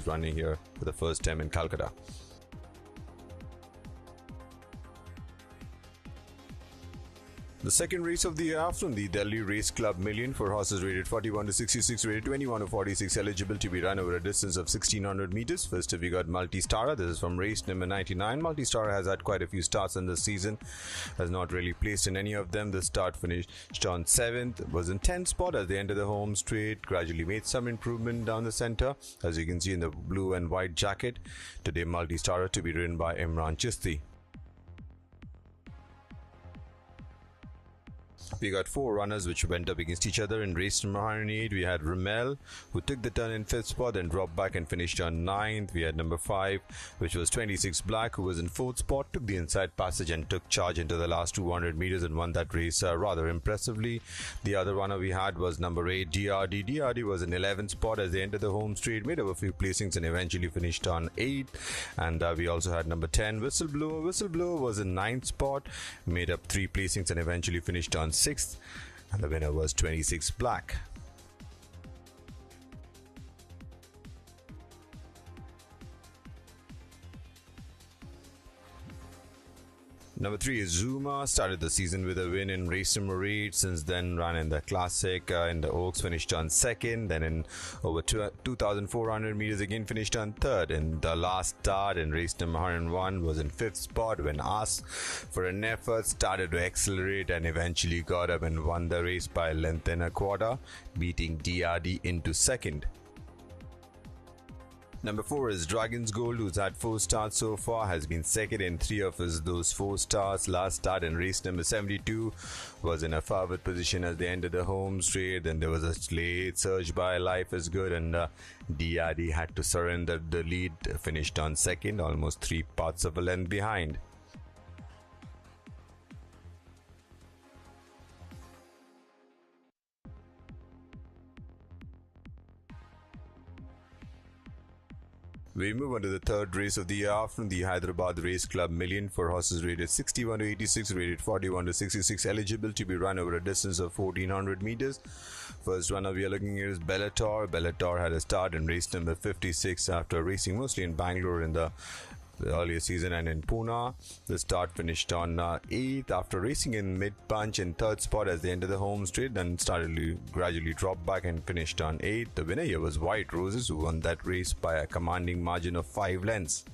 was running here for the first time in Calcutta. The second race of the afternoon, the Delhi Race Club Million for horses rated 41 to 66, rated 21 to 46, eligible to be run over a distance of 1600 meters. First up, we got Multi-Star. This is from race number 99. Multi-Star has had quite a few starts in this season, has not really placed in any of them. The start finished on 7th, was in 10th spot as they entered the home straight, gradually made some improvement down the center, as you can see in the blue and white jacket. Today, Multi-Star to be ridden by Imran Chisti. We got 4 runners which went up against each other in race number 108. We had Ramel, who took the turn in 5th spot, then dropped back and finished on 9th. We had number 5, which was 26 Black, who was in 4th spot, took the inside passage and took charge into the last 200 meters and won that race rather impressively. The other runner we had was number 8, DRD. DRD was in 11th spot as they entered the home straight, made up a few placings and eventually finished on 8th. And we also had number 10, Whistleblower. Whistleblower was in 9th spot, made up 3 placings and eventually finished on 6th, and the winner was 26 Black. Number 3 is Zuma. Started the season with a win in race number 8. Since then, ran in the Classic in the Oaks, finished on 2nd. Then in over 2,400 meters, again finished on 3rd. In the last start in race number 101, was in 5th spot when asked for an effort, started to accelerate and eventually got up and won the race by a length and a quarter, beating DRD into 2nd. Number 4 is Dragon's Gold, who's had 4 starts so far, has been 2nd in 3 of those 4 starts. Last start in race number 72 was in a forward position as they entered the home straight. Then there was a late surge by Life is Good, and DRD had to surrender the lead, finished on 2nd, almost 3 parts of a length behind. We move on to the third race of the afternoon, the Hyderabad Race Club Million for horses rated 61 to 86, rated 41 to 66, eligible to be run over a distance of 1400 meters. First runner we are looking at is Bellator. Bellator had a start in race number 56 after racing mostly in Bangalore in the earlier season and in Pune. The start finished on 8th after racing in mid-punch in 3rd spot as they entered the home straight, then started to gradually drop back and finished on 8th. The winner here was White Roses, who won that race by a commanding margin of 5 lengths.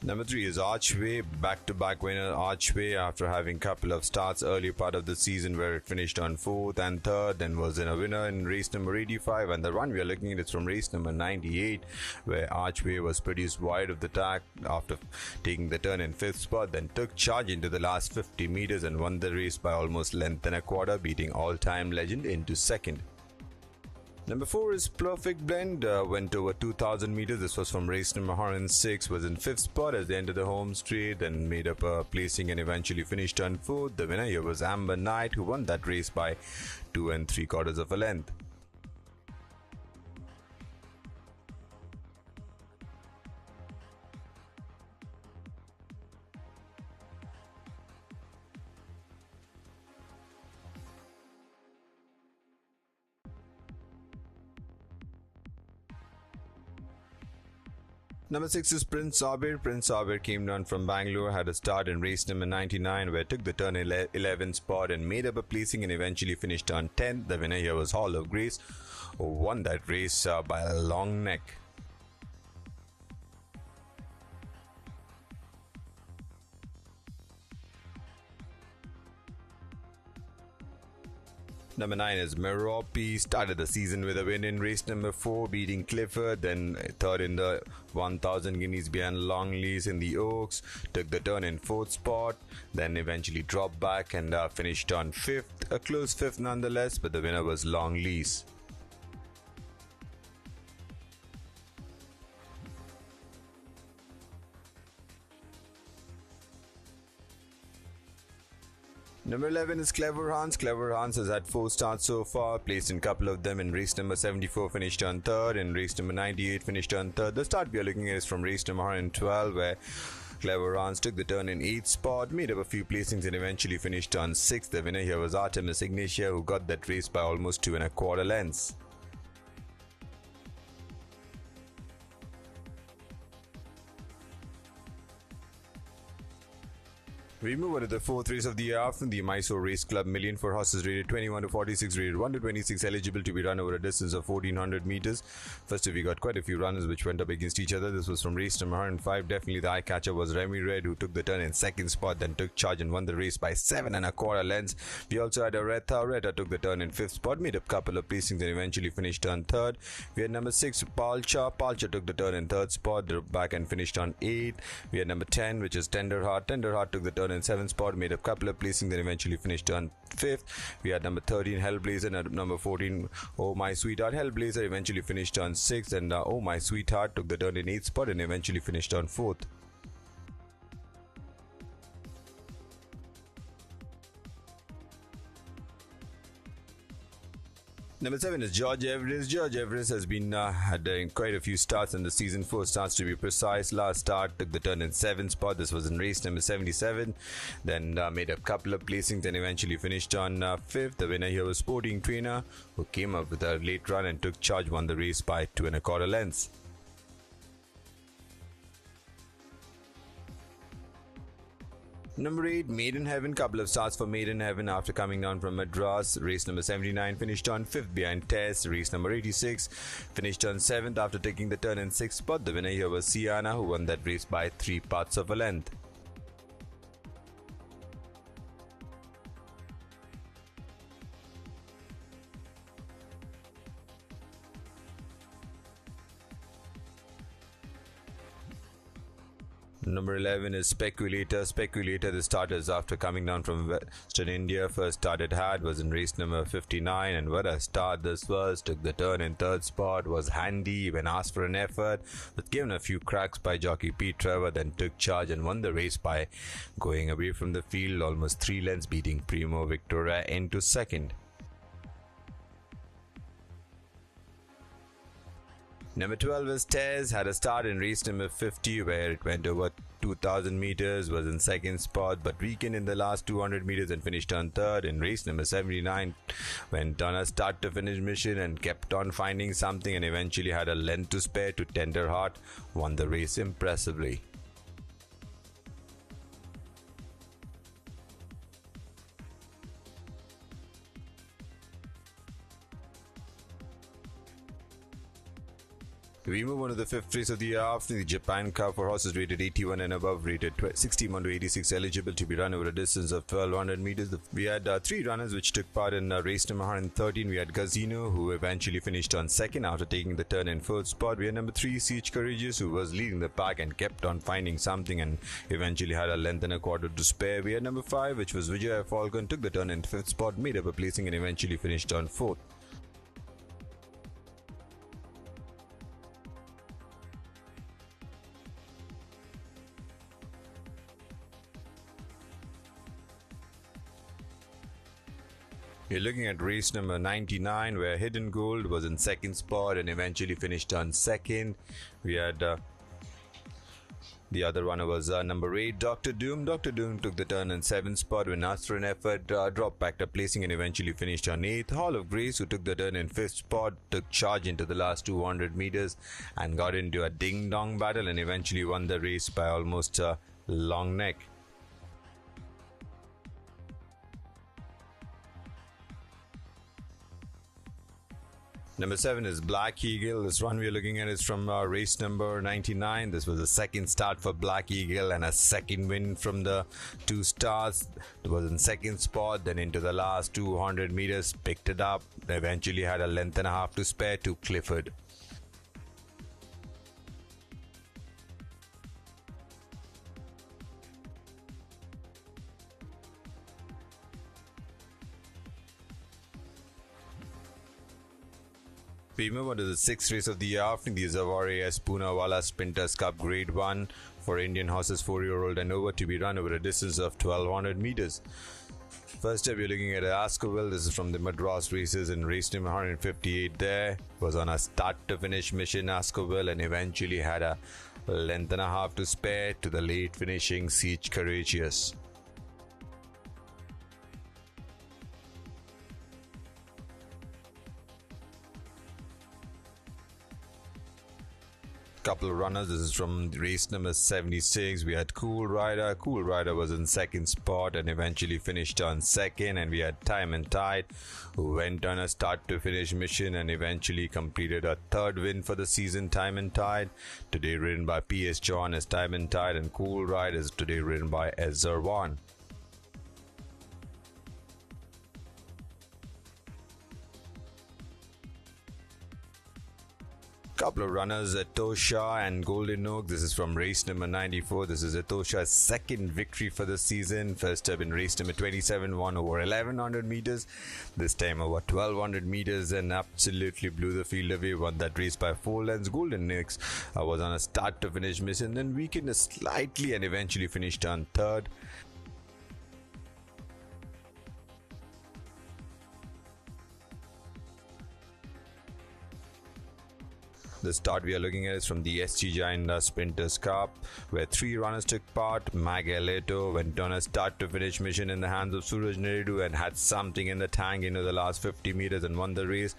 Number 3 is Archway. Back-to-back winner Archway after having a couple of starts early part of the season where it finished on 4th and 3rd, then was in a winner in race number 85, and the run we are looking at is from race number 98 where Archway was produced wide of the track after taking the turn in 5th spot, then took charge into the last 50 meters and won the race by almost length and a quarter, beating all-time legend into 2nd. Number 4 is Perfect Blend, went over 2,000 meters. This was from race number 106, was in 5th spot as they entered the home straight, then made up a placing and eventually finished on 4th. The winner here was Amber Knight, who won that race by 2 3/4 of a length. Number 6 is Prince Sabir. Prince Sabir came down from Bangalore, had a start in race number 99 where took the turn in 11th spot and made up a placing and eventually finished on 10th. The winner here was Hall of Grace, who won that race by a long neck. Number 9 is Merope. Started the season with a win in race number 4, beating Clifford, then 3rd in the 1000 guineas behind Longlease in the Oaks, took the turn in 4th spot, then eventually dropped back and finished on 5th, a close 5th nonetheless, but the winner was Longlease. Number 11 is Clever Hans. Clever Hans has had 4 starts so far, placed in a couple of them. In race number 74 finished on 3rd, in race number 98 finished on 3rd. The start we are looking at is from race number 112 where clever runs, took the turn in 8th spot, made up a few placings and eventually finished on 6th. The winner here was Artemis Ignatia, who got that race by almost 2.25 lengths. We move on to the fourth race of the afternoon, the Mysore Race Club Million for horses rated 21 to 46, rated 1 to 26, eligible to be run over a distance of 1400 meters. First, we got quite a few runners which went up against each other. This was from race number 105. Definitely the eye catcher was Remy Red, who took the turn in 2nd spot, then took charge and won the race by 7.25 lengths. We also had a Retha. Retha took the turn in 5th spot, made up a couple of placings and eventually finished on 3rd. We had number 6, Palcha. Palcha took the turn in 3rd spot, dropped back and finished on 8th. We had number 10, which is Tenderheart. Tenderheart took the turn in 7th spot, made up a couple of placings, then eventually finished on 5th. We had number 13, Hellblazer, and number 14, Oh My Sweetheart. Hellblazer eventually finished on 6th, and Oh My Sweetheart took the turn in 8th spot and eventually finished on 4th. Number 7 is George Everest. George Everest has been had quite a few starts in the season, 4 starts to be precise. Last start took the turn in 7th spot. This was in race number 77. Then made a couple of placings and eventually finished on 5th. The winner here was Sporting Trainer, who came up with a late run and took charge, won the race by 2.25 lengths. Number 8, Maiden Heaven. Couple of starts for Maiden Heaven after coming down from Madras. Race number 79 finished on 5th behind Tess. Race number 86 finished on 7th after taking the turn in 6th spot. The winner here was Siana, who won that race by 3/4 of a length. Number 11 is Speculator. Speculator, the starters after coming down from Western India. First start it had was in race number 59, and what a start this was. Took the turn in 3rd spot, was handy when asked for an effort, was given a few cracks by jockey Pete Trevor, then took charge and won the race by going away from the field almost 3 lengths, beating Primo Victoria into 2nd. Number 12 is Tez. Had a start in race number 50 where it went over 2000 meters, was in 2nd spot, but weakened in the last 200 meters and finished on 3rd. In race number 79 went on a start to finish mission and kept on finding something and eventually had a length to spare to Tenderheart, won the race impressively. We move on to the 5th race of the afternoon, the Japan Cup for horses rated 81 and above, rated 61 to 86, eligible to be run over a distance of 1200 meters. We had 3 runners which took part in race number 113. We had Gazino, who eventually finished on 2nd after taking the turn in 4th spot. We had number 3, Siege Courageous, who was leading the pack and kept on finding something and eventually had a length and a quarter to spare. We had number 5, which was Vijaya Falcon, took the turn in 5th spot, made up a placing and eventually finished on 4th. You're looking at race number 99 where Hidden Gold was in 2nd spot and eventually finished on 2nd. We had the other runner was number 8, Dr. Doom. Dr. Doom took the turn in 7th spot when asked for an effort, dropped back to placing and eventually finished on 8th. Hall of Grace, who took the turn in 5th spot, took charge into the last 200 meters and got into a ding-dong battle and eventually won the race by almost a long neck. Number 7 is Black Eagle. This run we're looking at is from race number 99. This was the 2nd start for Black Eagle and a 2nd win from the 2 starts. It was in 2nd spot, then into the last 200 meters, picked it up, eventually had a length and a half to spare to Clifford. We move on to the 6th race of the afternoon, the Zawari S. Poonawalla Sprinters Cup Grade 1 for Indian horses 4-year-old and over, to be run over a distance of 1200 meters. First up, you're looking at Ascoville. This is from the Madras races in race number 158 there. Was on a start to finish mission, Ascoville, and eventually had a length and a half to spare to the late finishing Siege Courageous. Couple of runners. This is from race number 76. We had Cool Rider. Cool Rider was in second spot and eventually finished on second. And we had Time and Tide, who went on a start to finish mission and eventually completed a third win for the season. Time and Tide, today ridden by P.S. John as Time and Tide, and Cool Ride is today ridden by S. Zerwan. Couple of runners, Etosha and Golden Oak. This is from race number 94. This is Etosha's second victory for the season. First up in race number 27, won over 1100 meters. This time over 1200 meters and absolutely blew the field away. Won that race by 4 lengths. Golden Oak was on a start to finish mission, then weakened slightly and eventually finished on third. The start we are looking at is from the SG Giant Sprinters Cup, where 3 runners took part. Magaleto went on a start to finish mission in the hands of Suraj Neridu and had something in the tank into the last 50 meters and won the race.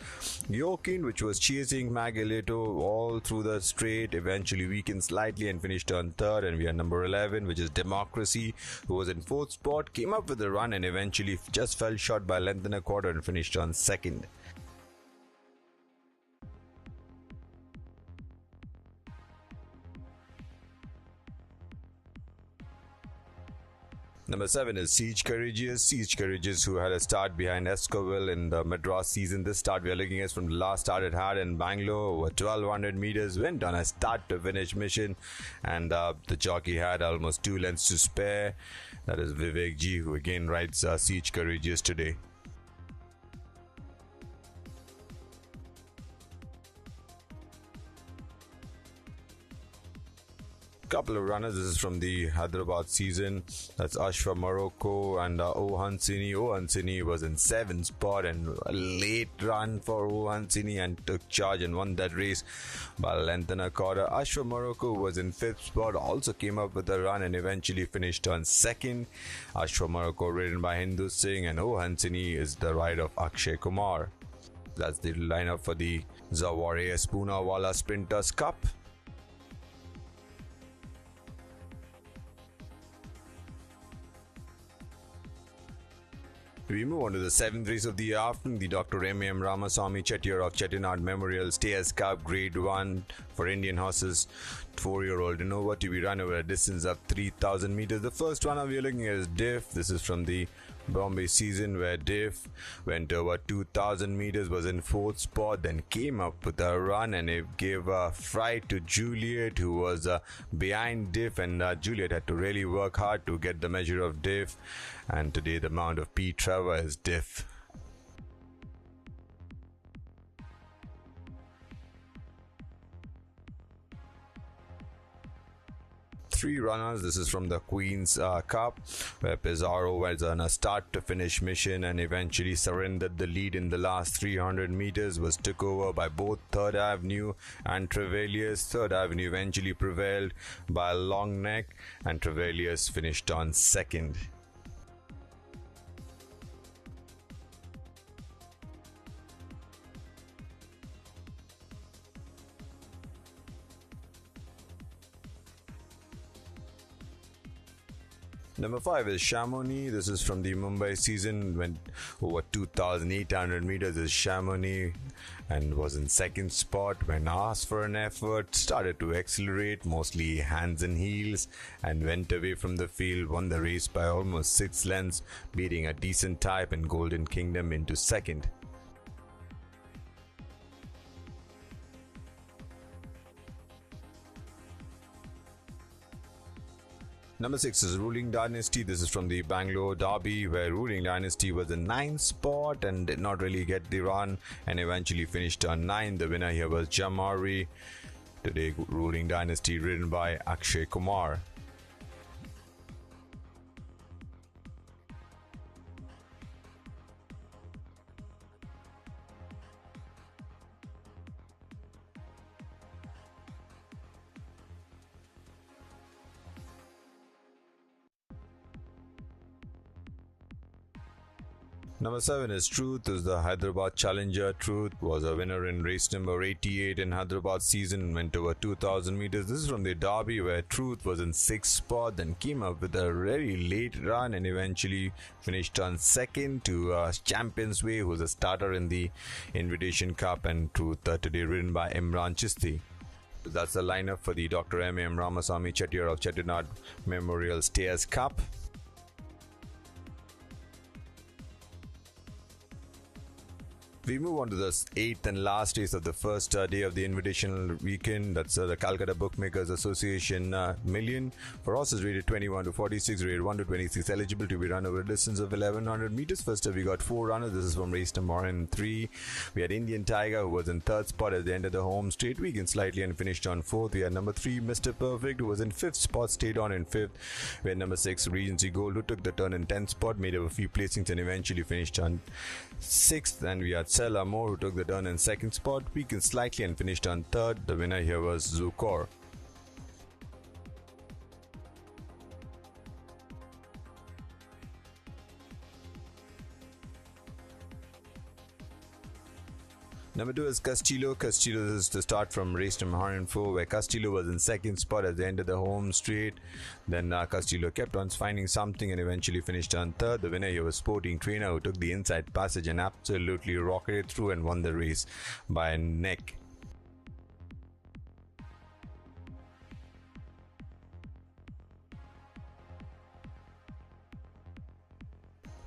Yokin, which was chasing Magaleto all through the straight, eventually weakened slightly and finished on third. And we are number 11, which is Democracy, who was in fourth spot, came up with a run and eventually just fell short by a length and a quarter and finished on second. Number 7 is Siege Courageous. Siege Courageous, who had a start behind Escoville in the Madras season. This start we are looking at from the last start it had in Bangalore, over 1200 meters, went on a start to finish mission, and the jockey had almost 2 lengths to spare. That is Vivek G, who again rides Siege Courageous today. Couple of runners. This is from the Hyderabad season. That's Ashwa Morocco and Ohansini. Ohansini was in 7th spot and a late run for Ohansini and took charge and won that race by a length and a quarter. Ashwa Morocco was in 5th spot, also came up with a run and eventually finished on second. Ashwa Morocco ridden by Hindu Singh, and Ohansini is the ride of Akshay Kumar. That's the lineup for the Zawariya Poonawalla Sprinters Cup. We move on to the 7th race of the afternoon, the Dr. M.M. Ramaswamy Chettiar of Chettinad Memorial Stayers Cup Grade 1 for Indian horses. 4-year-old Innova to be run over a distance of 3000 meters. The first runner we are looking at is Diff. This is from the Bombay season, where Diff went over 2000 meters, was in 4th spot, then came up with a run and it gave a fright to Juliet, who was behind Diff, and Juliet had to really work hard to get the measure of Diff, and today the mount of P. Trevor is Diff. Three runners. This is from the Queen's Cup, where Pizarro was on a start to finish mission and eventually surrendered the lead in the last 300 meters, was took over by both Third Avenue and Trevelius. Third Avenue eventually prevailed by a long neck and Trevelius finished on second. Number 5 is Chamonix. This is from the Mumbai season, went over 2,800 meters is Chamonix and was in 2nd spot when asked for an effort, started to accelerate, mostly hands and heels, and went away from the field, won the race by almost 6 lengths, beating a decent type and Golden Kingdom into 2nd. Number 6 is Ruling Dynasty. This is from the Bangalore Derby, where Ruling Dynasty was in 9th spot and did not really get the run and eventually finished on 9th. The winner here was Jamari. Today, Ruling Dynasty ridden by Akshay Kumar. Number 7 is Truth, is the Hyderabad Challenger. Truth was a winner in race number 88 in Hyderabad season, went over 2000 meters. This is from the Derby, where Truth was in 6th spot, then came up with a very late run and eventually finished on 2nd to Champions Way, who was a starter in the Invitation Cup, and Truth today ridden by Imran Chisti. That's the lineup for the Dr. M.M. Ramasamy Chettiar of Chettinad Memorial Stayers Cup. We move on to the 8th and last race of the first day of the Invitational weekend. That's the Calcutta Bookmakers Association Million. For horses rated 21 to 46, rated 1 to 26, eligible to be run over a distance of 1100 meters. First up, we got 4 runners. This is from race number 3. We had Indian Tiger, who was in 3rd spot at the end of the home straight. Weakened slightly and finished on 4th. We had number 3, Mr. Perfect, who was in 5th spot, stayed on in 5th. We had number 6, Regency Gold, who took the turn in 10th spot, made up a few placings and eventually finished on 6th. And we had Sella Moore, who took the turn in 2nd spot, weakened slightly and finished on 3rd. The winner here was Zukor. Number 2 is Castillo. Castillo is to start from race number 104, where Castillo was in 2nd spot at the end of the home straight. Then Castillo kept on finding something and eventually finished on 3rd. The winner here was Sporting Trainer, who took the inside passage and absolutely rocketed through and won the race by a neck.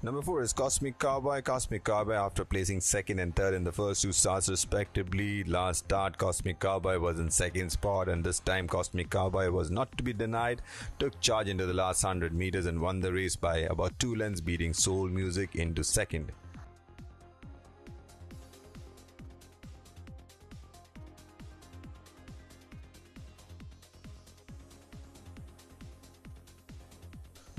Number 4 is Cosmic Cowboy. Cosmic Cowboy, after placing 2nd and 3rd in the first 2 starts respectively. Last start, Cosmic Cowboy was in 2nd spot, and this time Cosmic Cowboy was not to be denied. Took charge into the last 100 meters and won the race by about 2 lengths, beating Soul Music into 2nd.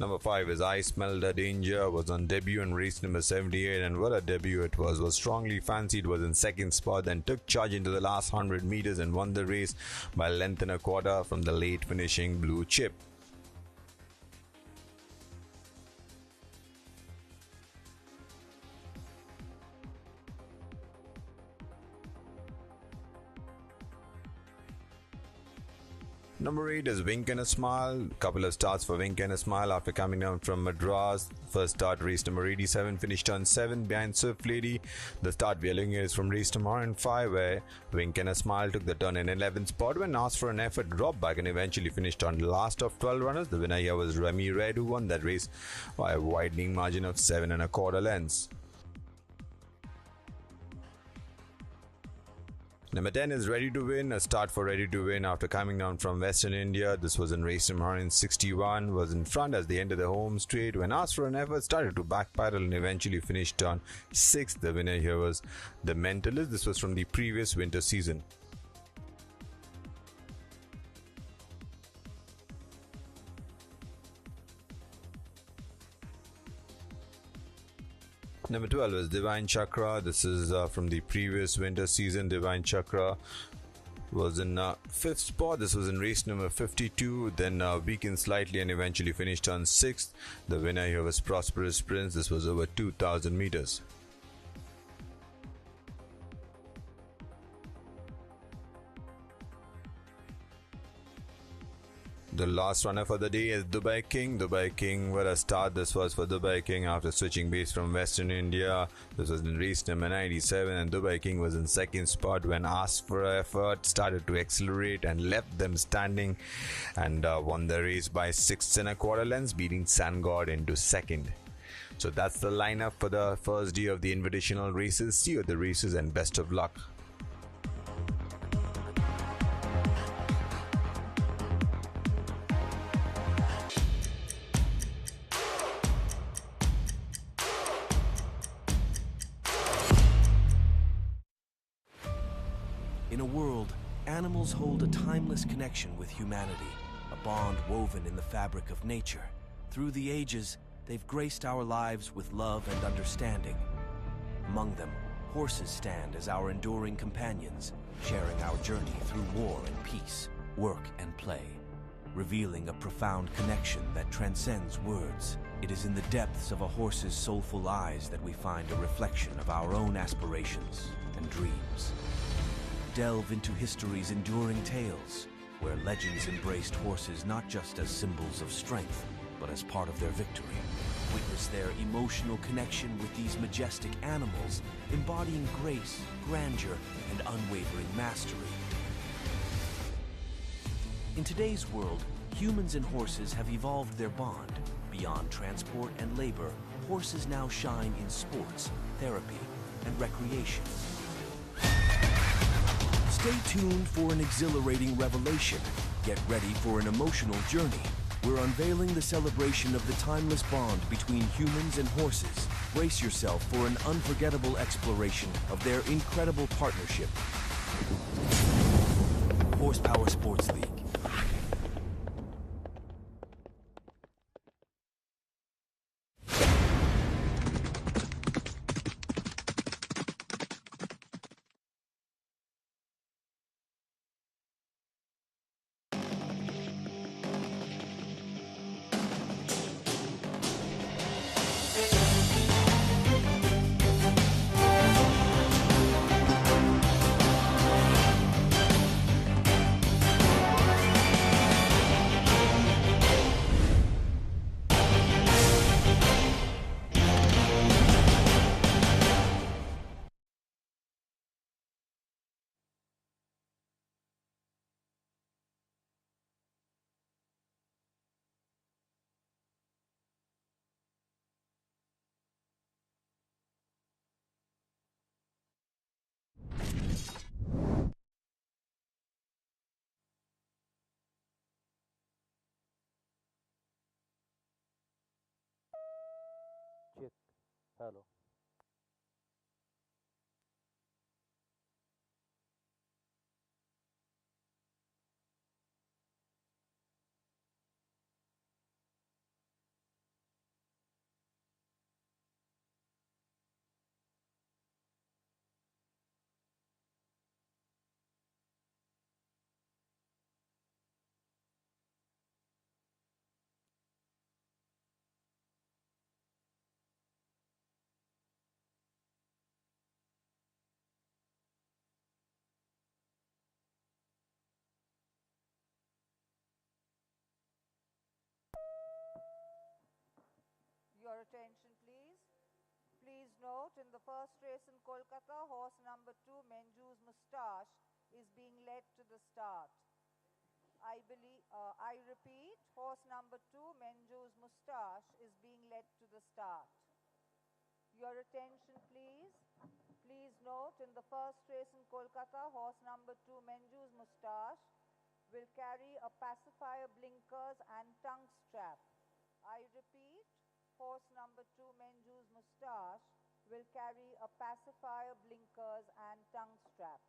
Number 5 is I Smelled a Danger, was on debut in race number 78, and what a debut it was strongly fancied, was in 2nd spot, then took charge into the last 100 meters and won the race by a length and a quarter from the late finishing Blue Chip. Number 8 is Wink and a Smile. Couple of starts for Wink and a Smile after coming down from Madras. First start, race number 87, finished on 7th behind Swift Lady. The start we are looking at is from race number 5, where Wink and a Smile took the turn in 11th spot when asked for an effort, dropped back and eventually finished on last of 12 runners. The winner here was Remy Red, who won that race by a widening margin of 7 1/4 lengths. Number 10 is Ready to Win, a start for Ready to Win after coming down from Western India. This was in race number 161, was in front as the end of the home straight. When asked for an effort, started to backpedal and eventually finished on 6th. The winner here was The Mentalist. This was from the previous winter season. Number 12 is Divine Chakra. This is from the previous winter season. Divine Chakra was in 5th spot. This was in race number 52, then weakened slightly and eventually finished on 6th. The winner here was Prosperous Prince. This was over 2000 meters. The last runner for the day is Dubai King. Dubai King, what a start this was for Dubai King after switching base from Western India. This was in race number 97, and Dubai King was in 2nd spot when asked for effort, started to accelerate and left them standing, and won the race by 6 1/4 lengths, beating Sun God into 2nd. So that's the lineup for the first day of the Invitational races. See you at the races and best of luck. In a world, animals hold a timeless connection with humanity, a bond woven in the fabric of nature. Through the ages, they've graced our lives with love and understanding. Among them, horses stand as our enduring companions, sharing our journey through war and peace, work and play. revealing a profound connection that transcends words. It is in the depths of a horse's soulful eyes that we find a reflection of our own aspirations and dreams. Delve into history's enduring tales, where legends embraced horses not just as symbols of strength, but as part of their victory. Witness their emotional connection with these majestic animals, embodying grace, grandeur, and unwavering mastery. In today's world, humans and horses have evolved their bond. Beyond transport and labor, horses now shine in sports, therapy, and recreation. Stay tuned for an exhilarating revelation. Get ready for an emotional journey. We're unveiling the celebration of the timeless bond between humans and horses. Brace yourself for an unforgettable exploration of their incredible partnership. Horsepower Sports League. Check. Hello. Your attention, please. Please note, in the first race in Kolkata, horse number 2, Menju's Moustache, is being led to the start. I repeat, horse number 2, Menju's Moustache, is being led to the start. Your attention, please. Please note, in the first race in Kolkata, horse number 2, Menju's Moustache, will carry a pacifier, blinkers, and tongue strap. I repeat, horse number 2, Menju's Moustache, will carry a pacifier, blinkers, and tongue strap.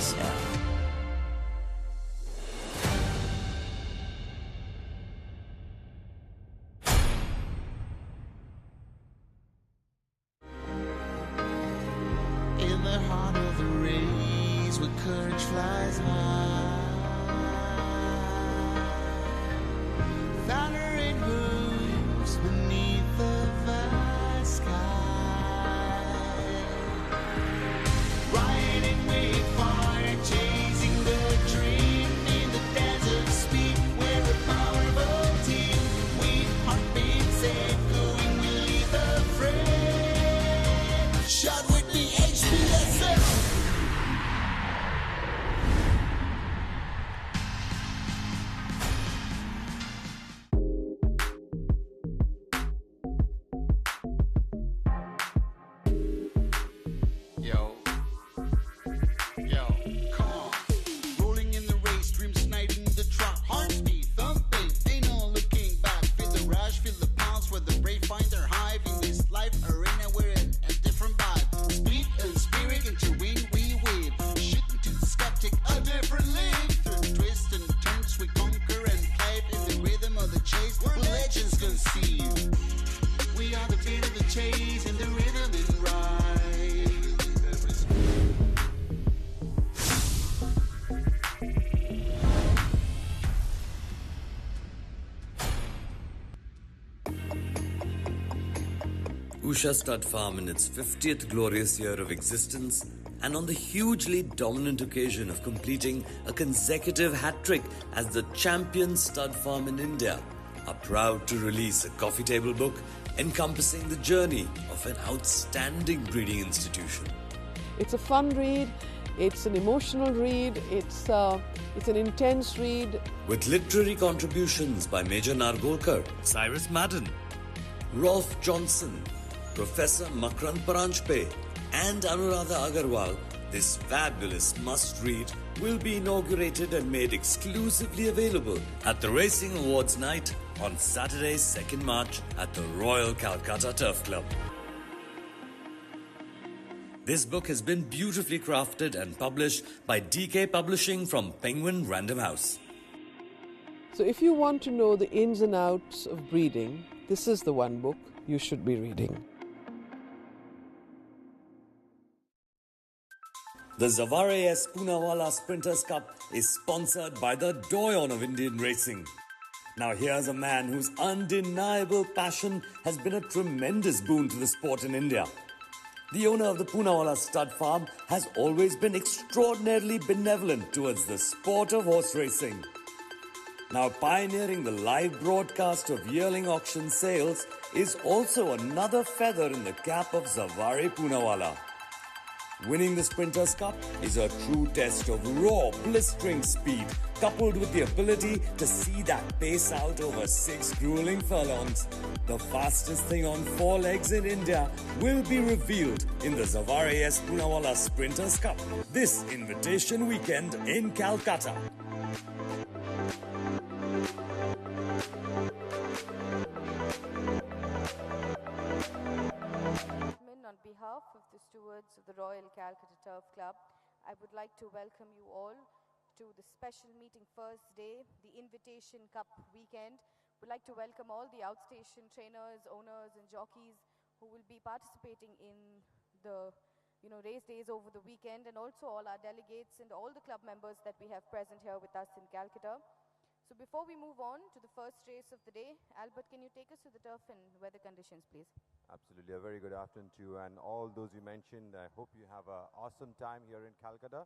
USL. In the heart of the race where courage flies high, thunder it moves beneath the vast sky, riding way far, chasing the dream in the desert speed, we're a powerful team, with heartbeats echoing, we lead the fray. Shout with me, HPSL! Yo, come on. Rolling in the race, dreams igniting the truck. Heart speed, thumping, ain't no looking back. Feel the rush, feel the pounce where the brave find their hive. In this life arena, we're in a different vibe. Speed and spirit, into win, we win. Shooting to the skeptic, a different league. Through twists and turns, we conquer and play in the rhythm of the chase. Where legends conceive. We are the beat of the chase and the rhythm and ride. Usha Stud Farm in its 50th glorious year of existence, and on the hugely dominant occasion of completing a consecutive hat-trick as the champion stud farm in India, are proud to release a coffee table book encompassing the journey of an outstanding breeding institution. It's a fun read, it's an emotional read, it's an intense read. With literary contributions by Major Nargolkar, Cyrus Madden, Rolf Johnson, Professor Makrand Paranjpe, and Anuradha Agarwal, this fabulous must-read will be inaugurated and made exclusively available at the Racing Awards Night on Saturday, 2nd March at the Royal Calcutta Turf Club. This book has been beautifully crafted and published by DK Publishing from Penguin Random House. So if you want to know the ins and outs of breeding, this is the one book you should be reading. The Zavare S. Poonawalla Sprinters Cup is sponsored by the Doyon of Indian racing. Now here's a man whose undeniable passion has been a tremendous boon to the sport in India. The owner of the Poonawalla Stud Farm has always been extraordinarily benevolent towards the sport of horse racing. Now pioneering the live broadcast of yearling auction sales is also another feather in the cap of Zavare Poonawalla. Winning the Sprinters Cup is a true test of raw, blistering speed, coupled with the ability to see that pace out over 6 grueling furlongs. The fastest thing on 4 legs in India will be revealed in the Zavare S. Poonawalla Sprinters Cup this invitation weekend in Calcutta. On behalf of the stewards of the Royal Calcutta Turf Club, I would like to welcome you all to the special meeting first day, the Invitation Cup weekend. We'd like to welcome all the outstation trainers, owners and jockeys who will be participating in the race days over the weekend, and also all our delegates and all the club members that we have present here with us in Calcutta. So before we move on to the first race of the day, Albert, can you take us to the turf and weather conditions, please? Absolutely. A very good afternoon to you and all those you mentioned. I hope you have an awesome time here in Calcutta.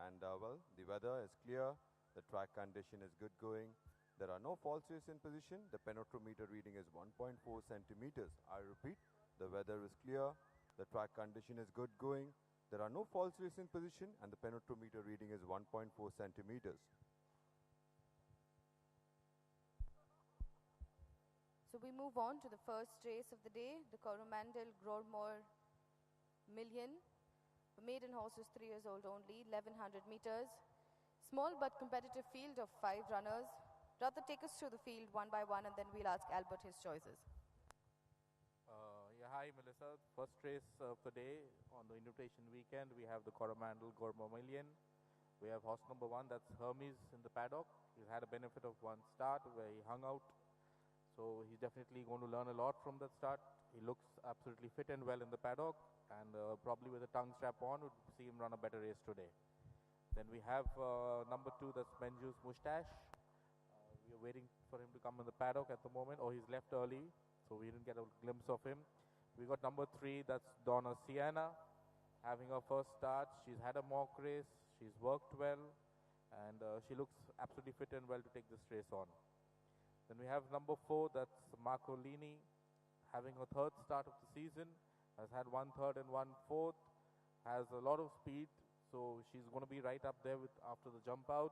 And well, the weather is clear. The track condition is good going. There are no false race in position. The penetrometer reading is 1.4 centimeters. I repeat, the weather is clear. The track condition is good going. There are no false race in position and the penetrometer reading is 1.4 centimeters. So we move on to the first race of the day, the Coromandel Grosmore Million. The maiden horse is 3 years old only, 1100 meters. Small but competitive field of 5 runners. Rather take us through the field one by one and then we'll ask Albert his choices. Hi Melissa. First race of the day on the invitation weekend, we have the Coromandel Grosmore Million. We have horse number 1, that's Hermes in the paddock. He's had a benefit of one start where he hung out. So he's definitely going to learn a lot from that start. He looks absolutely fit and well in the paddock, and probably with a tongue strap on, would see him run a better race today. Then we have number 2, that's Menju's Mustache. We are waiting for him to come in the paddock at the moment. Oh, he's left early, so we didn't get a glimpse of him. We got number 3, that's Donna Sienna, having her first start. She's had a mock race, she's worked well, and she looks absolutely fit and well to take this race on. Then we have number 4, that's Marcolini, having her third start of the season, has had 1 third and 1 fourth, has a lot of speed, so she's going to be right up there with after the jump out,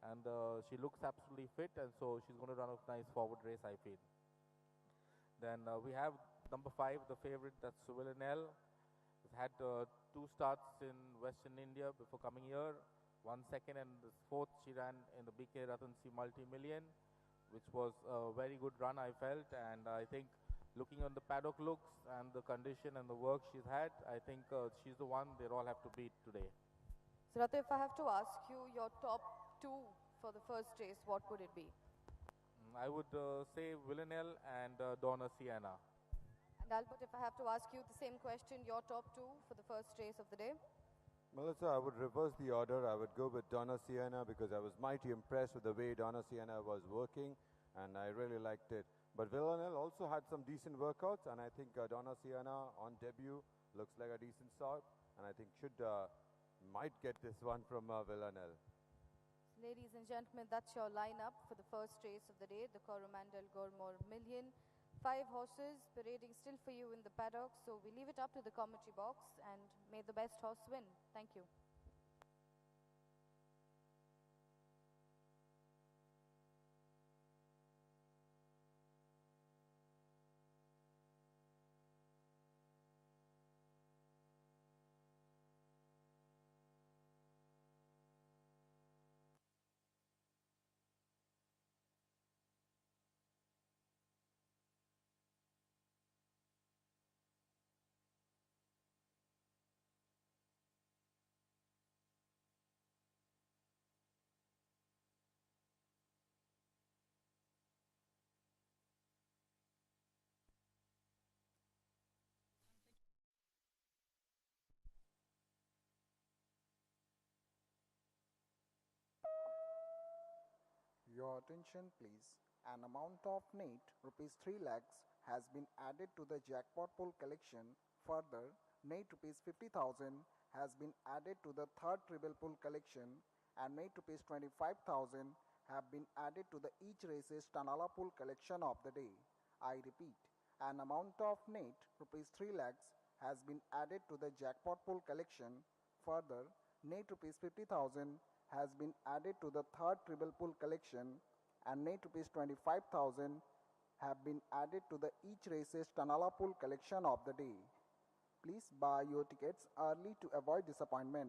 and she looks absolutely fit, and so she's going to run a nice forward race, I feel. Then we have number 5, the favorite, that's Villanelle. Has had 2 starts in Western India before coming here, 1 second, and the 4th she ran in the BK Ratansi Multi-Million, which was a very good run, I felt, and I think looking on the paddock looks and the condition and the work she's had, I think she's the one they'll all have to beat today. So Ratu, if I have to ask you your top 2 for the first race, what would it be? I would say Villanelle and Donna Sienna. And Albert, if I have to ask you the same question, your top 2 for the first race of the day? Melissa, I would reverse the order. I would go with Donna Sienna because I was mighty impressed with the way Donna Sienna was working, and I really liked it. But Villanelle also had some decent workouts, and I think Donna Sienna on debut looks like a decent start, and I think might get this one from Villanelle. So ladies and gentlemen, that's your lineup for the first race of the day, the Coromandel Gormore Million. 5 horses parading still for you in the paddock, so we leave it up to the commentary box, and may the best horse win. Thank you. Your attention please. An amount of net rupees 3 lakhs has been added to the jackpot pool collection. Further, net rupees 50,000 has been added to the third treble pool collection, and net rupees 25,000 have been added to the each race's Tanala pool collection of the day. I repeat, an amount of net rupees 3 lakhs has been added to the jackpot pool collection. Further, net rupees 50,000 has been added to the third treble pool collection, and net rupees 25,000 have been added to the each race's Tanala pool collection of the day. Please buy your tickets early to avoid disappointment.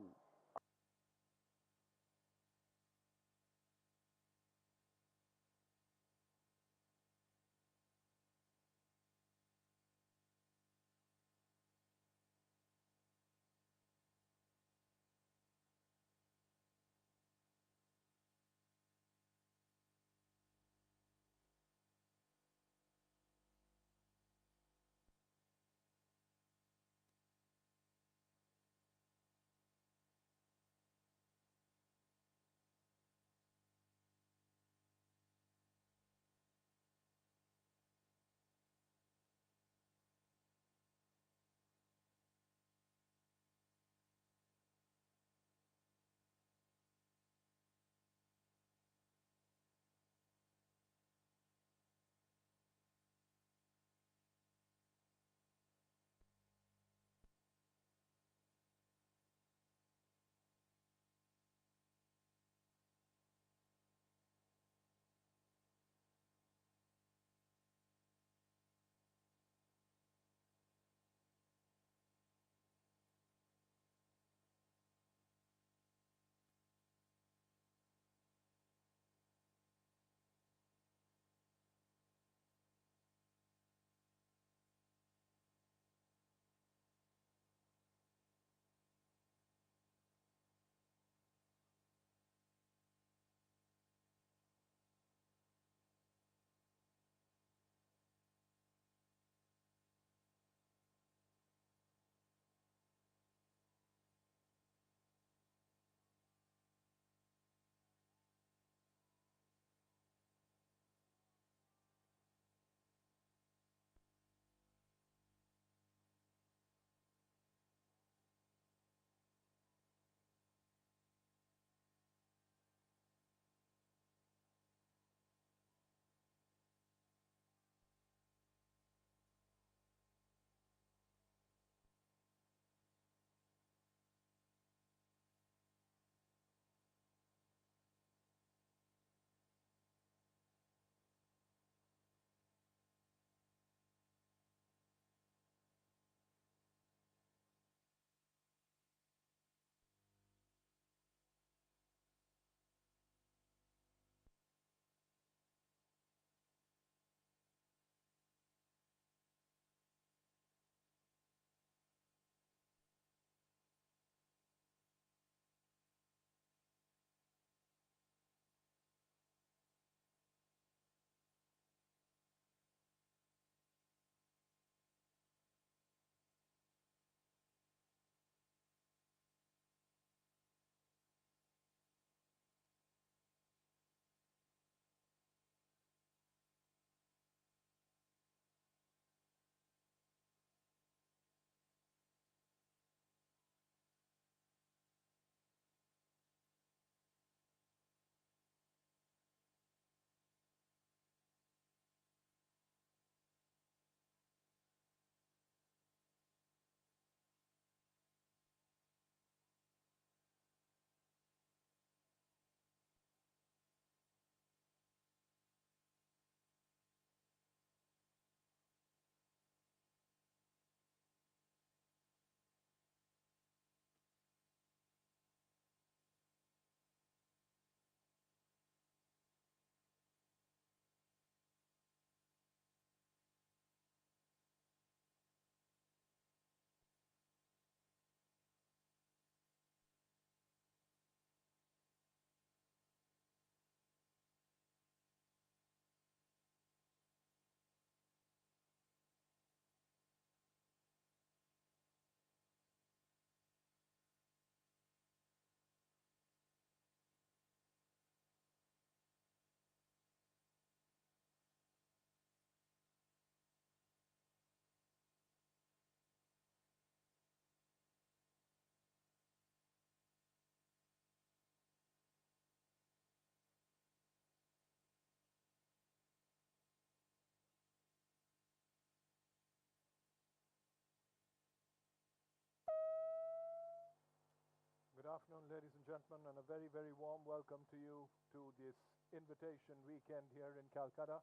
afternoon, ladies and gentlemen, and a very, very warm welcome to you to this invitation weekend here in Calcutta.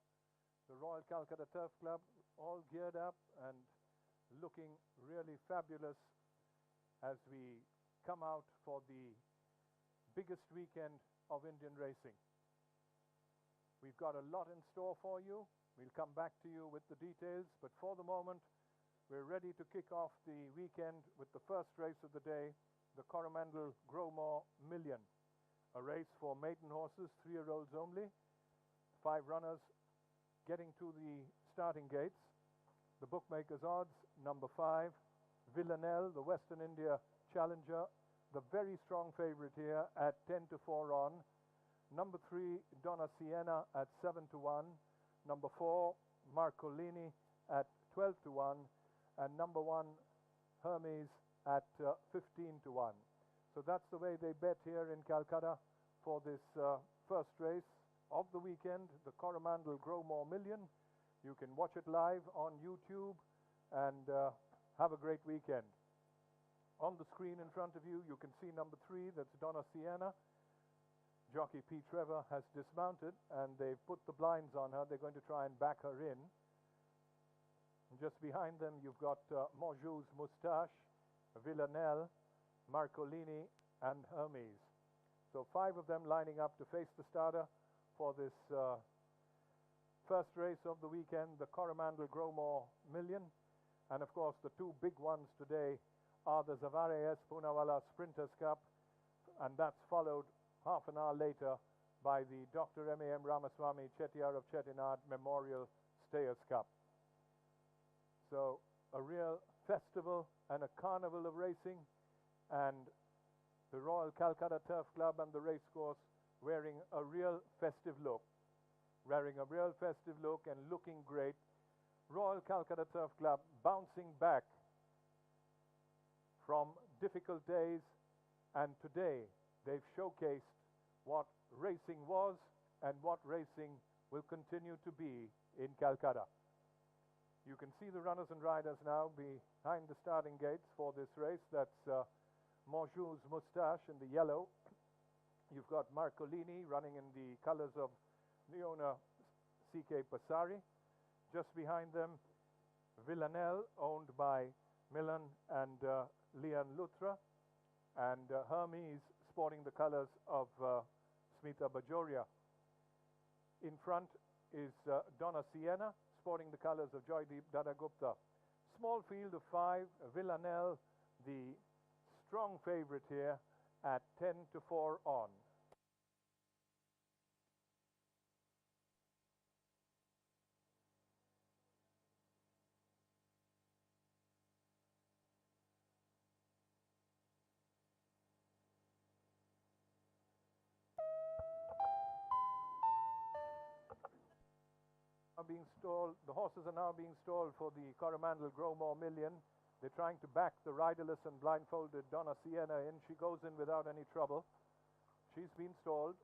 The Royal Calcutta Turf Club, all geared up and looking really fabulous as we come out for the biggest weekend of Indian racing. We've got a lot in store for you. We'll come back to you with the details, but for the moment, we're ready to kick off the weekend with the first race of the day, the Coromandel Growmore Million, a race for maiden horses, 3-year-olds only, 5 runners getting to the starting gates. The bookmakers' odds, number 5, Villanelle, the Western India challenger, the very strong favorite here at 10-4 on. Number 3, Donna Sienna at 7-1. Number 4, Marcolini at 12-1. And number 1, Hermes at 15-1. So that's the way they bet here in Calcutta for this first race of the weekend, the Coromandel Growmore Million. You can watch it live on YouTube and have a great weekend. On the screen in front of you, you can see number 3, that's Donna Sienna. Jockey P. Trevor has dismounted and they've put the blinds on her. They're going to try and back her in. And just behind them, you've got Monjou's Moustache, Villanelle, Marcolini, and Hermes. So 5 of them lining up to face the starter for this first race of the weekend, the Coromandel Growmore Million. And of course, the 2 big ones today are the Zavare Poonawalla Sprinters Cup, and that's followed half an hour later by the Dr. M.A.M. Ramaswamy Chettiar of Chettinad Memorial Stayers Cup. So a real festival and a carnival of racing, and the Royal Calcutta Turf Club and the racecourse wearing a real festive look. And looking great. Royal Calcutta Turf Club bouncing back from difficult days, and today they've showcased what racing was and what racing will continue to be in Calcutta. You can see the runners and riders now behind the starting gates for this race. That's Monjou's Moustache in the yellow. You've got Marcolini running in the colors of Leona C.K. Passari. Just behind them, Villanelle, owned by Milan and Leon Luthra, and Hermes sporting the colors of Smita Bajoria. In front is Donna Sienna, sporting the colors of Joydeep Dadagupta. Small field of 5, Villanelle, the strong favorite here at 10-4 on. The horses are now being stalled for the Coromandel Growmore Million. They're trying to back the riderless and blindfolded Donna Sienna in. She goes in without any trouble. She's been stalled.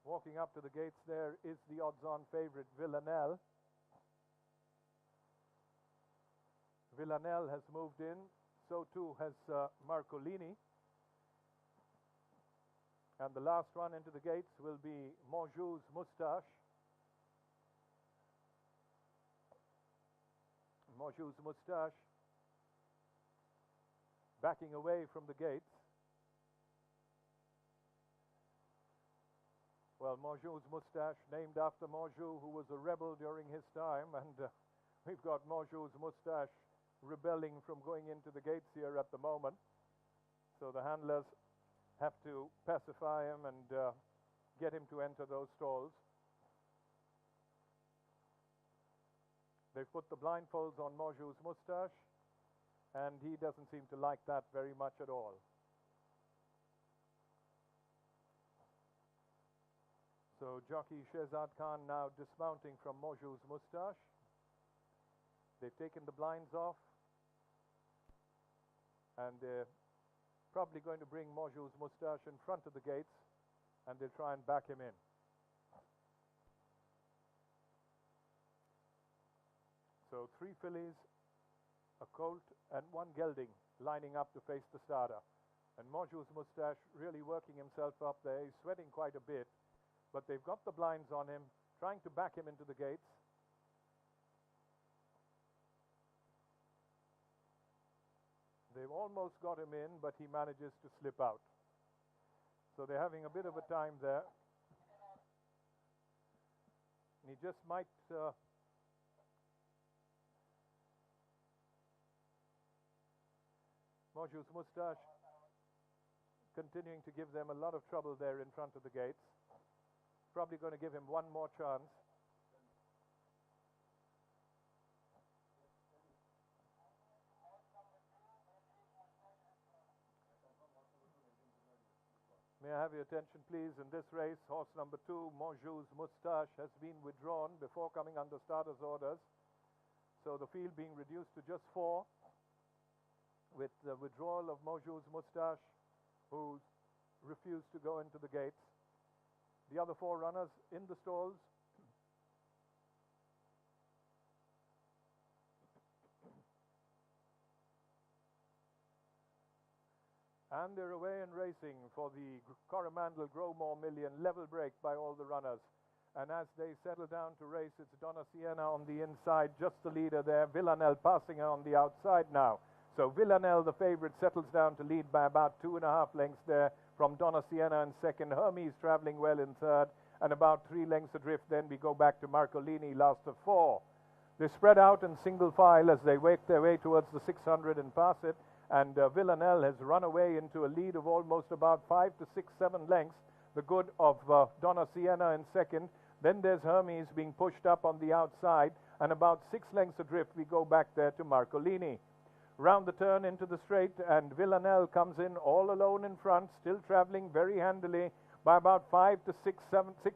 Walking up to the gates there is the odds-on favorite, Villanelle. Villanelle has moved in, so too has Marcolini. And the last run into the gates will be Monjou's Moustache. Monjou's Moustache backing away from the gates. Well, Monjou's Moustache, named after Monjou, who was a rebel during his time, and we've got Monjou's Moustache rebelling from going into the gates here at the moment. So the handlers have to pacify him and get him to enter those stalls. They've put the blindfolds on Monjou's Moustache, and he doesn't seem to like that very much at all. So jockey Shehzad Khan now dismounting from Monjou's Moustache. They've taken the blinds off, and they're probably going to bring Monjou's Moustache in front of the gates and they'll try and back him in. So 3 fillies, a colt, and 1 gelding lining up to face the starter. And Mauju's Moustache really working himself up there. He's sweating quite a bit, but they've got the blinds on him, trying to back him into the gates. They've almost got him in, but he manages to slip out. So they're having a bit of a time there. And he just might Mauju's Moustache continuing to give them a lot of trouble there in front of the gates. Probably going to give him one more chance. May I have your attention, please? In this race, horse number 2, Mauju's Moustache, has been withdrawn before coming under starter's orders. So the field being reduced to just 4, with the withdrawal of Mauju's Moustache, who refused to go into the gates. The other 4 runners in the stalls. And they're away and racing for the Coromandel Growmore Million, level break by all the runners. And as they settle down to race, it's Donna Sienna on the inside, just the leader there. Villanelle passing her on the outside now. So Villanelle, the favorite, settles down to lead by about 2.5 lengths there from Donna Sienna in second. Hermes traveling well in third, and about 3 lengths adrift. Then we go back to Marcolini, last of 4. They spread out in single file as they make their way towards the 600 and pass it. And Villanelle has run away into a lead of almost about 5 to 6, 7 lengths. The good of Donna Sienna in second. Then there's Hermes being pushed up on the outside, and about 6 lengths adrift we go back there to Marcolini. Round the turn into the straight, and Villanelle comes in all alone in front, still traveling very handily by about 5 to 6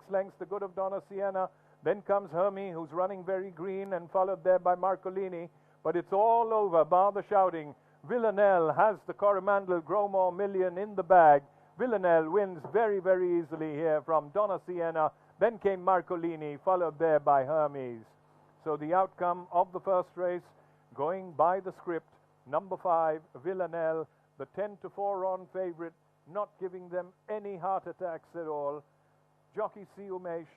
lengths, the good of Donna Sienna. Then comes Hermes, who's running very green, and followed there by Marcolini. But it's all over, bar the shouting. Villanelle has the Coromandel Growmore Million in the bag. Villanelle wins very, very easily here from Donna Sienna. Then came Marcolini, followed there by Hermes. So the outcome of the first race, going by the script, number 5, Villanelle, the 10 to 4 on favorite, not giving them any heart attacks at all. Jockey C. Umesh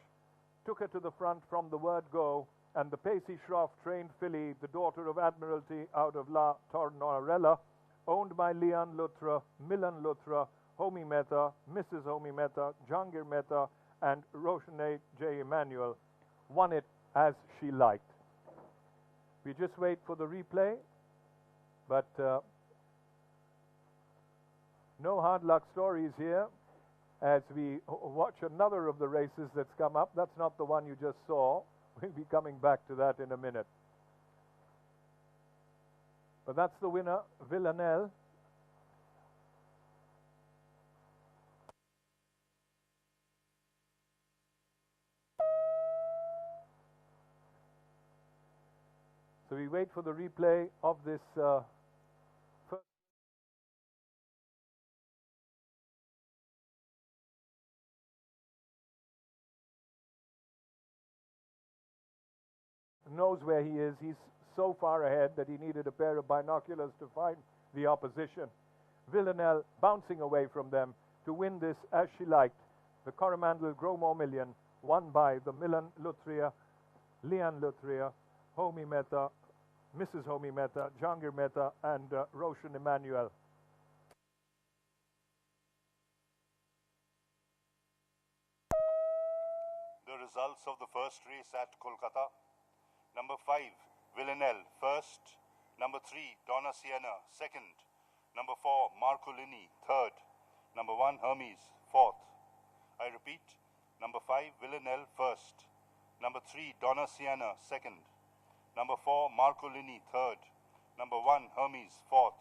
took her to the front from the word go, and the Pacey Shroff trained filly, the daughter of Admiralty out of La Tornorella, owned by Leon Lutra, Milan Lutra, Homi Mehta, Mrs. Homi Mehta, Jahangir Mehta, and Roshane J. Emmanuel, won it as she liked. We just wait for the replay, but no hard luck stories here as we watch another of the races that's come up. That's not the one you just saw. We'll be coming back to that in a minute. But that's the winner, Villanelle. So we wait for the replay of this first. Knows where he is. He's so far ahead that he needed a pair of binoculars to find the opposition. Villanelle bouncing away from them to win this as she liked. The Coromandel Growmore Million, won by the Milan Lutria, Leon Lutria, Homi Mehta, Mrs. Homi Mehta, Jahangir Mehta, and Roshan Emmanuel. The results of the first race at Kolkata. Number 5, Villanelle, first. Number 3, Donna Sienna, second. Number 4, Marcolini, third. Number 1, Hermes, fourth. I repeat, number 5, Villanelle, first. Number 3, Donna Sienna, second. Number 4, Marcolini, third. Number 1, Hermes, fourth.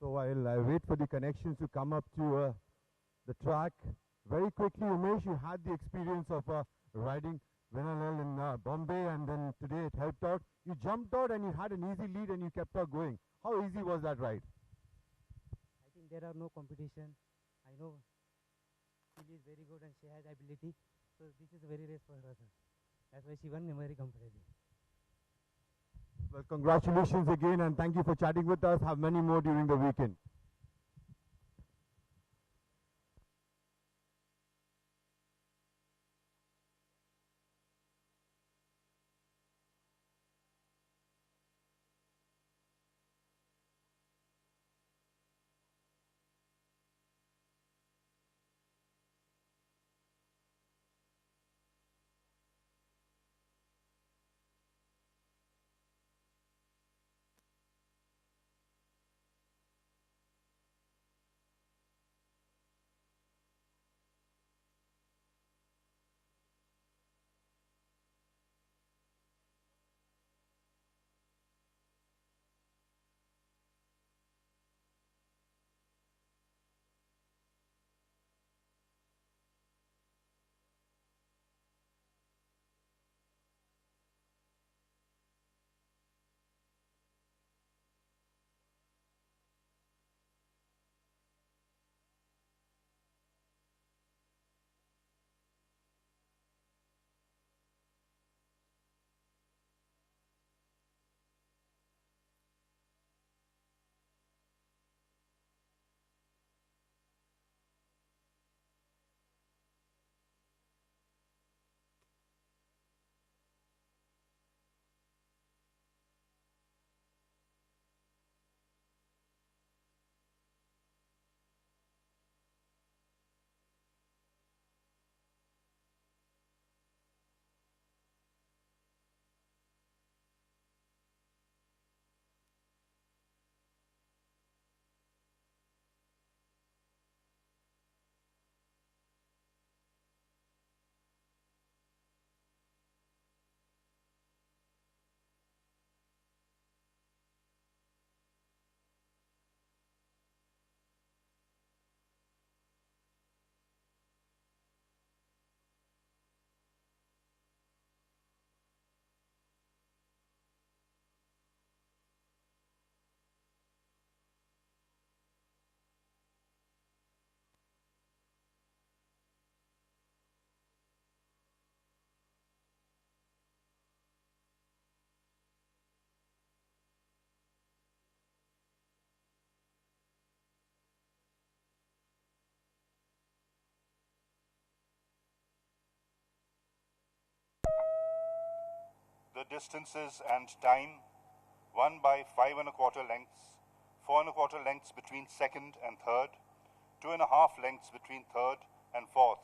So while I wait for the connections to come up to the track, very quickly, Umesh, you had the experience of riding Vinalal in Bombay, and then today it helped out. You jumped out and you had an easy lead and you kept on going. How easy was that ride? I think there are no competition. I know she is very good and she has ability. So this is a very race for her. That's why she won very comfortably. Well, congratulations again and thank you for chatting with us. Have many more during the weekend. The distances and time: 1 by 5 1/4 lengths, 4 1/4 lengths between second and third, 2 1/2 lengths between third and fourth.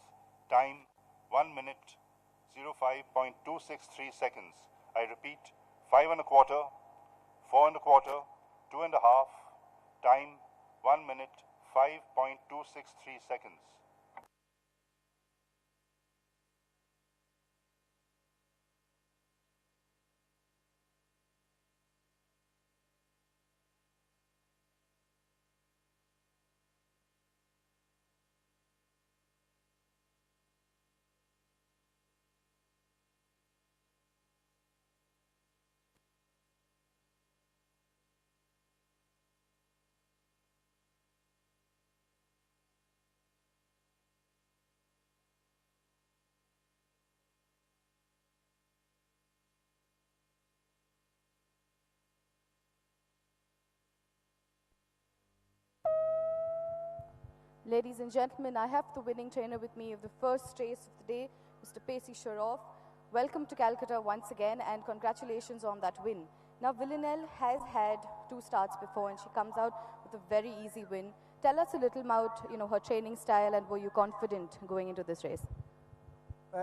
Time: 1 minute 05.263 seconds. I repeat, 5 1/4, 4 1/4, 2 1/2. Time: 1 minute 5.263 seconds. Ladies and gentlemen, I have the winning trainer with me of the first race of the day, Mr. Pesi Shoroff. Welcome to Calcutta once again and congratulations on that win. Now, Villanelle has had 2 starts before and she comes out with a very easy win. Tell us a little about her training style and were you confident going into this race?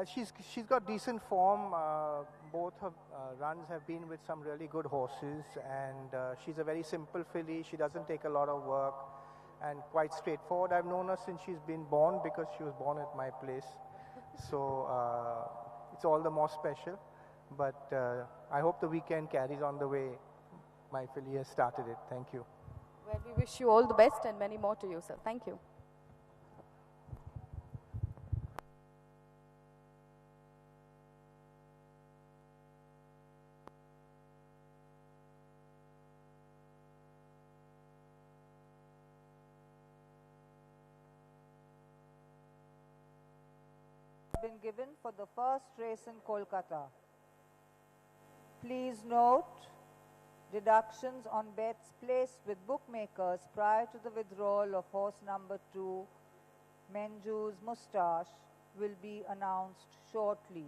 She's got decent form. Both her runs have been with some really good horses, and she's a very simple filly. She doesn't take a lot of work and quite straightforward. I've known her since she's been born because she was born at my place. So it's all the more special. But I hope the weekend carries on the way my filly has started it. Thank you. Well, we wish you all the best and many more to you, sir. Thank you. Been given for the first race in Kolkata. Please note, deductions on bets placed with bookmakers prior to the withdrawal of horse number 2, Menju's Moustache, will be announced shortly.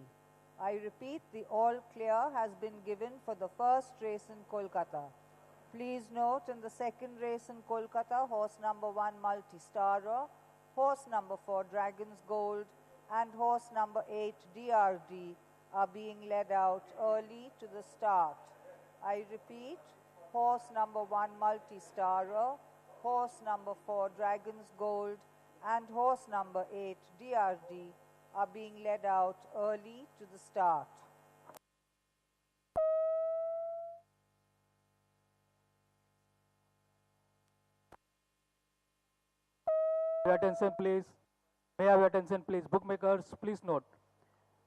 I repeat, the all clear has been given for the first race in Kolkata. Please note, in the second race in Kolkata, horse number 1, Multi-Starer, horse number 4, Dragon's Gold, and horse number 8, DRD, are being led out early to the start. I repeat, horse number 1, Multi-Starer, horse number 4, Dragon's Gold, and horse number 8, DRD, are being led out early to the start. Your attention, please. May I have your attention, please? Bookmakers, please note.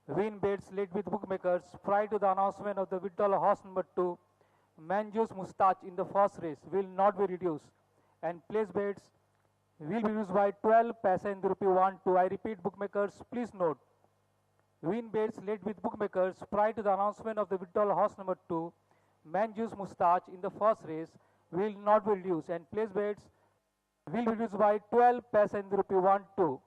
Win bets laid with bookmakers prior to the announcement of the withdrawal of horse number 2, Manju's Moustache, in the first race will not be reduced, and place bets will be reduced by 12 paisa in the rupee 1, 2. I repeat, bookmakers, please note. Win bets laid with bookmakers prior to the announcement of the withdrawal of horse number 2, Manju's Moustache, in the first race will not be reduced, and place bets will be reduced by 12 paisa in the rupee 1, 2.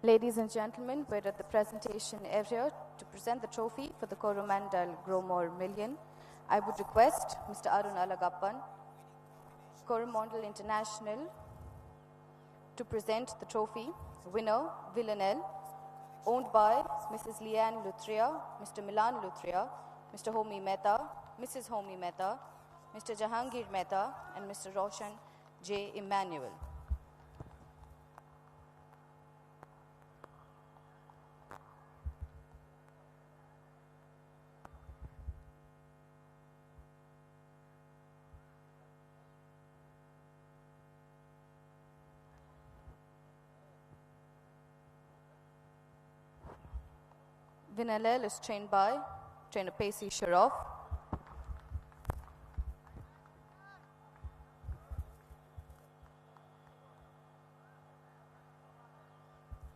Ladies and gentlemen, we're at the presentation area to present the trophy for the Coromandel Gromor Million. I would request Mr. Arun Alagappan, Coromandel International, to present the trophy. Winner, Villanelle, owned by Mrs. Leanne Luthria, Mr. Milan Luthria, Mr. Homi Mehta, Mrs. Homi Mehta, Mr. Jahangir Mehta, and Mr. Roshan J. Emmanuel. Vinalel is trained by trainer Pacey Sharoff.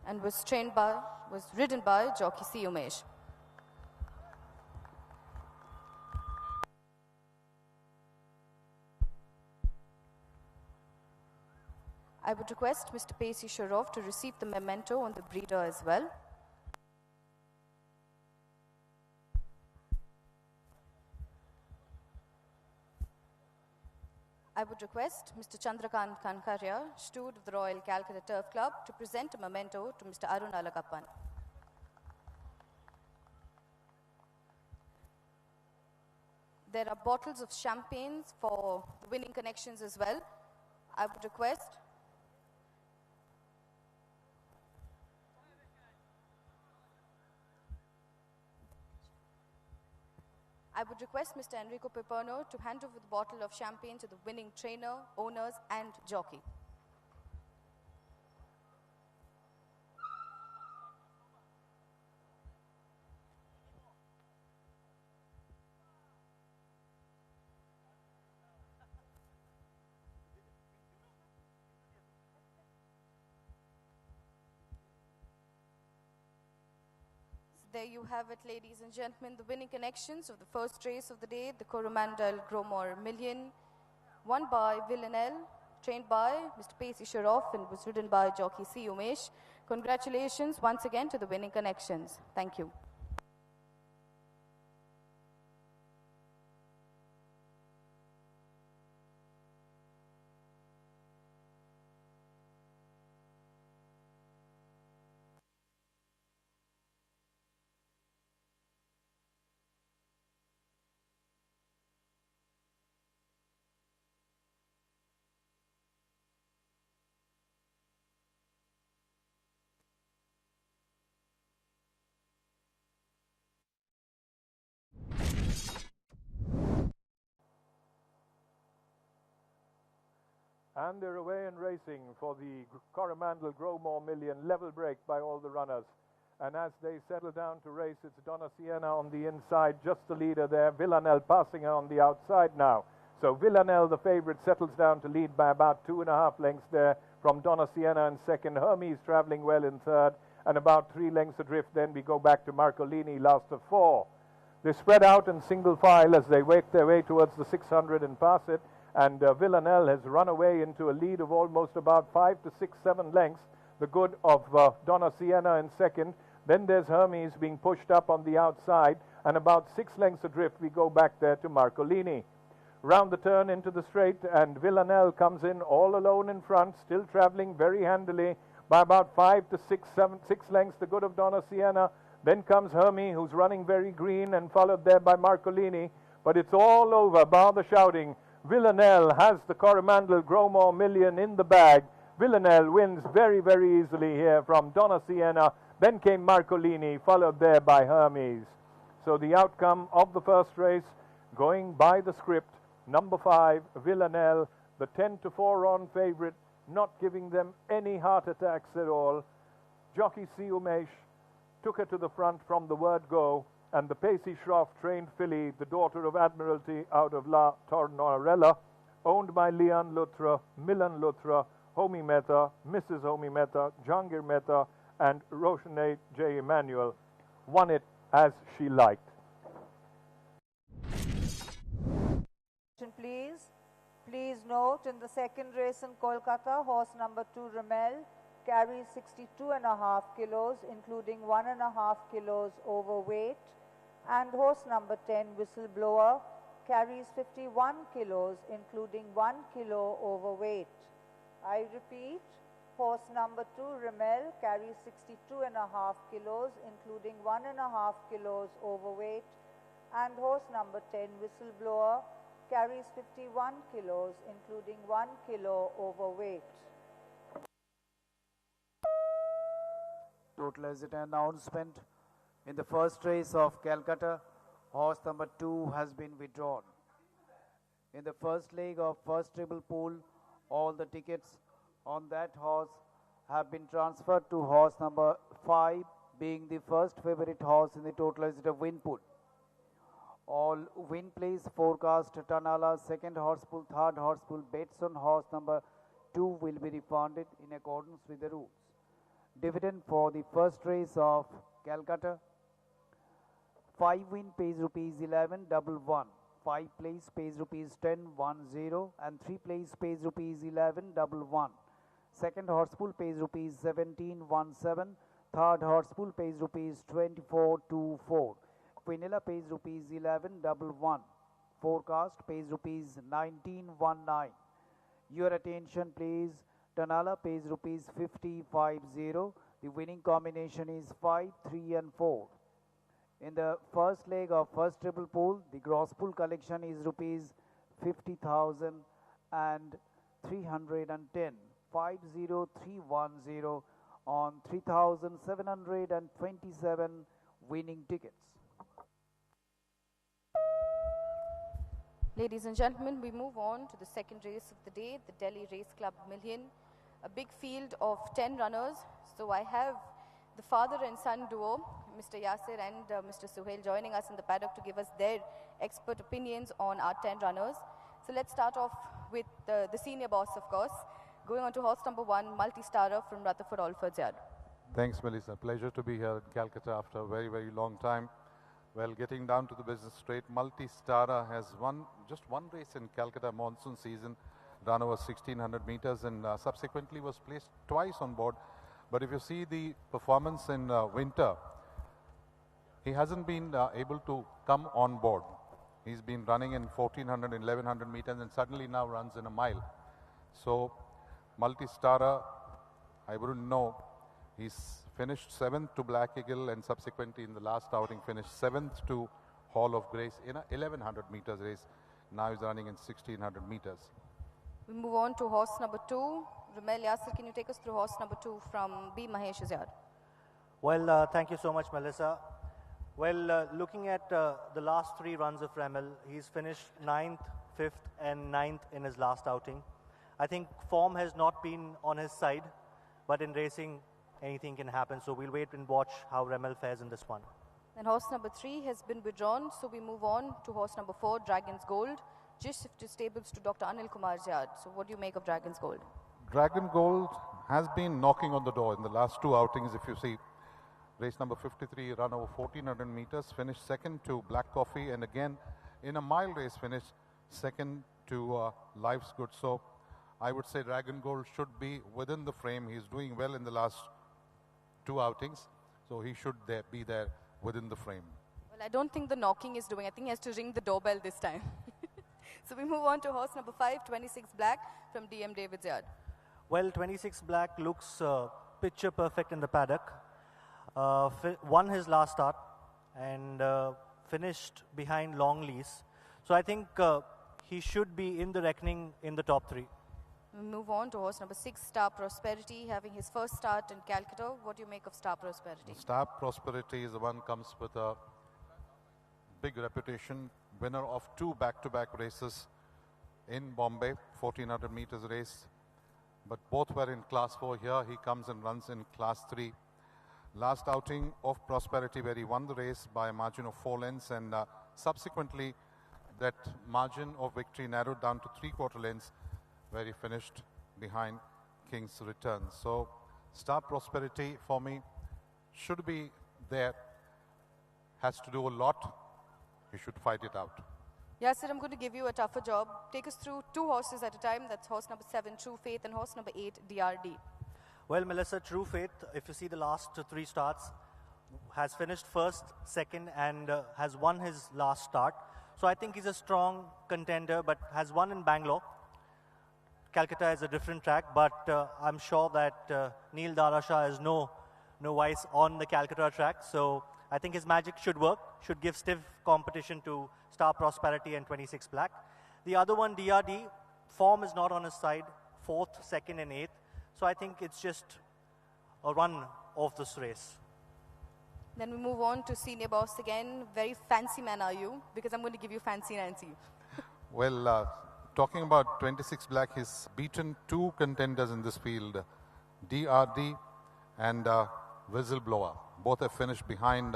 And was ridden by jockey C. Umesh. I would request Mr. Pacey Sharoff to receive the memento on the breeder as well. I would request Mr. Chandrakant Kankarya, steward of the Royal Calcutta Turf Club, to present a memento to Mr. Arun Alagappan. There are bottles of champagnes for the winning connections as well. I would request Mr. Enrico Piperno to hand over the bottle of champagne to the winning trainer, owners, and jockey. There you have it, ladies and gentlemen, the winning connections of the first race of the day, the Coromandel Gromor Million, won by Villanelle, trained by Mr. Pacey Sharoff, and was ridden by jockey C. Umesh. Congratulations once again to the winning connections. Thank you. And they're away and racing for the Coromandel Growmore Million, level break by all the runners. And as they settle down to race, it's Donna Sienna on the inside, just the leader there. Villanelle passing her on the outside now. So Villanelle, the favorite, settles down to lead by about 2.5 lengths there from Donna Sienna in second. Hermes traveling well in third, and about 3 lengths adrift. Then we go back to Marcolini, last of 4. They spread out in single file as they make their way towards the 600 and pass it. And Villanelle has run away into a lead of almost about 5 to 6, 7 lengths. The good of Donna Sienna in second. Then there's Hermes being pushed up on the outside, and about 6 lengths adrift we go back there to Marcolini. Round the turn into the straight, and Villanelle comes in all alone in front, still traveling very handily by about 5 to 6 lengths, the good of Donna Sienna. Then comes Hermes, who's running very green, and followed there by Marcolini. But it's all over, bar the shouting. Villanelle has the Coromandel Growmore Million in the bag. Villanelle wins very, very easily here from Donna Sienna. Then came Marcolini, followed there by Hermes. So the outcome of the first race, going by the script, number 5, Villanelle, the 10 to 4 on favorite, not giving them any heart attacks at all. Jockey C. Umesh took her to the front from the word go, and the Pacey Shroff trained filly, the daughter of Admiralty out of La Tornorella, owned by Leon Lutra, Milan Lutra, Homi Mehta, Mrs. Homi Mehta, Jahangir Mehta, and Roshane J. Emmanuel, won it as she liked. Please note, in the second race in Kolkata, horse number 2, Ramel, carries 62.5 kilos, including 1.5 kilos overweight, and horse number 10, Whistleblower, carries 51 kilos, including 1 kilo overweight. I repeat, horse number 2, Ramel, carries 62.5 kilos, including 1.5 kilos overweight, and horse number 10, Whistleblower, carries 51 kilos, including 1 kilo overweight. Total as an announcement. In the first race of Calcutta, horse number 2 has been withdrawn. In the first leg of first treble pool, all the tickets on that horse have been transferred to horse number 5, being the first favorite horse in the total as a win pool. All win plays forecast Tanala, second horse pool, third horse pool, bets on horse number 2 will be refunded in accordance with the rules. Dividend for the first race of Calcutta, 5 win pays rupees 1111, 5 plays pays rupees 1010, and 3 plays pays rupees 1111. Second horse pool pays rupees 1717, third horse pool pays rupees 2424. Quinella pays rupees 1111. Forecast pays rupees 1919. Your attention please. Tanala pays rupees 5050. The winning combination is 5, 3 and 4. In the first leg of first triple pool, the gross pool collection is rupees 50,310. 50310 on 3,727 winning tickets. Ladies and gentlemen, we move on to the second race of the day, the Delhi Race Club Million. A big field of 10 runners. So I have the father and son duo, Mr. Yasir and Mr. Suhail, joining us in the paddock to give us their expert opinions on our 10 runners. So let's start off with the senior boss, of course. Going on to horse number 1, Multi-Starrer from Rutherford Alford's Yard. Thanks, Melissa. Pleasure to be here in Calcutta after a very, very long time. Well, getting down to the business straight, Multi-Starrer has won just one race in Calcutta monsoon season, ran over 1600 meters and subsequently was placed twice on board. But if you see the performance in winter, he hasn't been able to come on board. He's been running in 1400 and 1100 meters and suddenly now runs in a mile. So Multi-Starrer, I wouldn't know. He's finished 7th to Black Eagle and subsequently in the last outing finished 7th to Hall of Grace in a 1100 meters race. Now he's running in 1600 meters. We move on to horse number 2. Ramel, Yasir, can you take us through horse number 2 from B. Mahesh's Yard? Well, thank you so much, Melissa. Well, looking at the last 3 runs of Ramel, he's finished 9th, 5th and 9th in his last outing. I think form has not been on his side, but in racing, anything can happen. So we'll wait and watch how Remel fares in this one. And horse number 3 has been withdrawn, so we move on to horse number 4, Dragon's Gold. Just shifted stables to Dr. Anil Kumar's yard. So what do you make of Dragon's Gold? Dragon Gold has been knocking on the door in the last 2 outings, if you see. Race number 53, run over 1400 meters, finished second to Black Coffee, and again in a mile race finished second to Life's Good. So I would say Dragon Gold should be within the frame. He's doing well in the last 2 outings, so he should be there within the frame. Well, I don't think the knocking is doing. I think he has to ring the doorbell this time. So we move on to horse number 5, 26 Black from DM David's yard. Well, 26 Black looks picture perfect in the paddock. Won his last start and finished behind Longlease. So I think he should be in the reckoning in the top 3. We move on to horse number 6, Star Prosperity, having his first start in Calcutta. What do you make of Star Prosperity? Star Prosperity is the one comes with a big reputation, winner of 2 back-to-back races in Bombay, 1400 meters race. But both were in class 4 here. He comes and runs in class 3. Last outing of Prosperity where he won the race by a margin of 4 lengths, and subsequently that margin of victory narrowed down to 3/4 lengths where he finished behind King's Return. So Star Prosperity for me should be there, has to do a lot. He should fight it out. Yes, sir, I'm going to give you a tougher job. Take us through 2 horses at a time. That's horse number 7, True Faith, and horse number 8, DRD. Well, Melissa, True Faith, if you see the last 3 starts, has finished first, second, and has won his last start. So I think he's a strong contender, but has won in Bangalore. Calcutta is a different track, but I'm sure that Neil Darasha has no vice on the Calcutta track. So I think his magic should work, should give stiff competition to Star Prosperity and 26 Black. The other one, DRD, form is not on his side, 4th, 2nd, and 8th. So I think it's just a run of this race. Then we move on to Senior Boss again. Very fancy man are you? Because I'm going to give you Fancy Nancy. Well, talking about 26 Black, he's beaten 2 contenders in this field, DRD and Whistleblower. Both have finished behind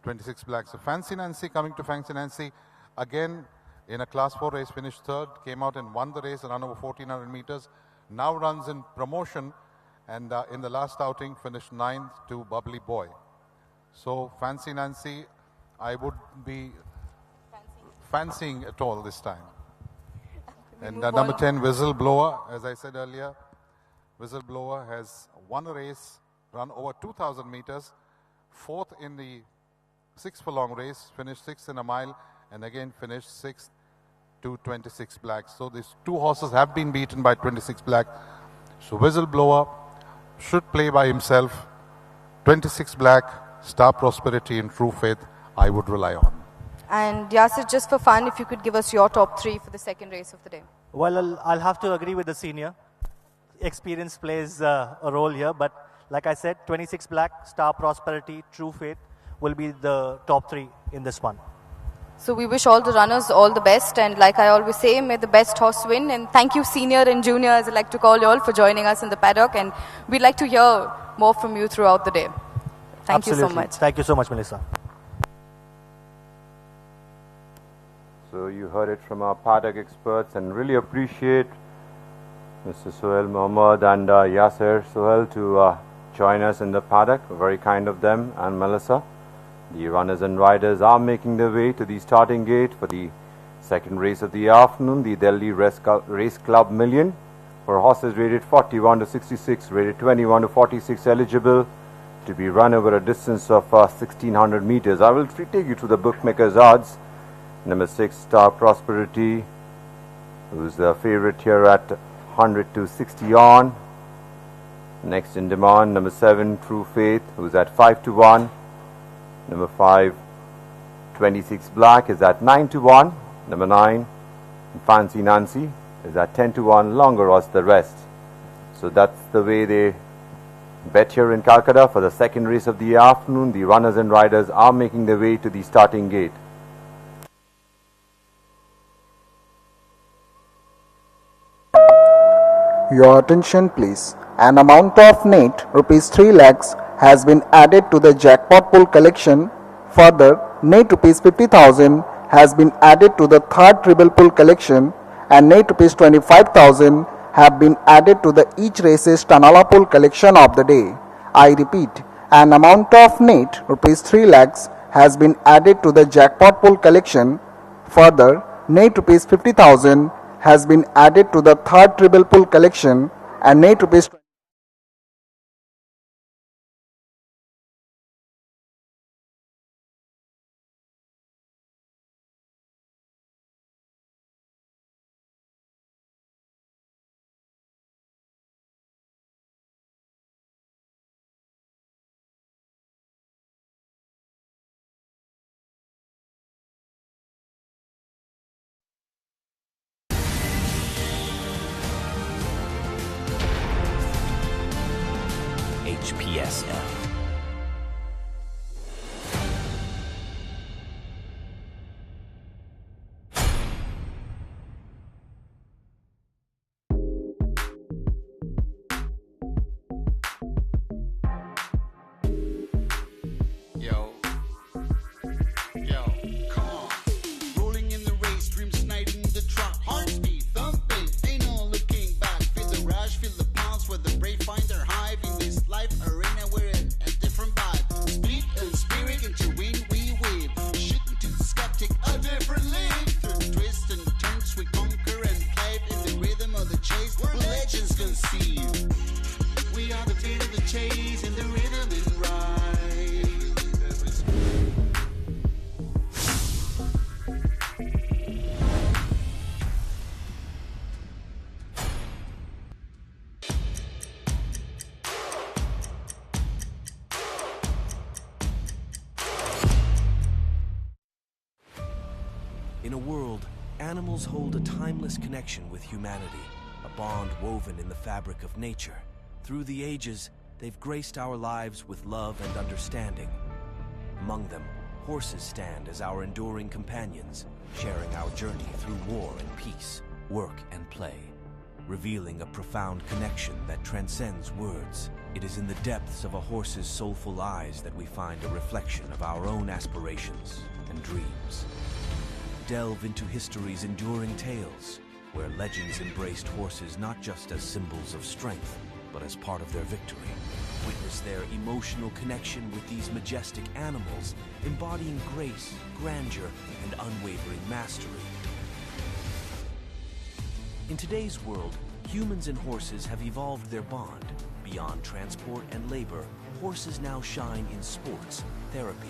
26 Black. So Fancy Nancy, coming to Fancy Nancy, again in a class 4 race, finished 3rd, came out and won the race, run over 1400 meters, now runs in promotion, and in the last outing finished 9th to Bubbly Boy. So Fancy Nancy, I would be fancying at all this time. And number 10, Whistleblower, as I said earlier, Whistleblower has won a race, run over 2,000 meters, 4th in the 6 furlong race, finished 6th in a mile, and again finished 6th to 26 Black. So these 2 horses have been beaten by 26 Black. So Whistleblower should play by himself. 26 Black, Star Prosperity, and True Faith, I would rely on. And Yasir, just for fun, if you could give us your top 3 for the second race of the day. Well, I'll have to agree with the senior. Experience plays a role here, but like I said, 26 Black, Star Prosperity, True Faith will be the top 3 in this one. So we wish all the runners all the best, and like I always say, may the best horse win. And thank you, senior and junior, as I like to call you all, for joining us in the paddock. And we'd like to hear more from you throughout the day. Thank you so much. Thank you so much, Melissa. So you heard it from our paddock experts, and really appreciate Mr. Sohail Mohammed and Yasir Sohail to join us in the paddock. Very kind of them and Melissa. The runners and riders are making their way to the starting gate for the second race of the afternoon, the Delhi Race Club Million, for horses rated 41 to 66, rated 21 to 46, eligible to be run over a distance of 1600 meters. I will take you to the bookmakers' odds. Number 6, Star Prosperity, who's the favorite here at 100 to 60 on. Next in demand, number 7, True Faith, who's at 5 to 1. Number 5, 26 Black, is at 9 to 1. Number 9, Fancy Nancy, is at 10 to 1. Longer odds the rest. So that's the way they bet here in Calcutta for the second race of the afternoon. The runners and riders are making their way to the starting gate. Your attention please. An amount of net rupees 3 lakhs has been added to the jackpot pool collection. Further, net rupees 50,000 has been added to the third treble pool collection and net rupees 25,000 have been added to the each race's Tanala pool collection of the day. I repeat, an amount of net rupees 3 lakhs has been added to the jackpot pool collection. Further, net rupees 50,000 has been added to the third treble pool collection and net rupees HPSL. Yo, come on. Rolling in the race, dreams igniting the truck. Heart speed thumping, ain't no looking back. Feel the rush, feel the pounds where the brave find their hive. In this life arena, we're in a different vibe. Speed and spirit, into win, we win. Shooting to the skeptic, a different league. Through twists and turns, we conquer and play. In the rhythm of the chase, where legends conceive. We are the beat of the chase, in the rhythm and ride. In a world, animals hold a timeless connection with humanity, a bond woven in the fabric of nature. Through the ages, they've graced our lives with love and understanding. Among them, horses stand as our enduring companions, sharing our journey through war and peace, work and play, revealing a profound connection that transcends words. It is in the depths of a horse's soulful eyes that we find a reflection of our own aspirations and dreams. Delve into history's enduring tales, where legends embraced horses not just as symbols of strength, but as part of their victory. Witness their emotional connection with these majestic animals, embodying grace, grandeur, and unwavering mastery. In today's world, humans and horses have evolved their bond. Beyond transport and labor, horses now shine in sports, therapy,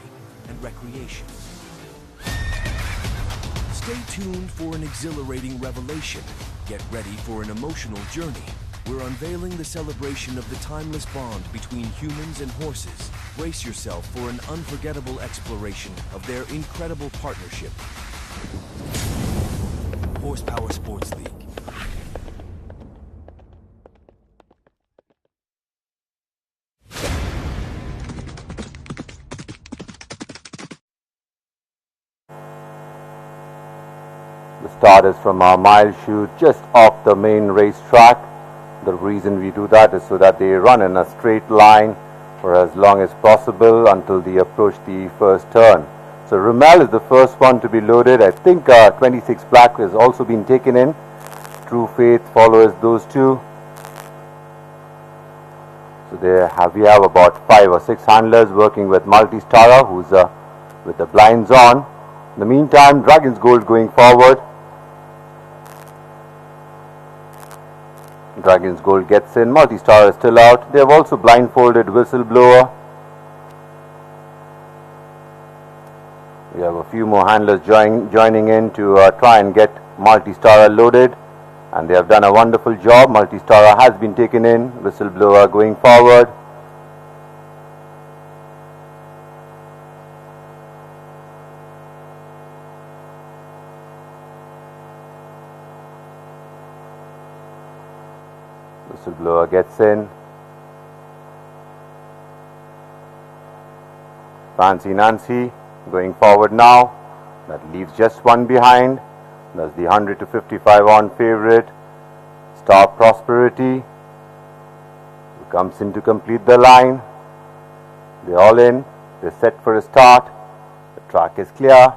and recreation. Stay tuned for an exhilarating revelation. Get ready for an emotional journey. We're unveiling the celebration of the timeless bond between humans and horses. Brace yourself for an unforgettable exploration of their incredible partnership. Horsepower Sports League. The start is from our mile chute just off the main racetrack. The reason we do that is so that they run in a straight line for as long as possible until they approach the first turn. So Rumel is the first one to be loaded. I think 26 Black has also been taken in. True Faith follows those two. So we have about 5 or 6 handlers working with Multi-Starrer, who's with the blinds on. In the meantime, Dragon's Gold going forward. Dragon's Gold gets in. Multi-Starrer is still out. They have also blindfolded Whistleblower. We have a few more handlers joining in to try and get Multi-Starrer loaded. And they have done a wonderful job. Multi-Starrer has been taken in. Whistleblower going forward. Whistleblower gets in. Fancy Nancy going forward now. That leaves just one behind. That's the 100 to 55 on favorite. Star Prosperity, who comes in to complete the line. They're all in. They're set for a start. The track is clear.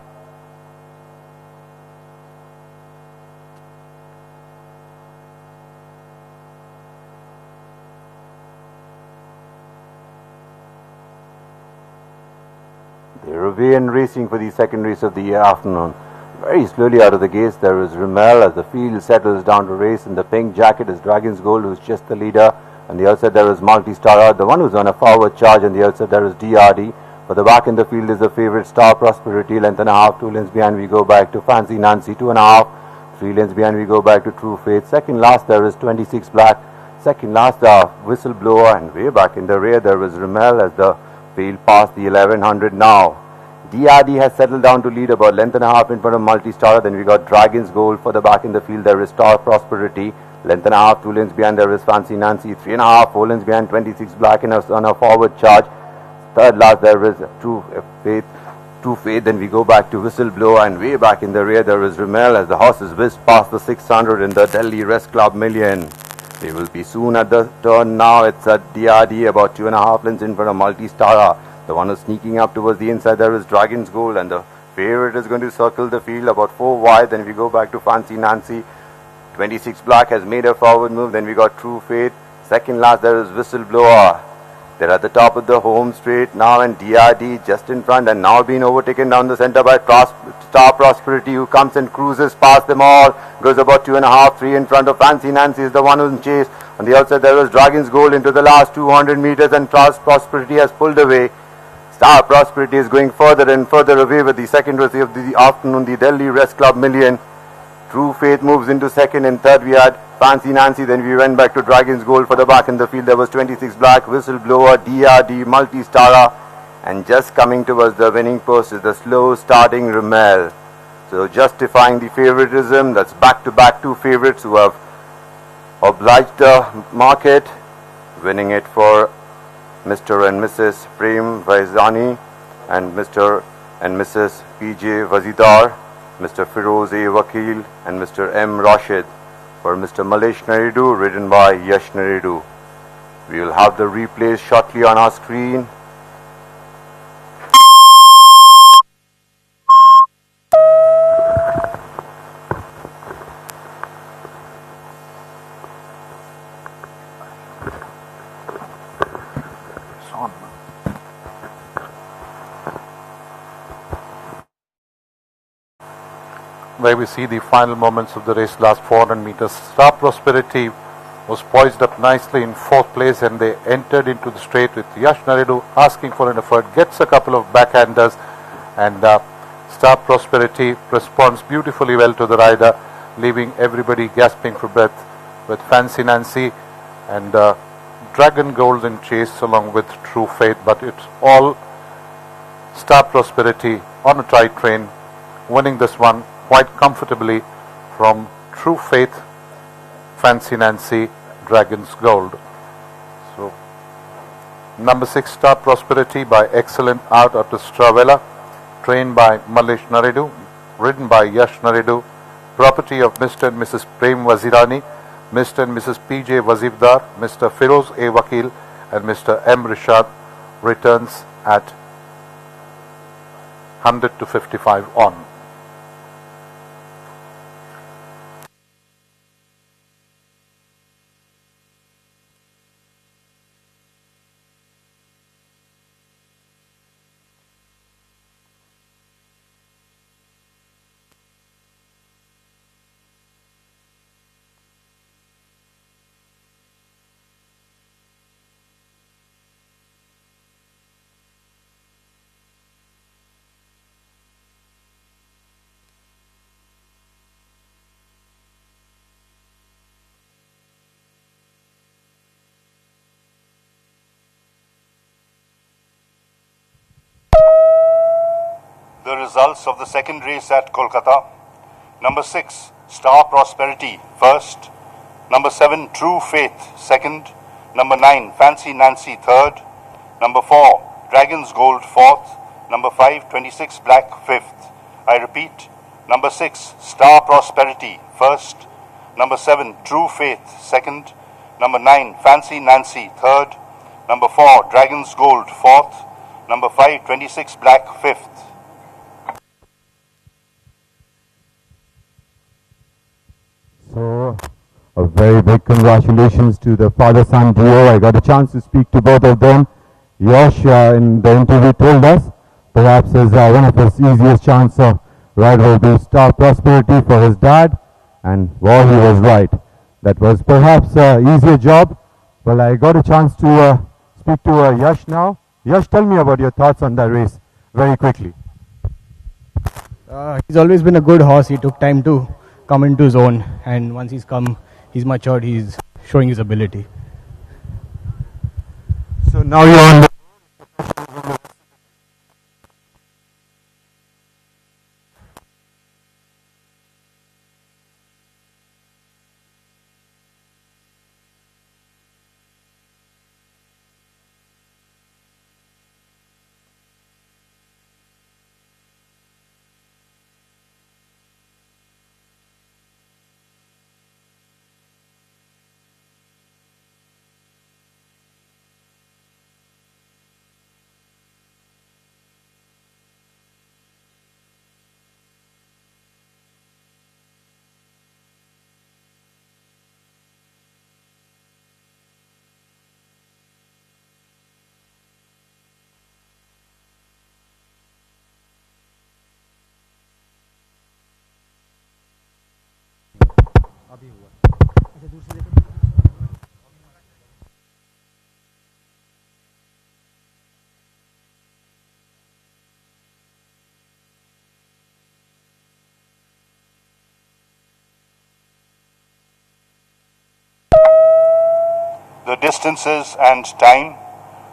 They're away and racing for the second race of the afternoon. Very slowly out of the gates, there is Rimmel as the field settles down to race. In the pink jacket is Dragon's Gold, who's just the leader. On the outside there is Multi-Star, the one who's on a forward charge. On the outside there is DRD. For the back in the field is the favorite Star Prosperity, length and a half. 2 lanes behind we go back to Fancy Nancy, 2.5. 3 lanes behind we go back to True Faith. Second last there is 26 Black. Second last Whistleblower, and way back in the rear there is Rimmel as the field past the 1100 now. DRD has settled down to lead about length and a half in front of Multi-Star. Then we got Dragon's Gold. For the back in the field there is Star Prosperity, length and a half. 2 lanes behind there is Fancy Nancy, 3.5. 4 lanes behind 26 Black on a forward charge. Third last there is True Faith. Then we go back to Whistleblower, and way back in the rear there is Rimmel as the horse is whisked past the 600 in the Delhi Rest Club Million. They will be soon at the turn now. It's at DRD about 2.5 lengths in front of Multi-Star. The one who's sneaking up towards the inside there is Dragon's Gold, and the favorite is going to circle the field about 4 wide. Then we go back to Fancy Nancy. 26 Black has made a forward move. Then we got True Faith. Second last there is Whistleblower. They're at the top of the home straight now, and DRD just in front and now being overtaken down the center by Star Prosperity, who comes and cruises past them all. Goes about 2.5, 3 in front of Fancy Nancy is the one who's in chase. On the outside there is Dragon's Gold into the last 200 meters, and Prosperity has pulled away. Star Prosperity is going further and further away with the second race of the afternoon, the Delhi Rest Club Million. True Faith moves into second, and third we had Fancy Nancy. Then we went back to Dragon's Gold. For the back in the field there was 26 Black, Whistleblower, DRD, Multi-Star, and just coming towards the winning post is the slow starting Rimmel. So justifying the favoritism, that's back-to-back 2 favorites who have obliged the market, winning it for Mr. and Mrs. Prem Vaizani and Mr. and Mrs. PJ Wazidar, Mr. Firoz A. Vakil and Mr. M. Rashid. For Mr. Malesh Naridu, ridden by Yash Naridu. We will have the replays shortly on our screen. Where we see the final moments of the race, last 400 meters. Star Prosperity was poised up nicely in 4th place, and they entered into the straight with Yash Naridu asking for an effort, gets a couple of backhanders, and Star Prosperity responds beautifully well to the rider, leaving everybody gasping for breath with Fancy Nancy and Dragon Gold in chase along with True Faith. But it's all Star Prosperity on a tight train, winning this one quite comfortably from True Faith, Fancy Nancy, Dragon's Gold. So number 6 Star Prosperity by excellent out of the Stravella, trained by Malesh Naridu, ridden by Yash Naridu, property of Mr. and Mrs. Prem Wazirani, Mr. and Mrs. PJ Wazifdar, Mr. Firoz A. Vakil and Mr. M. Rishad, returns at 100 to 55 on. The results of the second race at Kolkata. Number 6, Star Prosperity, first. Number 7, True Faith, second. Number 9, Fancy Nancy, third. Number 4, Dragon's Gold, fourth. Number 5, 26 Black, fifth. I repeat, number 6, Star Prosperity, first. Number 7, True Faith, second. Number 9, Fancy Nancy, third. Number 4, Dragon's Gold, fourth. Number 5, 26 Black, fifth. So, a very big congratulations to the father-son duo. I got a chance to speak to both of them. Yash, in the interview, told us perhaps as one of his easiest chance of ride will be Star Prosperity for his dad, and well, he was right. That was perhaps an easier job. Well, I got a chance to speak to Yash now. Yash, tell me about your thoughts on that race very quickly. He's always been a good horse. He took time to come into his own, and once he's come, he's matured, he's showing his ability. So now you're on the The distances and time: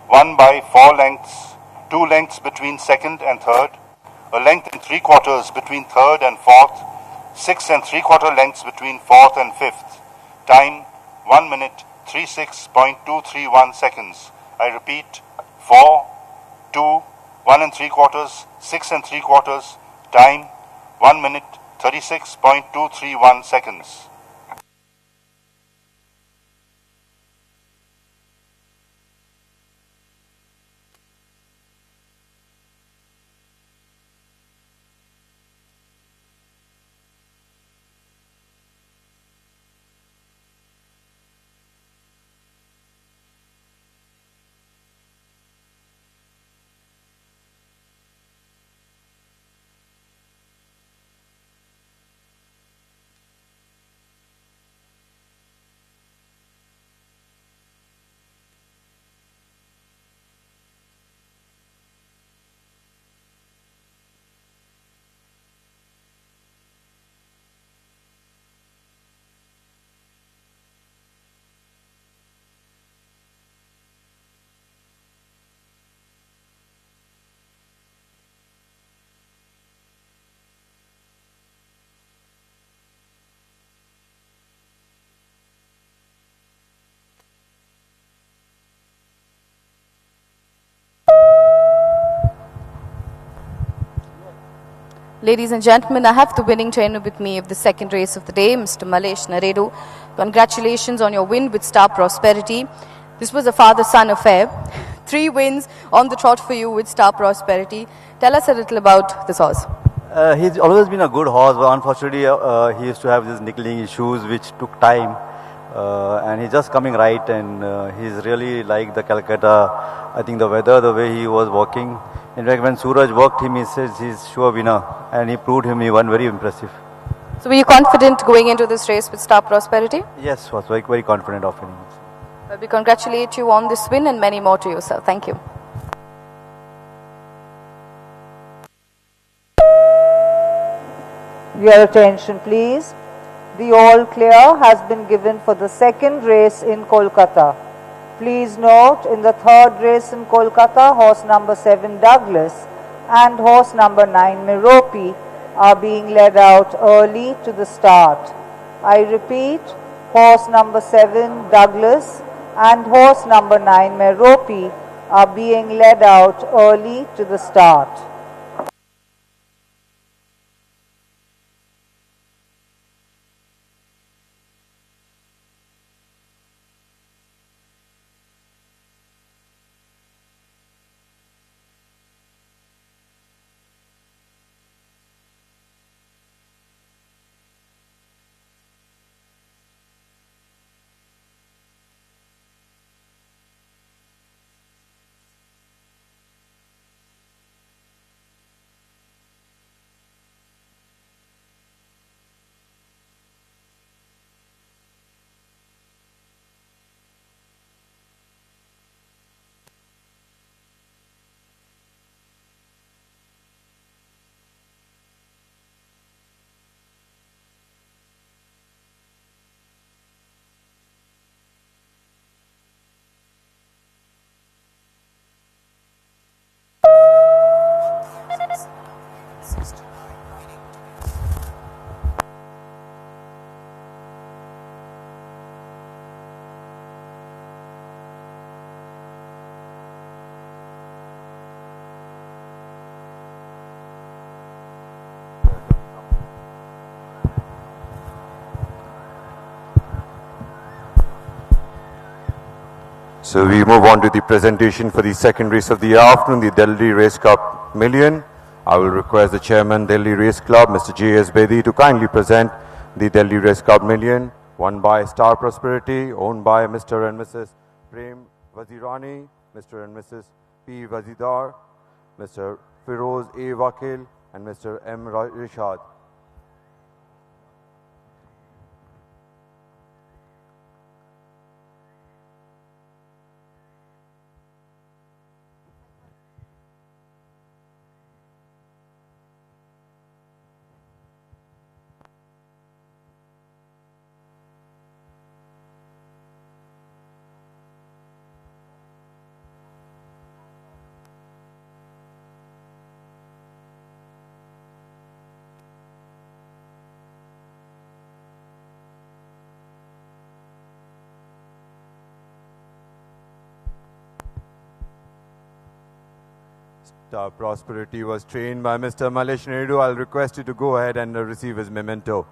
1 by 4 lengths, 2 lengths between second and third, a length and 3/4 between third and fourth, 6 3/4 lengths between fourth and fifth. Time: 1 minute 36.231 seconds. I repeat: 4, 2, 1 3/4, 6 3/4. Time: 1 minute 36.231 seconds. Ladies and gentlemen, I have the winning trainer with me of the second race of the day, Mr. Malesh Naredu. Congratulations on your win with Star Prosperity. This was a father-son affair. 3 wins on the trot for you with Star Prosperity. Tell us a little about this horse. He's always been a good horse, but unfortunately he used to have these niggling issues which took time. And he's just coming right, and he's really like the Calcutta. I think the weather, the way he was walking. In fact, when Suraj worked him, he says he's sure winner, and he proved him. He won very impressive. So were you confident going into this race with Star Prosperity? Yes, was very, very confident of winning. Well, we congratulate you on this win and many more to you, sir. Thank you. Your attention, please. The all clear has been given for the second race in Kolkata. Please note, in the third race in Kolkata, horse number 7 Douglas and horse number 9 Merope are being led out early to the start. I repeat, horse number 7 Douglas and horse number 9 Merope are being led out early to the start. So we move on to the presentation for the second race of the afternoon, the Delhi Race Cup Million. I will request the chairman, Delhi Race Club, Mr. J.S. Bedi, to kindly present the Delhi Race Cup Million, won by Star Prosperity, owned by Mr. and Mrs. Prem Wazirani, Mr. and Mrs. P. Wazidar, Mr. Firoz A. Wakil, and Mr. M. Rishad. Star Prosperity was trained by Mr. Malesh Naidu. I'll request you to go ahead and receive his memento.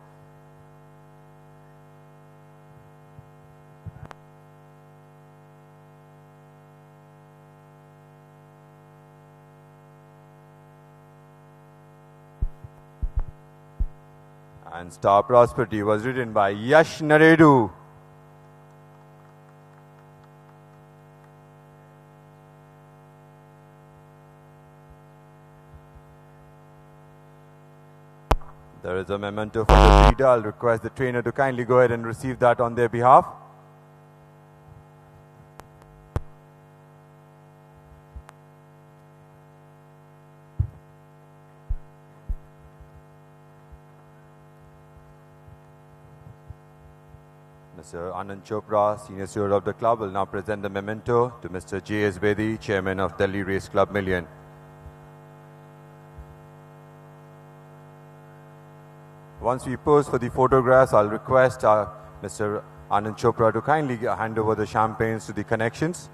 And Star Prosperity was ridden by Yash Naredu. There is a memento for the breeder. I'll request the trainer to kindly go ahead and receive that on their behalf. Mr. Anand Chopra, Senior Steward of the club, will now present the memento to Mr. J.S. Bedi, Chairman of Delhi Race Club Million. Once we pose for the photographs, I'll request Mr. Anand Chopra to kindly hand over the champagnes to the connections.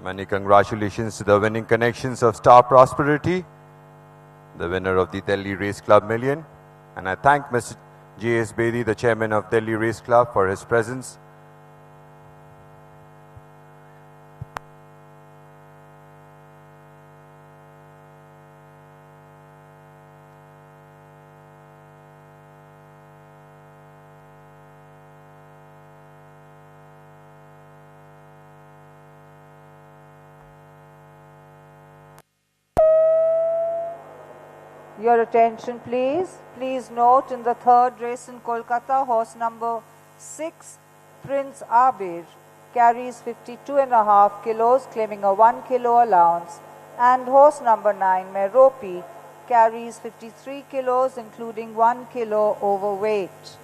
Many congratulations to the winning connections of Star Prosperity, the winner of the Delhi Race Club Million. And I thank Mr. J.S. Bedi, the chairman of Delhi Race Club, for his presence. Your attention please. Please note in the third race in Kolkata, horse number 6, Prince Abir, carries 52.5 kilos, claiming a 1 kilo allowance, and horse number 9, Meropi, carries 53 kilos, including 1 kilo overweight.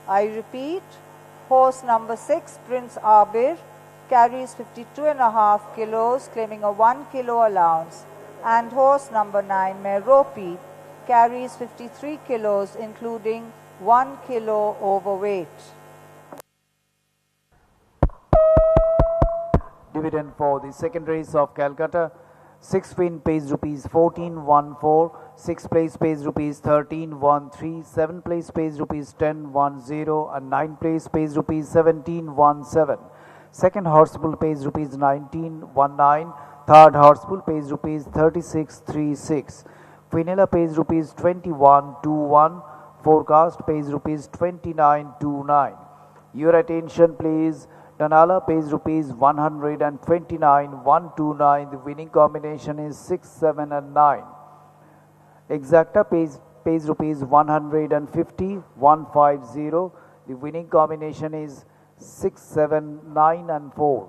I repeat, horse number 6, Prince Abir, carries 52.5 kilos, claiming a 1 kilo allowance, and horse number 9, Meropi, carries 53 kilos, including 1 kilo overweight. Dividend for the second race of Calcutta. 6th win pays rupees 1414, 6th place pays rupees 1313, 7th place pays rupees 1010, and 9th place pays rupees 1717. Second horse pool pays rupees 1919, third horse pool pays rupees 3636. Quinella pays rupees 2121, forecast pays rupees 2929. Your attention please. Danala pays rupees 129, 129. The winning combination is 6, 7 and 9. Exacta pays rupees 150, 150. The winning combination is 6, 7, 9 and 4.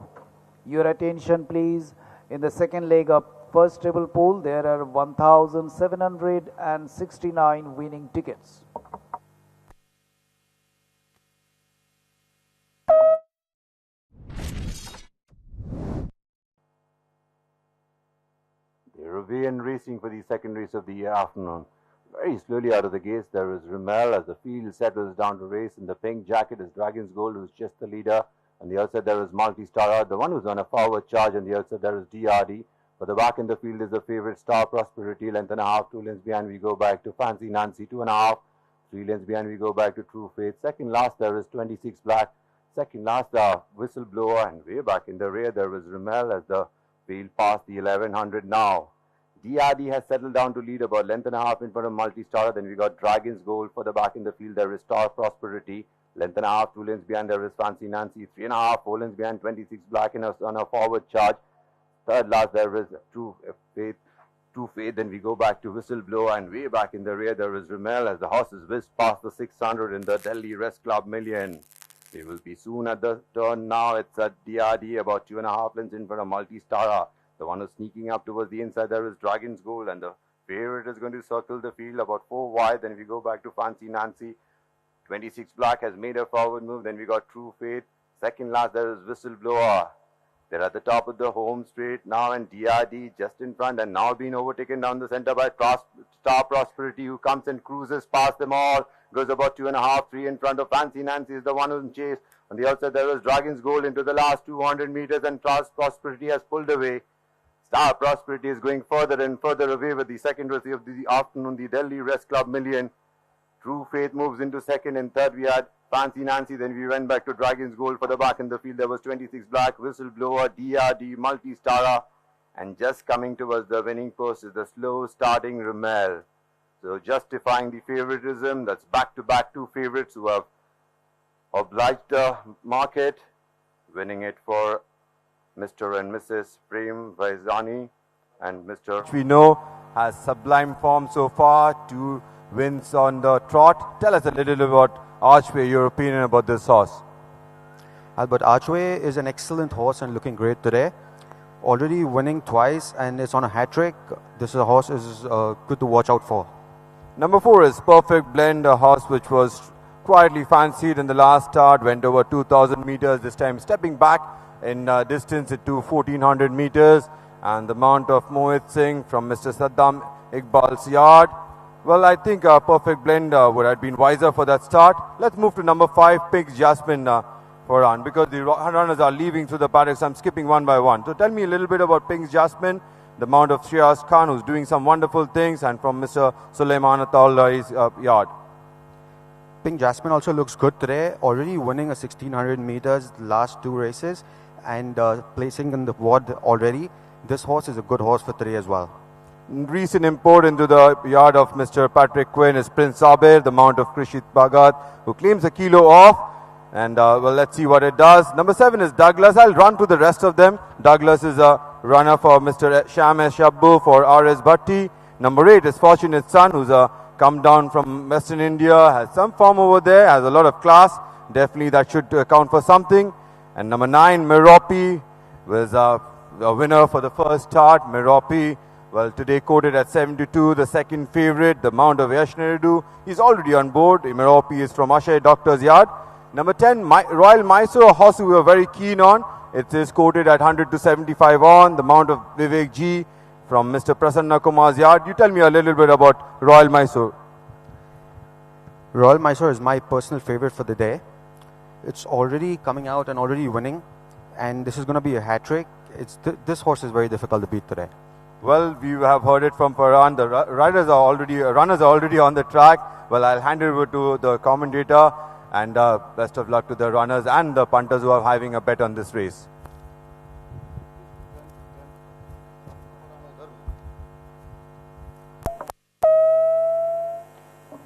Your attention please. In the second leg of first table pool, there are 1,769 winning tickets. The weigh in racing for the second race of the afternoon. Very slowly out of the gates, there is Rimmel as the field settles down to race. In the pink jacket is Dragon's Gold, who's just the leader. On the outside, there is Multi-Star, the one who's on a forward charge. On the outside, there is DRD. For the back in the field is the favorite Star Prosperity, length and a half. 2 lengths behind, we go back to Fancy Nancy, 2.5. 3 lengths behind, we go back to True Faith. Second last, there is 26 Black. Second last, Whistleblower. And way back in the rear, there is Rimmel as the field past the 1100 now. DRD has settled down to lead about length and a half in front of Multi-Star. Then we got Dragon's Gold. For the back in the field, there is Star Prosperity. Length and a half, 2 lengths behind, there is Fancy Nancy. 3.5, 4 lengths behind, 26 Black on a forward charge. Third last, there is True Faith. Then we go back to Whistleblower, and way back in the rear, there is Rimmel as the horses whisked past the 600 in the Delhi Rest Club Million. They will be soon at the turn now. It's at DRD, about 2.5 lengths in front of Multi-Star. The one who's sneaking up towards the inside, there is Dragon's Gold, and the favorite is going to circle the field about 4 wide. Then we go back to Fancy Nancy. 26 Black has made a forward move. Then we got True Faith. Second last, there is Whistleblower. They're at the top of the home straight now, and DRD just in front, and now being overtaken down the center by Star Prosperity, who comes and cruises past them all. Goes about 2.5, 3 in front of Fancy Nancy is the one who's in chase. On the outside, there is Dragon's Gold into the last 200 meters, and Star Prosperity has pulled away. Star Prosperity is going further and further away with the second race of the afternoon, the Delhi Rest Club Million. True Faith moves into second, and third we had Fancy Nancy. Then we went back to Dragon's Gold. For the back in the field, there was 26 Black, Whistleblower, DRD, Multi-Star, and just coming towards the winning post is the slow starting Rimmel. So justifying the favoritism, that's back-to-back 2 favorites who have obliged the market, winning it for Mr. and Mrs. Prem Vaizani, and Mr. Which we know has sublime form so far, 2 wins on the trot. Tell us a little about Archway, your opinion about this horse. Albert, Archway is an excellent horse and looking great today. Already winning twice, and it's on a hat trick. This horse is good to watch out for. Number 4 is Perfect Blend, a horse which was quietly fancied in the last start, went over 2,000 meters, this time stepping back in distance to 1,400 meters, and the mount of Mohit Singh from Mr. Saddam Iqbal's yard. Well, I think Perfect Blend would have been wiser for that start. Let's move to number 5, Pigs Jasmine for run, because the runners are leaving through the paddocks. I'm skipping one by one. So tell me a little bit about Pigs Jasmine, the mount of Shreyas Khan, who's doing some wonderful things, and from Mr. Sulaiman Ataulai's yard. Pink Jasmine also looks good today, already winning a 1,600 meters last 2 races, and placing in the ward already. This horse is a good horse for today as well. Recent import into the yard of Mr. Patrick Quinn is Prince Sabir, the mount of Krishit Bhagat, who claims a kilo off. And well, let's see what it does. Number 7 is Douglas. I'll run through the rest of them. Douglas is a runner for Mr. Sham Shabbu for R.S. Bhatti. Number 8 is Fortunate Son, who's come down from Western India, has some form over there, has a lot of class. Definitely that should account for something. And number 9, Meropi, was a winner for the first start. Meropi, well, today quoted at 72, the second favorite, the mount of Yash Naidu. He's already on board. Meropi is from Ashay Doctor's yard. Number 10, Royal Mysore, a horse we were very keen on. It is quoted at 100 to 75 on, the mount of Vivek G from Mr. Prasanna Kumar's yard. You tell me a little bit about Royal Mysore. Royal Mysore is my personal favorite for the day. It's already coming out and already winning, and this is going to be a hat trick. This horse is very difficult to beat today. Well, we have heard it from Farhan. The runners are already on the track. Well, I'll hand it over to the commentator, and best of luck to the runners and the punters who are having a bet on this race.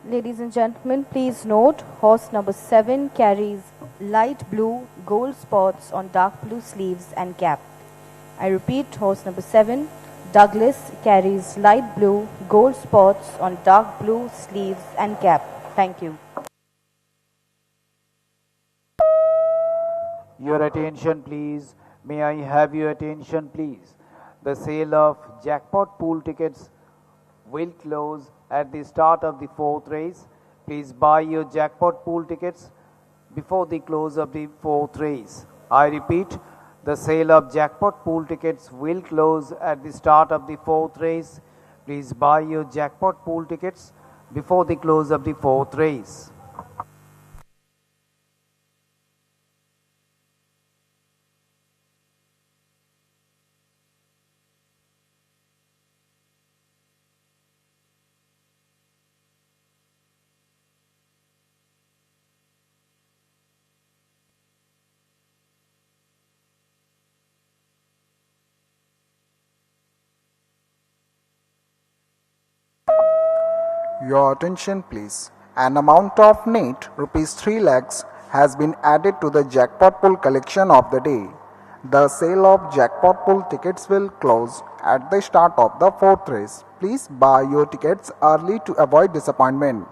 Ladies and gentlemen, please note, horse number 7 carries light blue gold spots on dark blue sleeves and cap. I repeat, horse number 7, Douglas, carries light blue gold spots on dark blue sleeves and cap. Thank you. Your attention please. May I have your attention please? The sale of jackpot pool tickets will close at the start of the 4th race. Please buy your jackpot pool tickets before the close of the 4th race. I repeat, The sale of jackpot pool tickets will close at the start of the fourth race. Please buy your jackpot pool tickets before the close of the fourth race. Your attention please. An amount of net rupees 3 lakhs has been added to the jackpot pool collection of the day. The sale of jackpot pool tickets will close at the start of the fourth race. Please buy your tickets early to avoid disappointment.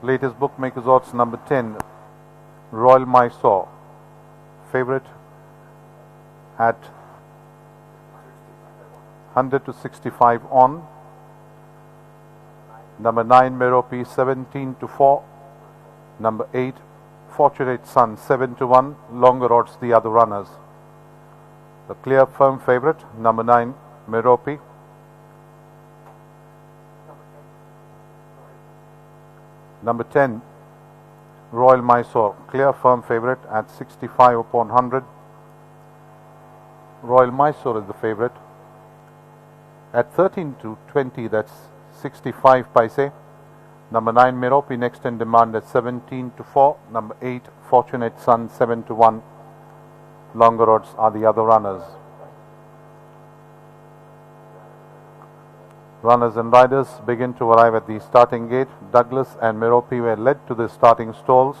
Latest bookmakers odds number 10, Royal Mysore, favorite at 100 to 65 on. Number 9, Merope, 17 to 4. Number 8, Fortunate Son, 7 to 1. Longer odds the other runners. The clear firm favorite, number 9, Merope. Number 10, Royal Mysore, clear firm favorite at 65 upon 100. Royal Mysore is the favorite at 13 to 20, that's 65 paise. Number 9, Merope, next in demand at 17 to 4. Number 8, Fortunate Son, 7 to 1. Longer odds are the other runners. Runners and riders begin to arrive at the starting gate. Douglas and Merope were led to the starting stalls.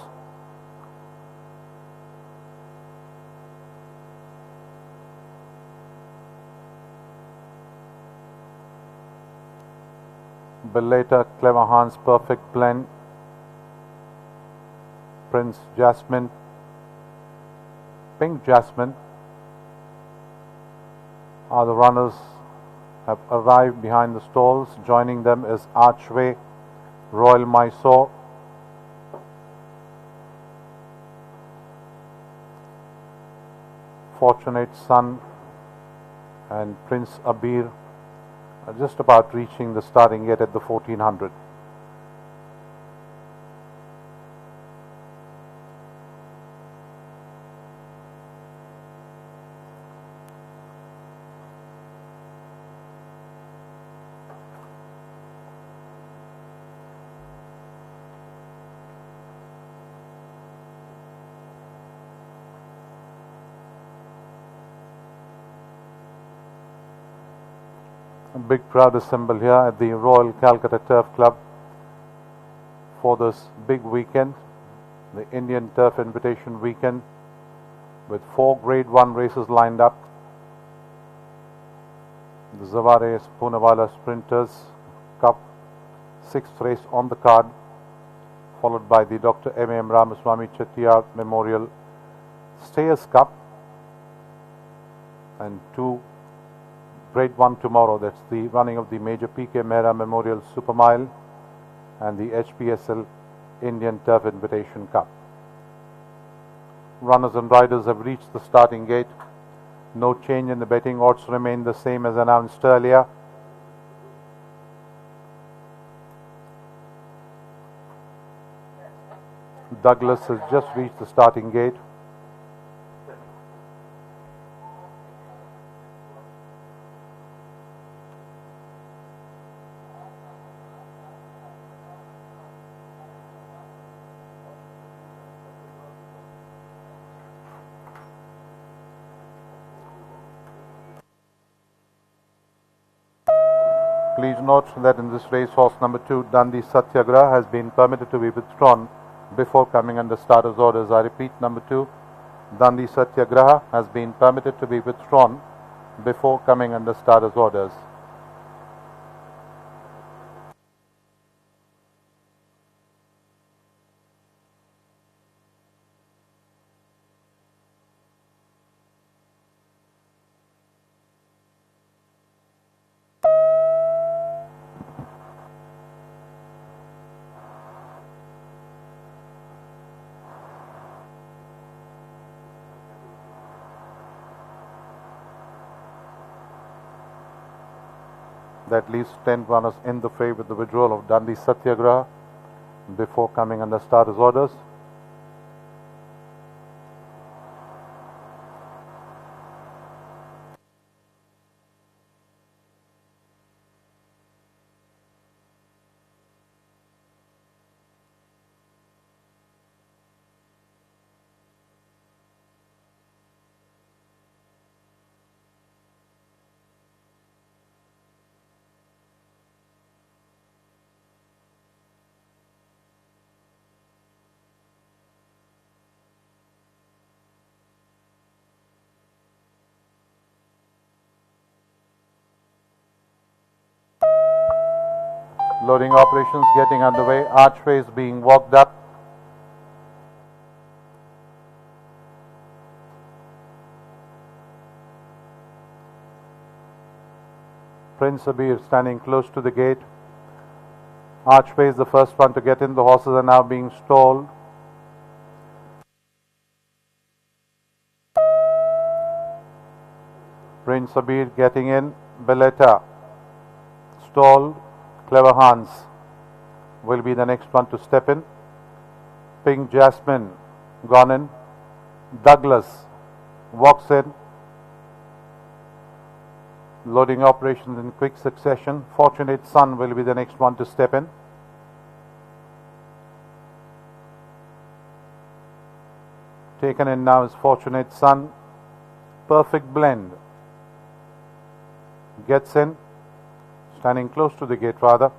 Belater, Clever Hans, Perfect Blend, Prince Jasmine, Pink Jasmine are the runners have arrived behind the stalls. Joining them is Archway, Royal Mysore, Fortunate Son and Prince Abir are just about reaching the starting gate at the 1400. A big crowd assembled here at the Royal Calcutta Turf Club for this big weekend, the Indian Turf Invitation weekend, with 4 Grade 1 races lined up. the Zavare Poonawalla Sprinters Cup, 6th race on the card, followed by the Dr. M.M. Ramaswamy Chettiar Memorial Stayers Cup, and 2 Grade 1 tomorrow. That's the running of the Major P.K. Mehra Memorial Super Mile and the HPSL Indian Turf Invitation Cup. Runners and riders have reached the starting gate. No change in the betting odds, remain the same as announced earlier. Douglas has just reached the starting gate. Please note that in this race, horse number 2, Dundee Satyagraha, has been permitted to be withdrawn before coming under starter's orders. I repeat, number 2, Dundee Satyagraha, has been permitted to be withdrawn before coming under starter's orders. That leaves 10 runners in the fray with the withdrawal of Dundee Satyagraha before coming under starter's orders. Loading operations getting underway. Archway is being walked up. Prince Abir standing close to the gate. Archway is the first one to get in. The horses are now being stalled. Prince Abir getting in. Belletta stalled. Clever Hans will be the next one to step in. Pink Jasmine gone in. Douglas walks in. Loading operations in quick succession. Fortunate Son will be the next one to step in. Taken in now is Fortunate Son. Perfect Blend gets in. Standing close to the gate rather.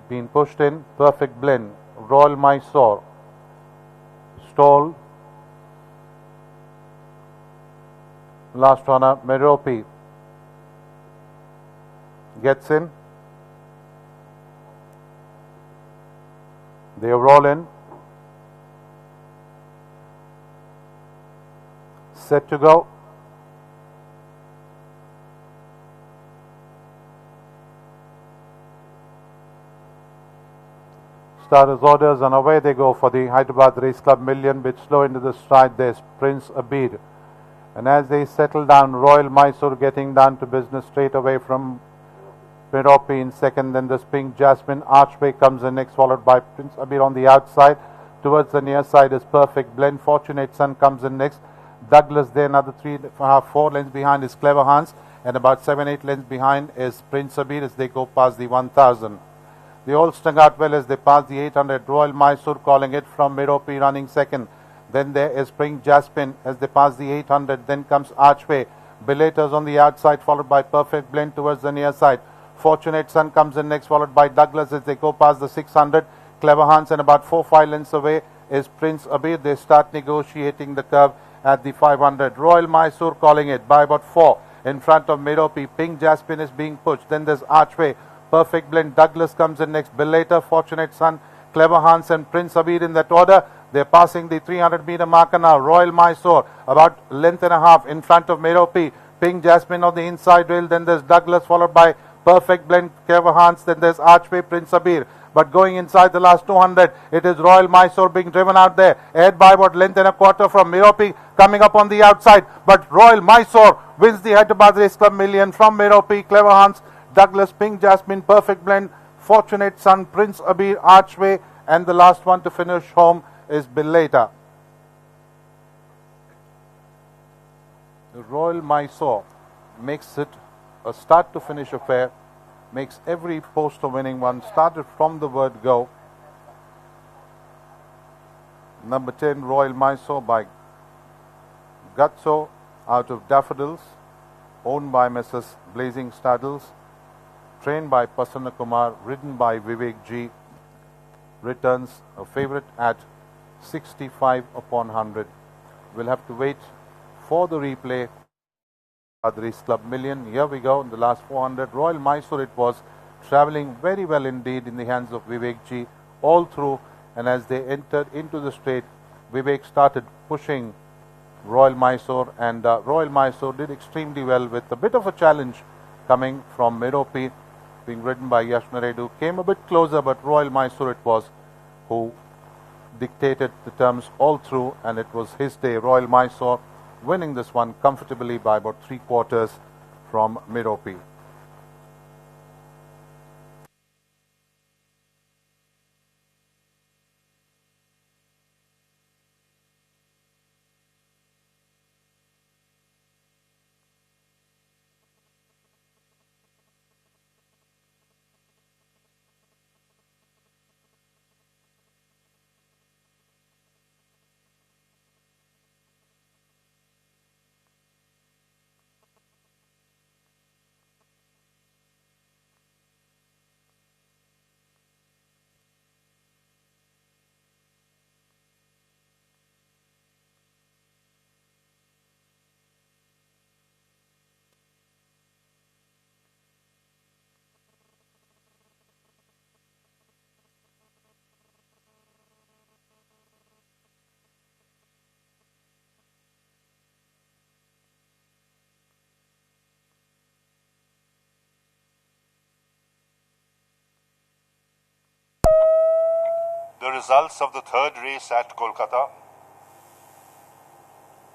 Being pushed in. Perfect Blend. Royal Mysore stalled. Last runner Merope gets in. They are all in. Set to go. Starters orders, and away they go for the Hyderabad Race Club Million. Bit slow into the stride. There's Prince Abir. And as they settle down, Royal Mysore getting down to business straight away from Merope in second. Then this Pink Jasmine. Archway comes in next, followed by Prince Abir on the outside. Towards the near side is Perfect Blend. Fortunate Son comes in next. Douglas there, another 4 lengths behind is Clever Hans. And about 7-8 lengths behind is Prince Abir as they go past the 1000. They all stung out well as they pass the 800. Royal Mysore calling it from Merope running second. Then there is Spring Jasmine as they pass the 800. Then comes Archway. Belators on the outside, followed by Perfect Blend towards the near side. Fortunate Son comes in next, followed by Douglas as they go past the 600. Clever Hans, and about 4-5 lengths away is Prince Abir. They start negotiating the curve at the 500. Royal Mysore calling it by about 4. in front of Merope. Pink Jasmine is being pushed. Then there's Archway. Perfect Blend. Douglas comes in next. Belater, Fortunate Son, Clever Hans and Prince Abir in that order. They're passing the 300-meter marker now. Royal Mysore about length and a half in front of Merope. Pink Jasmine on the inside rail. Then there's Douglas followed by Perfect Blend, Clever Hans. Then there's Archway, Prince Abir. But going inside the last 200, it is Royal Mysore being driven out there. Ahead by about length and a quarter from Merope coming up on the outside. But Royal Mysore wins the Hyderabad Race Club Million from Merope, Clever Hans, Douglas, Pink Jasmine, Perfect Blend, Fortunate Son, Prince Abir, Archway, and the last one to finish home is Belater. Royal Mysore makes it a start to finish affair. Makes every poster winning one. Started from the word go. Number 10, Royal Mysore by Gutso out of Daffodils, owned by Messrs. Blazing Staddles, trained by Prasanna Kumar, ridden by Vivek G. Returns a favourite at 65 upon 100. We'll have to wait for the replay. The Race Club Million. Here we go in the last 400. Royal Mysore it was, travelling very well indeed in the hands of Vivek G all through, and as they entered into the straight, Vivek started pushing Royal Mysore, and Royal Mysore did extremely well with a bit of a challenge coming from Merope, being ridden by Yash Naredu. Came a bit closer, but Royal Mysore it was who dictated the terms all through, and it was his day. Royal Mysore winning this one comfortably by about 3/4 from Merope. The results of the third race at Kolkata.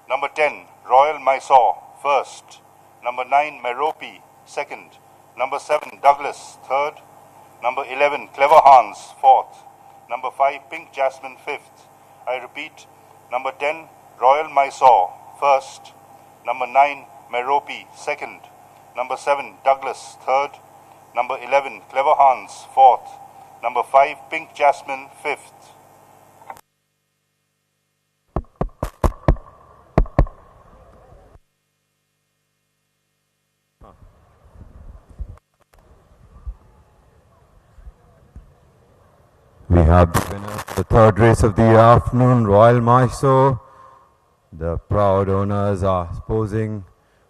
Number 10, Royal Mysore, first. Number 9, Merope, second. Number 7, Douglas, third. Number 11, Clever Hans, fourth. Number 5, Pink Jasmine, fifth. I repeat, number 10, Royal Mysore, first. Number 9, Merope, second. Number 7, Douglas, third. Number 11, Clever Hans, fourth. Number 5, Pink Jasmine, fifth. We have the winner of the third race of the afternoon, Royal Mysore. The proud owners are posing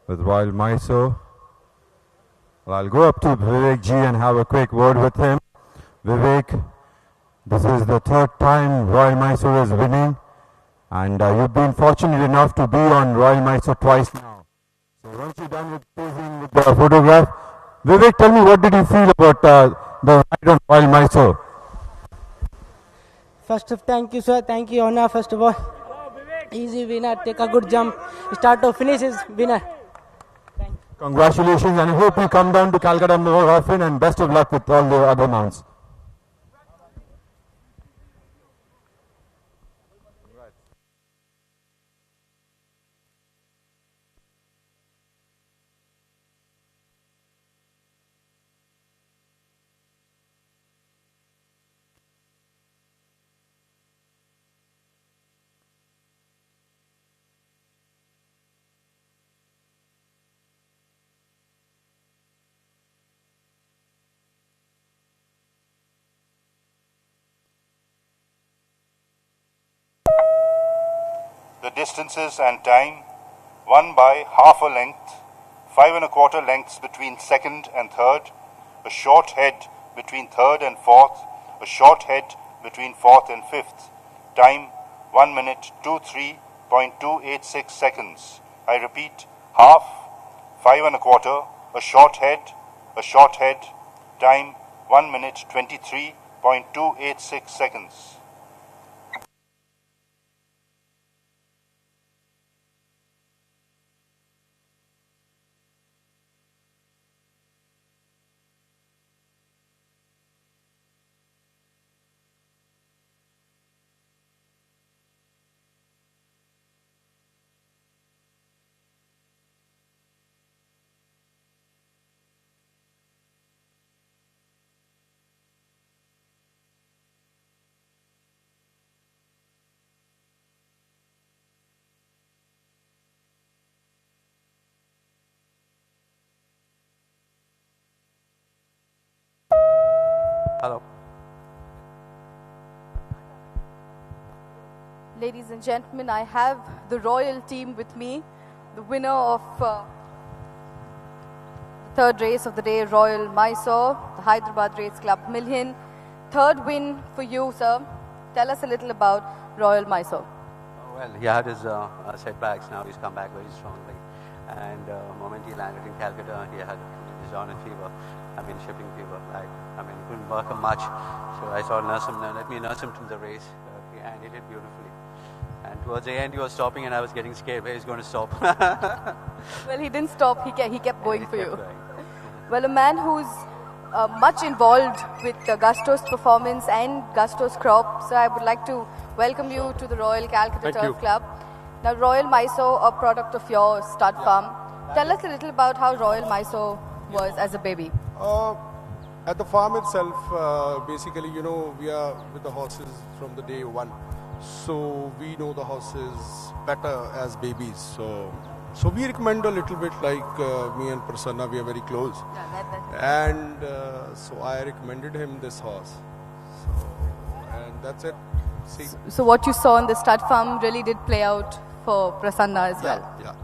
with Royal Mysore. Well, I'll go up to Vivek G and have a quick word with him. Vivek, this is the third time Royal Mysore is winning, and you've been fortunate enough to be on Royal Mysore twice now. So once you're done with posing with the photograph, Vivek, tell me, what did you feel about the ride on Royal Mysore? First of thank you, sir. Thank you, Honor. First of all, easy winner. Take a good jump. Start to finish is winner. Congratulations, and I hope you come down to Calcutta more often, and best of luck with all the other mounts. The distances and time, won by half a length, 5¼ lengths between second and third, a short head between third and fourth, a short head between fourth and fifth. Time 1 minute 23.286 seconds. I repeat, half, 5¼ a short head, time 1 minute 23.286 seconds. Hello. Ladies and gentlemen, I have the royal team with me, the winner of the third race of the day, Royal Mysore, the Hyderabad Race Club Million. Third win for you, sir. Tell us a little about Royal Mysore. Well, he had his setbacks. Now he's come back very strongly. And the moment he landed in Calcutta, he had John and fever. Shipping fever. Couldn't work him much. So I thought, let me nurse him to the race. And he did beautifully. And towards the end, he was stopping, and I was getting scared where he's going to stop. Well, he didn't stop. He kept going for you. Well, a man who's much involved with Gusto's performance and Gusto's crop. So I would like to welcome you to the Royal Calcutta Turf Club. Now, Royal Mysore, a product of your stud farm. Tell us a little about how Royal Mysore was as a baby. At the farm itself, basically, we are with the horses from the day one. So we know the horses better as babies. So we recommend a little bit, like me and Prasanna, we are very close. And so I recommended him this horse. And that's it. See. So what you saw in the stud farm really did play out for Prasanna as well. Yeah.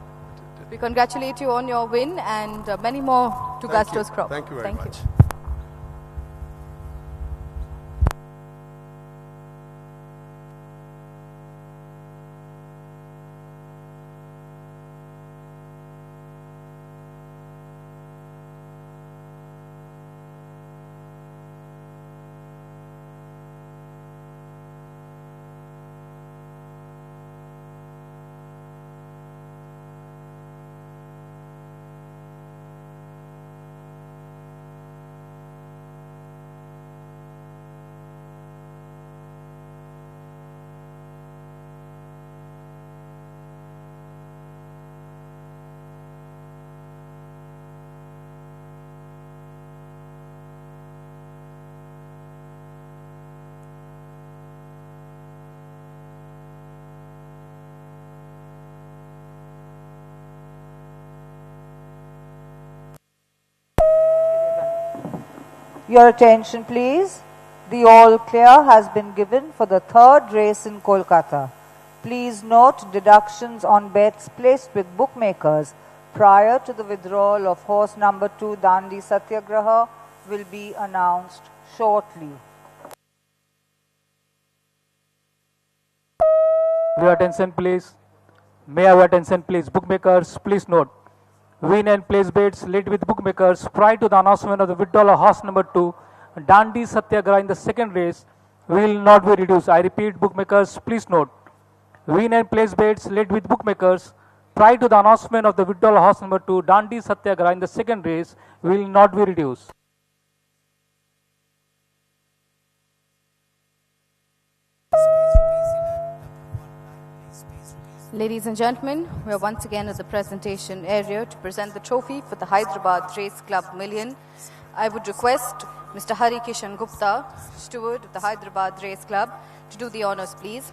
We congratulate you on your win and many more to Gusto's crop. Thank you very much. Your attention please. The all clear has been given for the third race in Kolkata. Please note deductions on bets placed with bookmakers prior to the withdrawal of horse number 2 Dandi Satyagraha will be announced shortly. Your attention please. May I have attention please. Bookmakers, please note. Win and place bets laid with bookmakers prior to the announcement of the withdrawal of horse number 2, Dandi Satyagraha in the second race will not be reduced. I repeat, bookmakers, please note. Win and place bets laid with bookmakers prior to the announcement of the withdrawal of horse number 2, Dandi Satyagraha in the second race will not be reduced. Ladies and gentlemen, we are once again at the presentation area to present the trophy for the Hyderabad Race Club Million. I would request Mr. Hari Kishan Gupta, steward of the Hyderabad Race Club, to do the honors, please.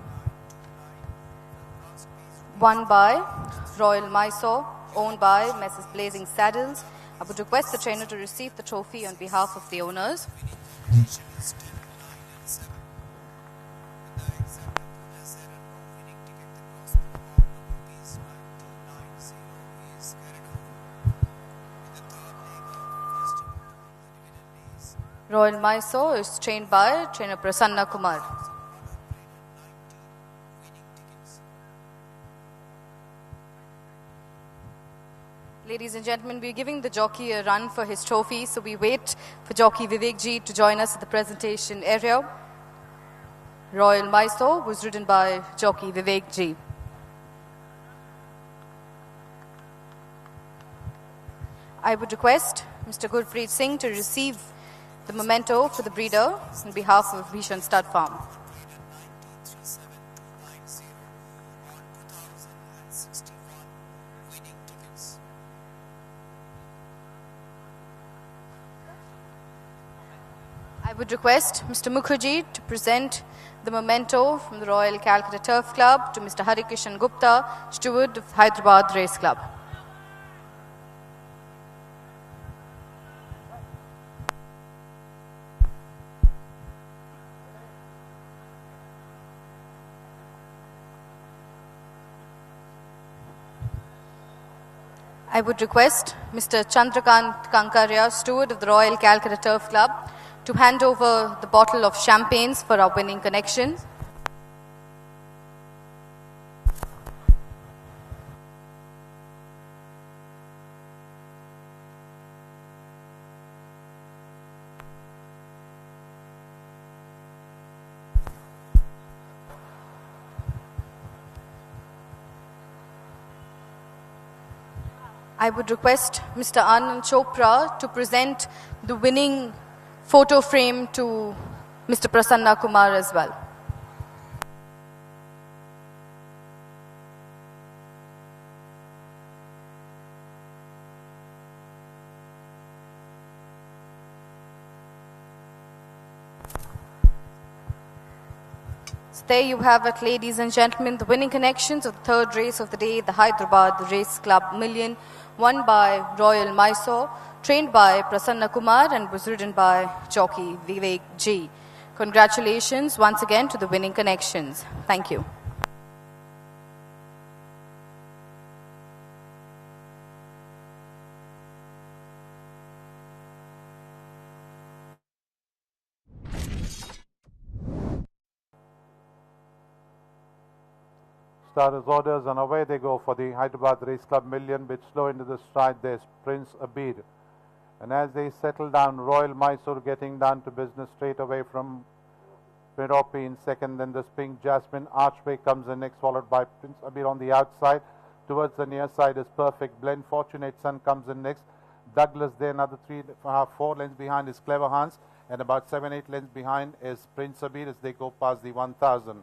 Won by Royal Mysore, owned by Messrs. Blazing Saddles. I would request the trainer to receive the trophy on behalf of the owners. Royal Mysore is trained by trainer Prasanna Kumar. Ladies and gentlemen, we're giving the jockey a run for his trophy, so we wait for jockey Vivek Ji to join us at the presentation area. Royal Mysore was ridden by jockey Vivek Ji. I would request Mr. Gurpreet Singh to receive the memento for the breeder on behalf of Bhishan Stud Farm. I would request Mr. Mukherjee to present the memento from the Royal Calcutta Turf Club to Mr. Harikishan Gupta, steward of Hyderabad Race Club. I would request Mr. Chandrakant Kankaria, steward of the Royal Calcutta Turf Club, to hand over the bottle of champagnes for our winning connection. I would request Mr. Anand Chopra to present the winning photo frame to Mr. Prasanna Kumar as well. So there you have it, ladies and gentlemen, the winning connections of the third race of the day, the Hyderabad Race Club Million, won by Royal Mysore, trained by Prasanna Kumar and was ridden by jockey Vivek Ji. Congratulations once again to the winning connections. Thank you. Starters orders and away they go for the Hyderabad Race Club Million, bit slow into the stride. There's Prince Abid. And as they settle down, Royal Mysore getting down to business straight away from Merope in second. Then the Pink Jasmine Archway comes in next, followed by Prince Abid on the outside. Towards the near side is Perfect Blend. Fortunate Son comes in next. Douglas there, another 4 lengths behind is Clever Hans. And about 7-8 lengths behind is Prince Abid as they go past the 1000.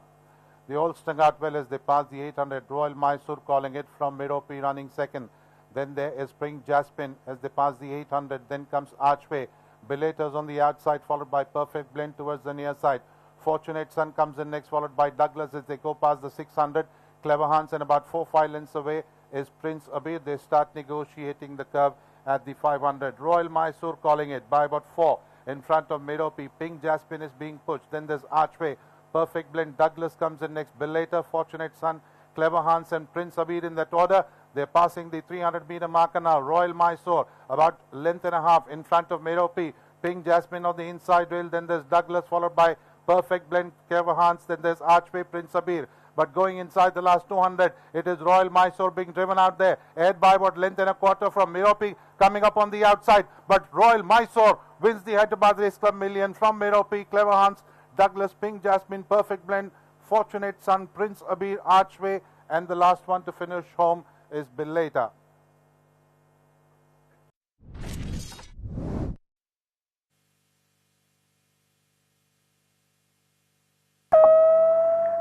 They all stung out well as they pass the 800. Royal Mysore calling it from Merope running second. Then there is Spring Jasmine as they pass the 800. Then comes Archway. Belators on the outside, followed by Perfect Blend towards the near side. Fortunate Son comes in next, followed by Douglas as they go past the 600. Clever Hans, and about 4-5 lengths away is Prince Abid. They start negotiating the curve at the 500. Royal Mysore calling it by about 4 in front of Merope. Pink Jasmine is being pushed. Then there's Archway. Perfect Blend. Douglas comes in next. Belator, Fortunate Son, Clever Hans and Prince Abid in that order. They're passing the 300-meter marker now. Royal Mysore about length and a half in front of Merope. Pink Jasmine on the inside rail. Then there's Douglas, followed by Perfect Blend, Clever Hans. Then there's Archway, Prince Abid. But going inside the last 200, it is Royal Mysore being driven out there. Ahead by about length and a quarter from Merope coming up on the outside. But Royal Mysore wins the Hyderabad Race Club Million from Merope. Clever Hans, Douglas, Pink Jasmine, Perfect Blend, Fortunate Son, Prince Abid, Archway, and the last one to finish home is Belator.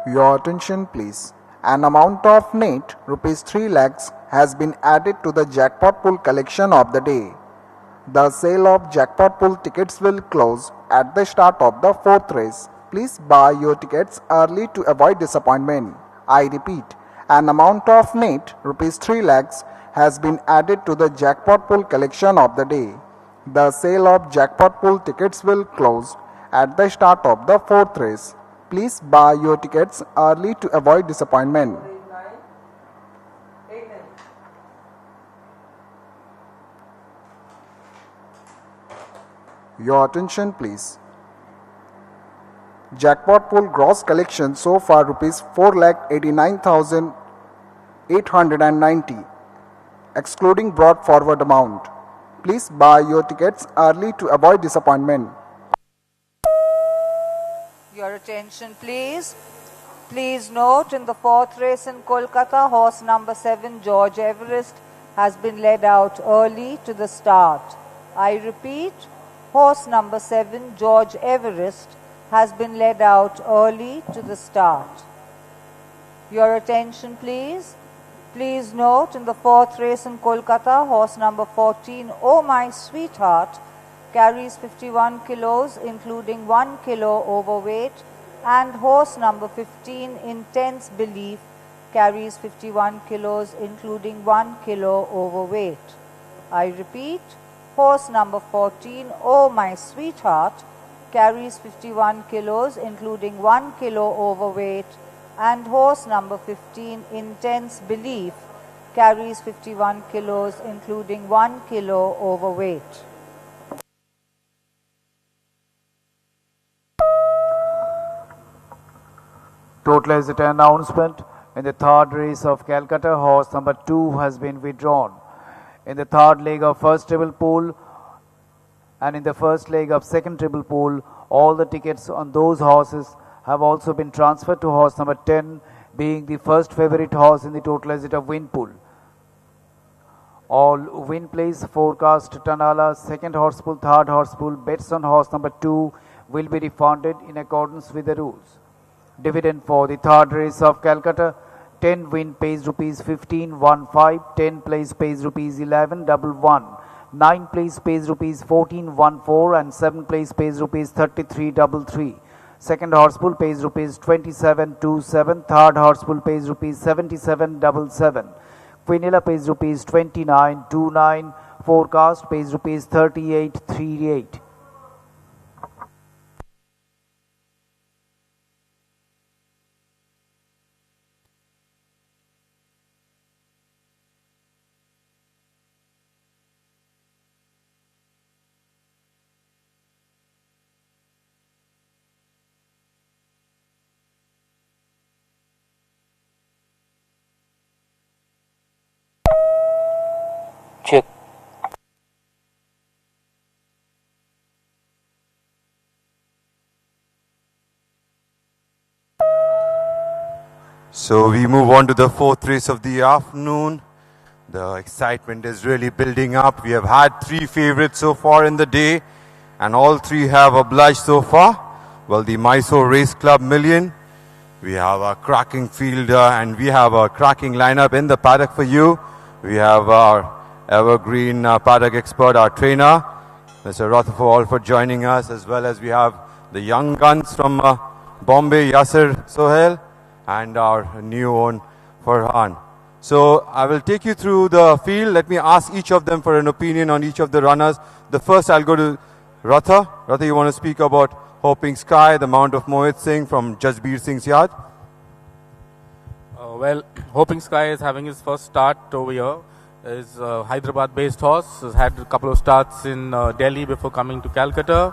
Your attention please. An amount of net rupees 3 lakhs has been added to the jackpot pool collection of the day. The sale of jackpot pool tickets will close at the start of the fourth race. Please buy your tickets early to avoid disappointment. I repeat, an amount of net rupees 3 lakhs has been added to the jackpot pool collection of the day. The sale of jackpot pool tickets will close at the start of the fourth race. Please buy your tickets early to avoid disappointment. Your attention please. Jackpot pool gross collection so far rupees 4,89,890, excluding brought forward amount. Please buy your tickets early to avoid disappointment. Your attention please. Please note, in the fourth race in Kolkata, horse number 7 George Everest has been led out early to the start. I repeat, horse number 7 George Everest has been led out early to the start. Your attention please. Please note, in the fourth race in Kolkata, horse number 14 Oh My Sweetheart carries 51 kilos including 1 kilo overweight, and horse number 15 Intense Belief carries 51 kilos including 1 kilo overweight. I repeat, horse number 14 Oh My Sweetheart carries 51 kilos including 1 kilo overweight, and horse number 15 Intense Belief carries 51 kilos including 1 kilo overweight. Total exit announcement. In the third race of Calcutta, horse number 2 has been withdrawn. In the third leg of first treble pool and in the first leg of second treble pool, all the tickets on those horses have also been transferred to horse number 10, being the first favorite horse in the total exit of win pool. All win plays, forecast, Tanala, second horse pool, third horse pool, bets on horse number 2 will be refunded in accordance with the rules. Dividend for the third race of Calcutta: 10 win pays rupees 15,15, 10 plays pays rupees 11,11, 9 plays pays rupees 14,14, and 7 plays pays rupees 33,33. Second horse pool pays rupees 27,27, third horse pool pays rupees 77,77. Quinilla pays rupees 29,29, forecast pays rupees 38,38. Check. So we move on to the fourth race of the afternoon. The excitement is really building up. We have had 3 favorites so far in the day, and all 3 have obliged so far. Well, the Mysore Race Club Million, we have a cracking field and we have a cracking lineup in the paddock for you. We have our evergreen paddock expert, our trainer, Mr. Rutherford, for joining us, as well as we have the young guns from Bombay, Yasser Sohail, and our new one, Farhan. So I will take you through the field. Let me ask each of them for an opinion on each of the runners. The first, I'll go to Ratha. Ratha, you want to speak about Hoping Sky, the mount of Mohit Singh from Jasbir Singh's yard? Well, Hoping Sky is having his first start over here. Is a Hyderabad-based horse. Has had a couple of starts in Delhi before coming to Calcutta,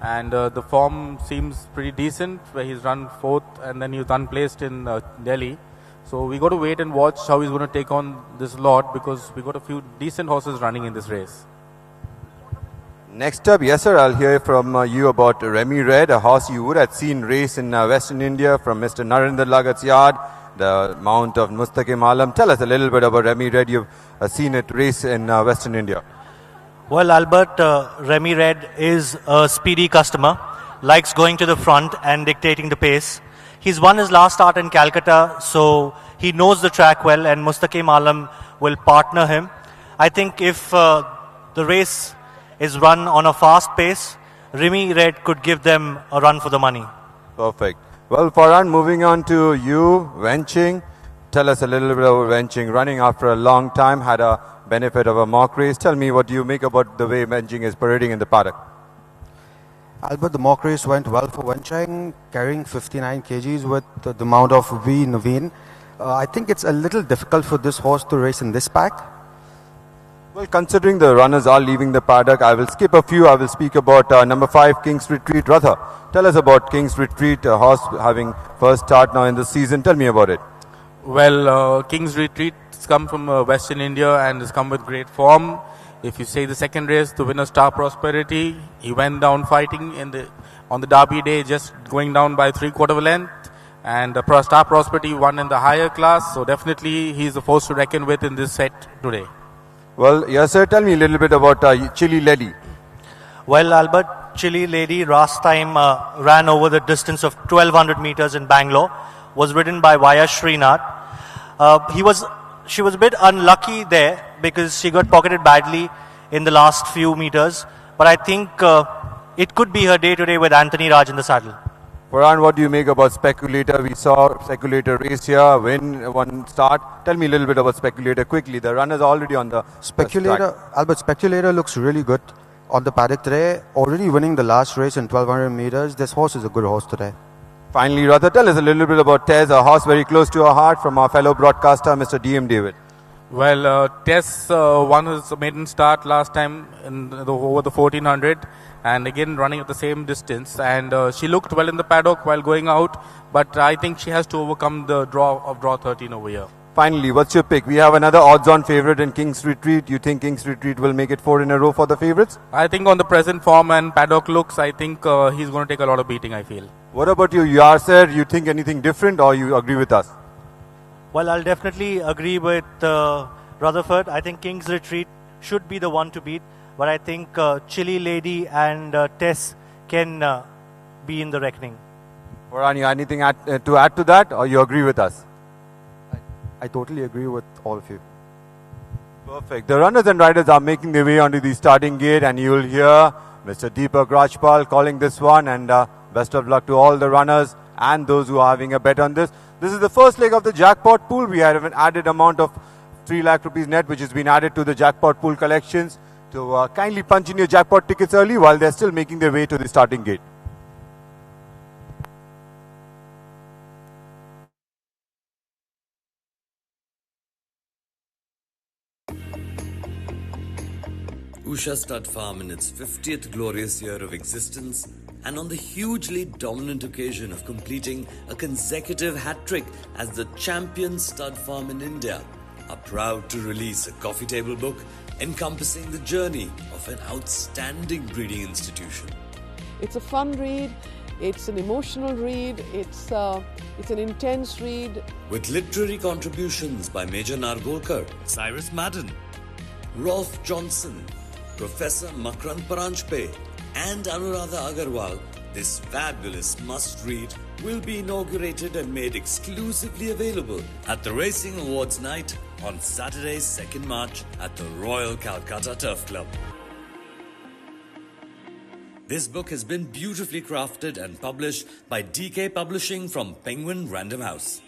and the form seems pretty decent, where he's run 4th and then he's unplaced in Delhi. So we got to wait and watch how he's going to take on this lot, because we got a few decent horses running in this race. Next up, yes sir, I'll hear from you about Remy Red, a horse you would have seen race in Western India from Mr. Narendra Lagat's yard, the mount of Mustaqim Alam. Tell us a little bit about Remy Red. You've seen it race in Western India. Well, Albert, Remy Red is a speedy customer, likes going to the front and dictating the pace. He's won his last start in Calcutta, so he knows the track well, and Mustaqim Alam will partner him. I think if the race is run on a fast pace, Remy Red could give them a run for the money. Perfect. Well, Farhan, moving on to you, Wenching. Tell us a little bit about Wenching. Running after a long time, had a benefit of a mock race. Tell me, what do you make about the way Wenching is parading in the paddock? Albert, the mock race went well for Wenchang, carrying 59 kgs with the mount of V Naveen. I think it's a little difficult for this horse to race in this pack. Well, considering the runners are leaving the paddock, I will skip a few. I will speak about number 5, King's Retreat. Ratha, tell us about King's Retreat, a horse having first start now in the season. Tell me about it. Well, King's Retreat has come from Western India and has come with great form. If you say the second race, the winner Star Prosperity, he went down fighting on the Derby day, just going down by 3/4 of a length. And Star Prosperity won in the higher class, so definitely he's a force to reckon with in this set today. Well, yes, sir. Tell me a little bit about Chili Lady. Well, Albert, Chili Lady last time ran over the distance of 1200 meters in Bangalore, was ridden by Vaya Srinath. She was a bit unlucky there because she got pocketed badly in the last few meters, but I think it could be her day today with Anthony Raj in the saddle. Farhan, what do you make about Speculator? We saw Speculator race here, win one start. Tell me a little bit about Speculator quickly. The runner's already on the Speculator. Albert, Speculator looks really good on the paddock today. Already winning the last race in 1200 meters. This horse is a good horse today. Finally, Ratha, tell us a little bit about Tez, a horse very close to our heart, from our fellow broadcaster, Mr. D.M. David. Well, Tess won his maiden start last time over the 1400 and again running at the same distance, and she looked well in the paddock while going out, but I think she has to overcome the draw 13 over here. Finally, what's your pick? We have another odds-on favourite in King's Retreat. You think King's Retreat will make it 4 in a row for the favourites? I think on the present form and paddock looks, I think he's going to take a lot of beating, I feel. What about you, Yasser? You think anything different, or you agree with us? Well, I'll definitely agree with Rutherford. I think King's Retreat should be the one to beat, but I think Chili Lady and Tess can be in the reckoning. Farhan, you anything to add to that, or you agree with us? I totally agree with all of you. Perfect. The runners and riders are making their way onto the starting gate, and you will hear Mr. Deepak Rajpal calling this one, and best of luck to all the runners and those who are having a bet on this. This is the first leg of the jackpot pool. We have an added amount of 3 lakh rupees net, which has been added to the jackpot pool collections. So kindly punch in your jackpot tickets early while they're still making their way to the starting gate. Usha Stud Farm in its 50th glorious year of existence, and on the hugely dominant occasion of completing a consecutive hat-trick as the champion stud farm in India, are proud to release a coffee table book encompassing the journey of an outstanding breeding institution. It's a fun read, it's an emotional read, it's an intense read. With literary contributions by Major Nargolkar, Cyrus Madden, Rolf Johnson, Professor Makrand Paranjpe and Anuradha Agarwal, this fabulous must-read will be inaugurated and made exclusively available at the Racing Awards Night on Saturday, 2nd March at the Royal Calcutta Turf Club. This book has been beautifully crafted and published by DK Publishing from Penguin Random House.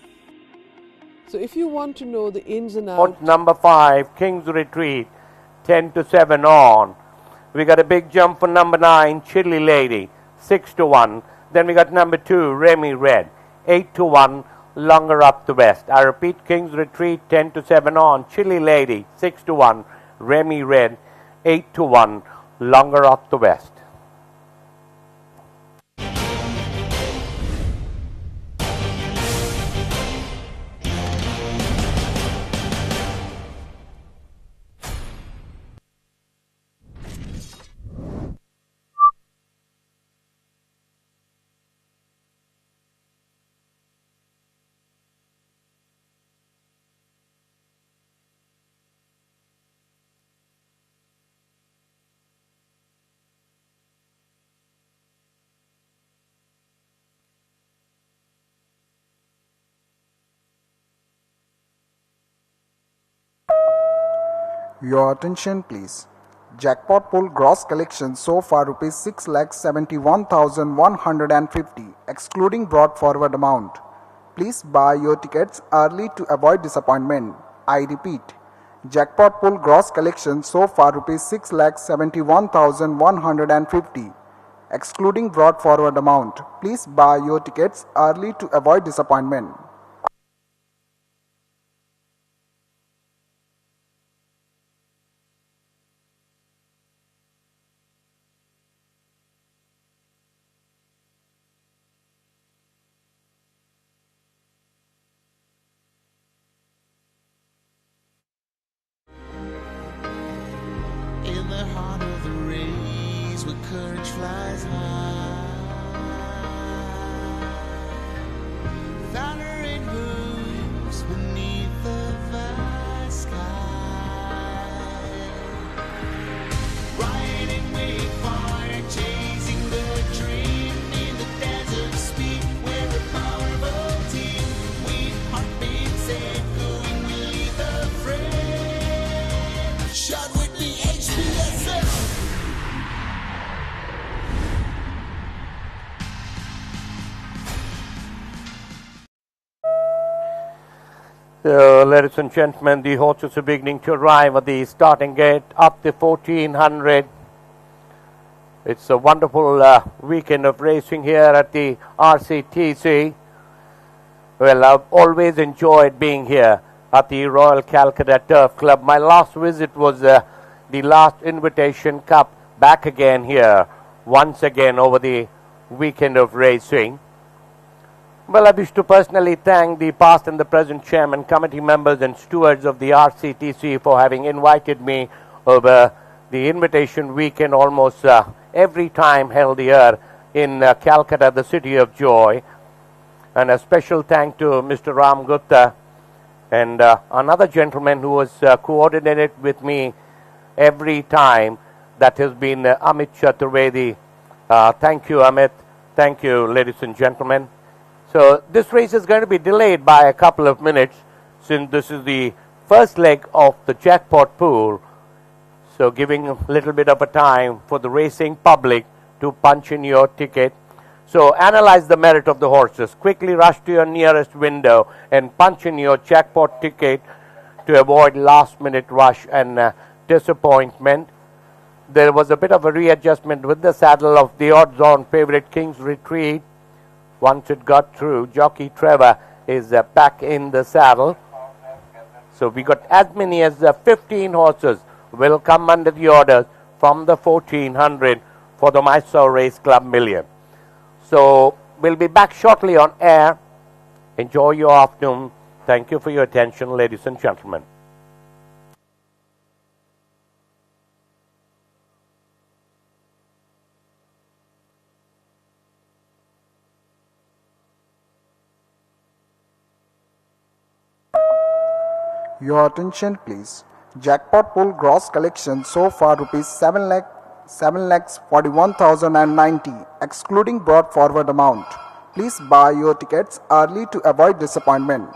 So if you want to know the ins and outs... Number 5, King's Retreat, 10 to 7 on. We got a big jump for number 9, Chili Lady, 6 to 1. Then we got number 2, Remy Red, 8 to 1, longer up the west. I repeat, King's Retreat, 10 to 7 on. Chili Lady, 6 to 1. Remy Red, 8 to 1, longer up the west. Your attention please. Jackpot pool gross collection so far rupees 6,71,150 excluding brought forward amount. Please buy your tickets early to avoid disappointment. I repeat, jackpot pool gross collection so far rupees 6,71,150 excluding brought forward amount. Please buy your tickets early to avoid disappointment. the heart of the race where courage flies high. Thundering hooves beneath the vast sky. Riding with fire, chasing the dream in the desert speed. We're a powerful team with heartbeats echoing. We lead the fray. Shot with the HPSL. So, ladies and gentlemen, the horses are beginning to arrive at the starting gate up the 1400. It's a wonderful weekend of racing here at the RCTC. Well, I've always enjoyed being here at the Royal Calcutta Turf Club. My last visit was the last Invitation Cup, back again here, once again over the weekend of racing. Well, I wish to personally thank the past and the present chairman, committee members and stewards of the RCTC for having invited me over the invitation weekend almost every time held here in Calcutta, the city of joy. And a special thank to Mr. Ram Gupta and another gentleman who was coordinated with me every time. That has been Amit Chaturvedi. Thank you, Amit. Thank you, ladies and gentlemen. So this race is going to be delayed by a couple of minutes since this is the first leg of the jackpot pool. So giving a little bit of a time for the racing public to punch in your ticket. So analyze the merit of the horses. Quickly rush to your nearest window and punch in your jackpot ticket to avoid last minute rush and disappointment. There was a bit of a readjustment with the saddle of the odds-on favorite King's Retreat. Once it got through, jockey Trevor is back in the saddle. So we got as many as 15 horses will come under the orders from the 1400 for the Mysore Race Club Million. So we'll be back shortly on air. Enjoy your afternoon. Thank you for your attention, ladies and gentlemen. Your attention please. Jackpot pool gross collection so far rupees 7,41,090 excluding brought forward amount. Please buy your tickets early to avoid disappointment.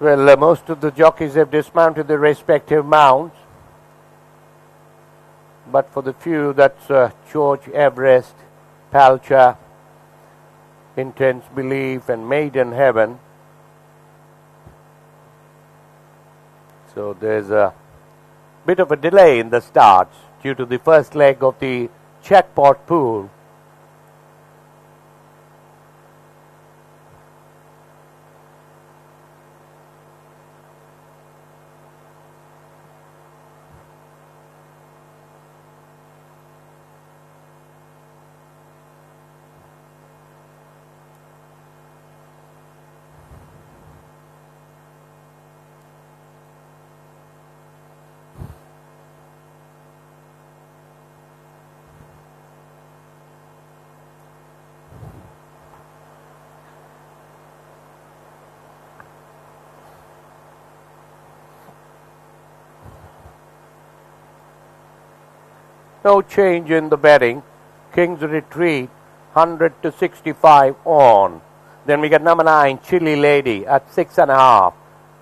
Well, most of the jockeys have dismounted their respective mounts. But for the few, that's George Everest, Palcha, Intense Belief, and Maiden Heaven. So there's a bit of a delay in the starts due to the first leg of the jackpot pool. No change in the betting. King's Retreat, 100 to 65 on. Then we got number 9, Chili Lady at 6.5.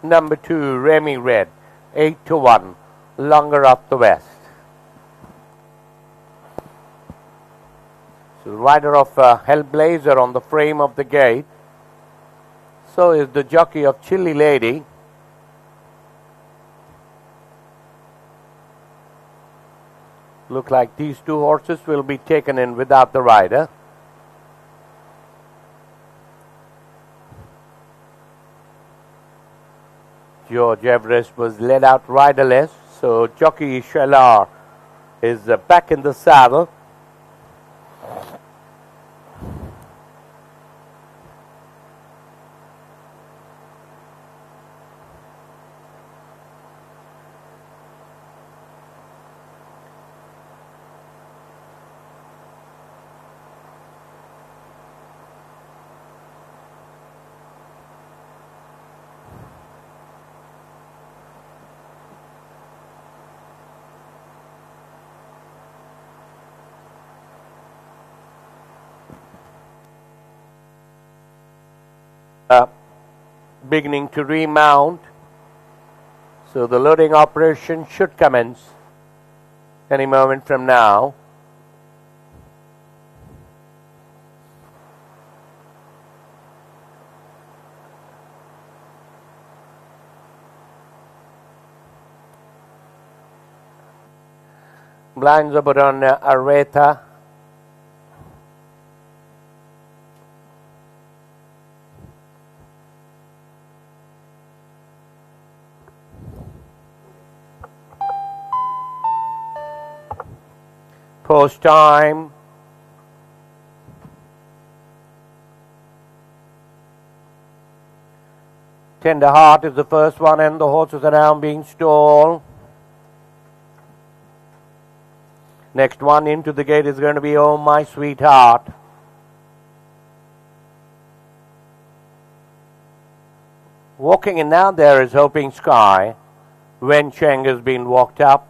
Number 2, Remy Red, 8 to 1. Longer up the west. So the rider of Hellblazer on the frame of the gate. So is the jockey of Chili Lady. Look like these two horses will be taken in without the rider. George Everest was led out riderless, so jockey Shalar is back in the saddle. Beginning to remount, so the loading operation should commence any moment from now. Blinds are put on Areta. Post time. Tender Heart is the first one, and the horses are now being stalled. Next one into the gate is going to be Oh My Sweetheart. Walking in now there is Hoping Sky. Wen Cheng has been walked up.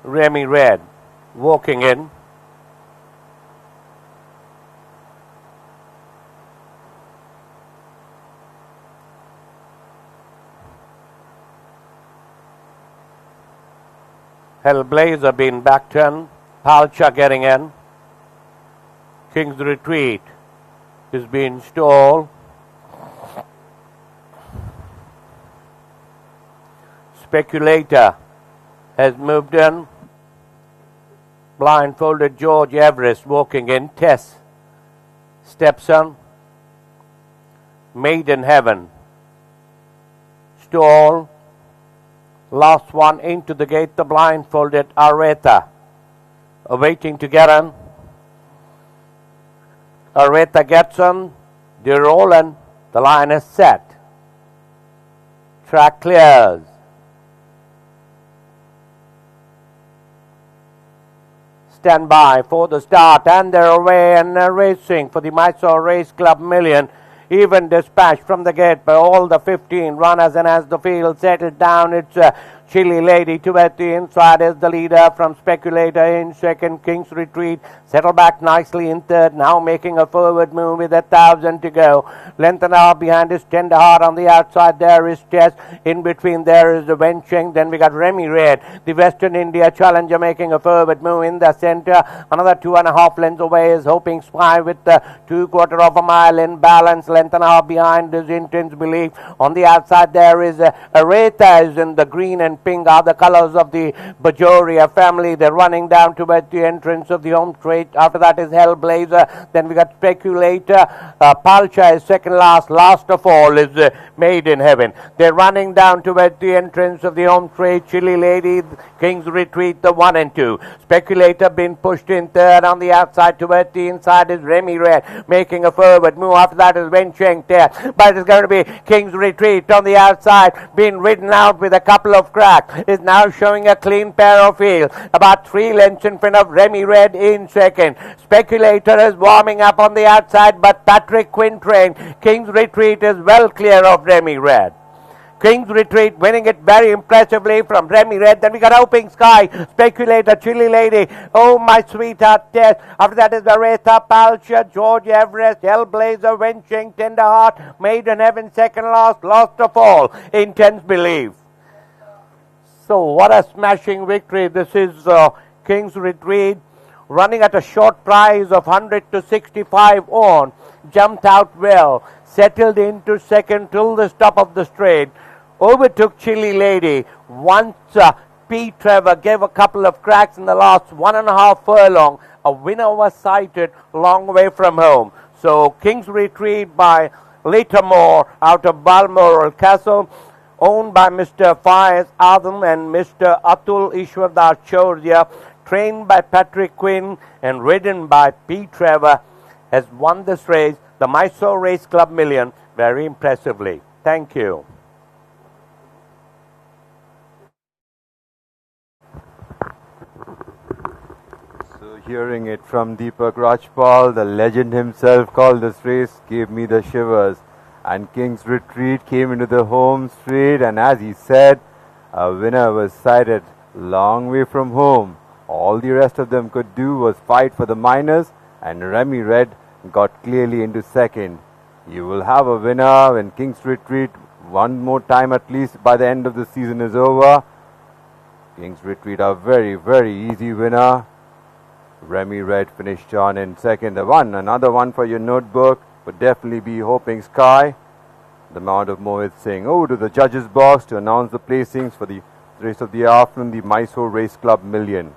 Remy Red walking in. Hellblazer being back turned. Palcha getting in. King's Retreat is being stalled. Speculator has moved in. Blindfolded George Everest walking in. Tess steps on. Maiden Heaven. Stall. Last one into the gate, the blindfolded Areta. Awaiting to get on. Areta gets on. They're rolling. The line is set. Track clears. Stand by for the start, and they're away and racing for the Mysore Race Club Million. Even dispatched from the gate by all the 15 runners, and as the field settled down, it's Chili Lady towards the inside is the leader from Speculator in second. King's Retreat settled back nicely in third, now making a forward move with 1,000 to go. Length and a half behind is Tender Heart. On the outside there is Tess. In between there is the Wen Cheng. Then we got Remy Red, the Western India challenger, making a forward move in the center. Another 2.5 lengths away is Hoping Spy with 2/4 of a mile in balance. Length and a half behind is Intense Belief. On the outside there is Areta is in the green and pink are the colors of the Bajoria family. They're running down towards the entrance of the home straight. After that is Hellblazer. Then we got Speculator. Palcha is second last. Last of all is Maiden Heaven. They're running down towards the entrance of the home straight. Chili Lady, King's Retreat, the 1 and 2. Speculator been pushed in third. On the outside towards the inside is Remy Red, making a forward move. After that is Wen Cheng there. But it's going to be King's Retreat on the outside, being ridden out with a couple of crowds. track, is now showing a clean pair of heels, about 3 lengths in front of Remy Red in second. Speculator is warming up on the outside, but Patrick Quinn train. King's Retreat is well clear of Remy Red. King's Retreat winning it very impressively from Remy Red. Then we got Hoping Sky, Speculator, Chilly Lady, Oh My Sweetheart Test. After that is Aretha Palsha, George Everest, Hellblazer, Wenching, Tenderheart, Maiden Heaven, second last of all, Intense Belief. So what a smashing victory. This is King's Retreat running at a short price of 100 to 65 on. Jumped out well, settled into second till the stop of the straight. Overtook Chilly Lady. Once P. Trevor gave a couple of cracks in the last 1.5 furlong. A winner was sighted long way from home. So King's Retreat by Littlemore out of Balmoral Castle, owned by Mr. Faiz Adam and Mr. Atul Ishwardar Chaudhya, trained by Patrick Quinn and ridden by P. Trevor, has won this race, the Mysore Race Club Million, very impressively. Thank you. So hearing it from Deepak Rajpal, the legend himself called this race, gave me the shivers. And King's Retreat came into the home straight, and as he said, a winner was sighted long way from home. All the rest of them could do was fight for the minors, and Remy Red got clearly into second. You will have a winner when King's Retreat one more time at least by the end of the season is over. King's Retreat a very, very easy winner. Remy Red finished on in second. Another one for your notebook would definitely be Hoping Sky. The Mount of Mohit Singh. Over to the judges box to announce the placings for the race of the afternoon, the Mysore Race Club Million.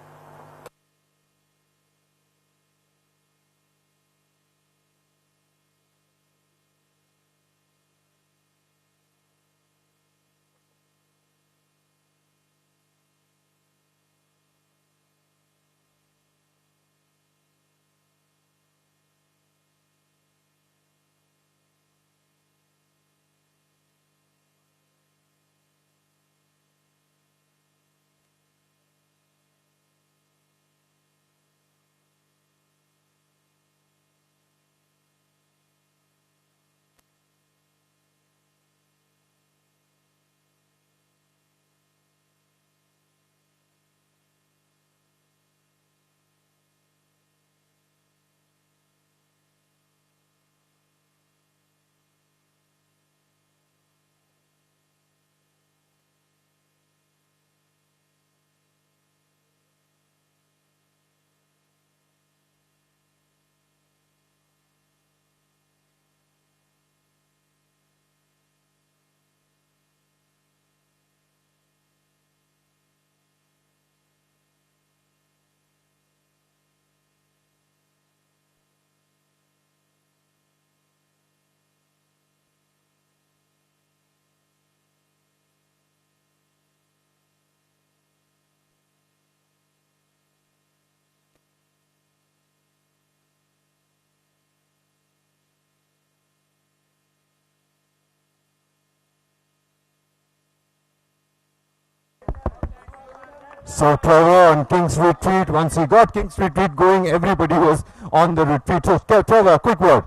So Trevor on King's Retreat, once he got King's Retreat going, everybody was on the retreat. So Trevor, quick word.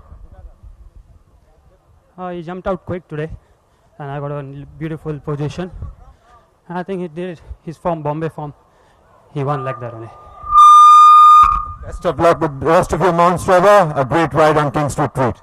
He jumped out quick today, and I got a beautiful position. I think he did his form, Bombay form. He won like that only. Best of luck with the rest of your mounts, Trevor. A great ride on King's Retreat.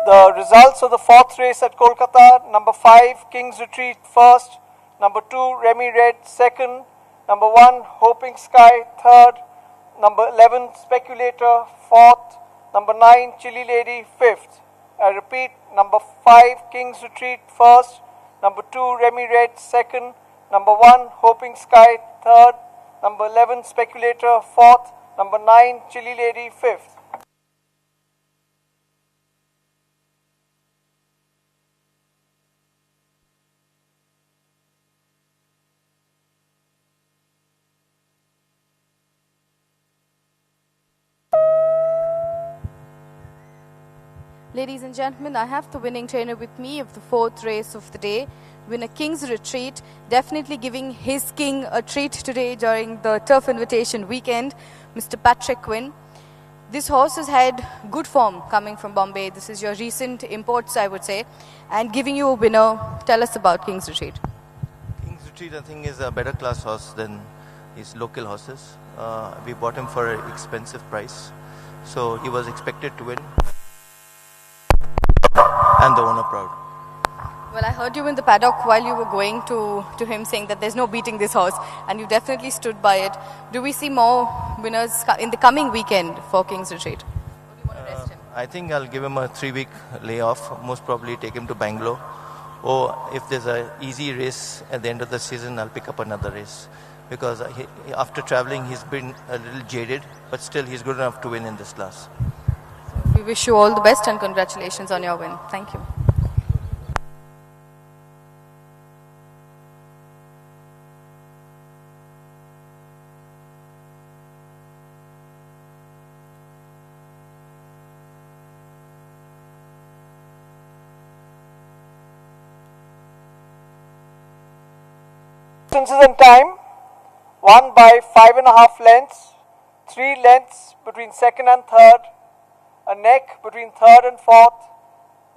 The results of the fourth race at Kolkata: number 5, King's Retreat first, number 2, Remy Red second, number 1, Hoping Sky third, number 11, Speculator fourth, number 9, Chilly Lady fifth. I repeat, number 5, King's Retreat first, number 2, Remy Red second, number 1, Hoping Sky third, number 11, Speculator fourth, number 9, Chilly Lady fifth. Ladies and gentlemen, I have the winning trainer with me of the fourth race of the day, winner King's Retreat, definitely giving his king a treat today during the Turf Invitation weekend, Mr. Patrick Quinn. This horse has had good form coming from Bombay. This is your recent imports, I would say, and giving you a winner. Tell us about King's Retreat. King's Retreat, I think, is a better class horse than his local horses. We bought him for an expensive price, so he was expected to win. And the owner proud. Well, I heard you in the paddock while you were going to him saying that there's no beating this horse, and you definitely stood by it. Do we see more winners in the coming weekend for King's Retreat? I think I'll give him a 3-week layoff, most probably take him to Bangalore. Or if there's an easy race at the end of the season, I'll pick up another race. Because after traveling, he's been a little jaded, but still he's good enough to win in this class. We wish you all the best and congratulations on your win. Thank you. Distances and time: 1 by 5.5 lengths, 3 lengths between second and third, a neck between third and fourth,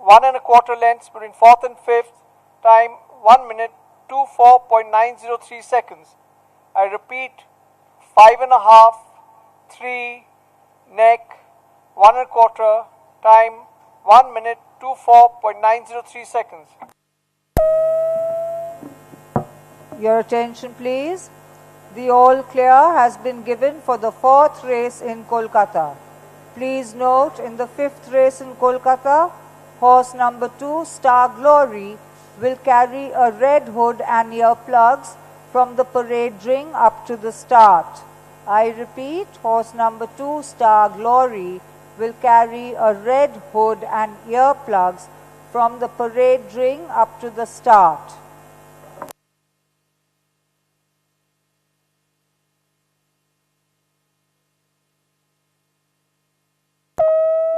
1.25 lengths between fourth and fifth. Time 1 minute 24.903 seconds. I repeat, 5.5, 3, neck, 1.25. Time 1 minute 24.903 seconds. Your attention please. The all clear has been given for the fourth race in Kolkata. Please note, in the fifth race in Kolkata, horse number 2, Star Glory, will carry a red hood and earplugs from the parade ring up to the start. I repeat, horse number 2, Star Glory, will carry a red hood and earplugs from the parade ring up to the start.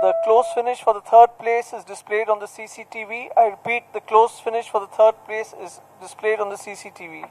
The close finish for the third place is displayed on the CCTV. I repeat, the close finish for the third place is displayed on the CCTV.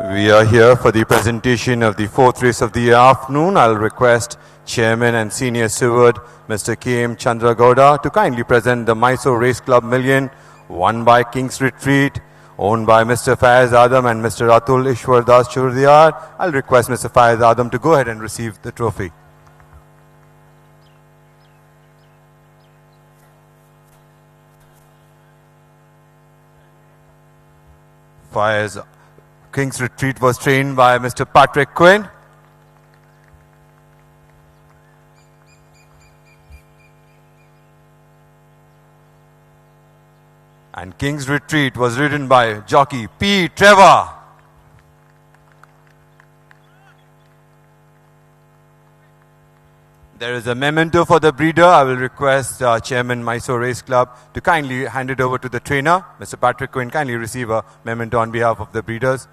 We are here for the presentation of the fourth race of the afternoon. I'll request Chairman and Senior Steward Mr. K.M. Chandragowda to kindly present the Mysore Race Club Million, won by King's Retreat, owned by Mr. Faiz Adam and Mr. Atul Ishwar Das Churdiyar. I'll request Mr. Faiz Adam to go ahead and receive the trophy. Faiz King's Retreat was trained by Mr. Patrick Quinn. And King's Retreat was ridden by jockey P. Trevor. There is a memento for the breeder. I will request Chairman Mysore Race Club to kindly hand it over to the trainer. Mr. Patrick Quinn, kindly receive a memento on behalf of the breeders.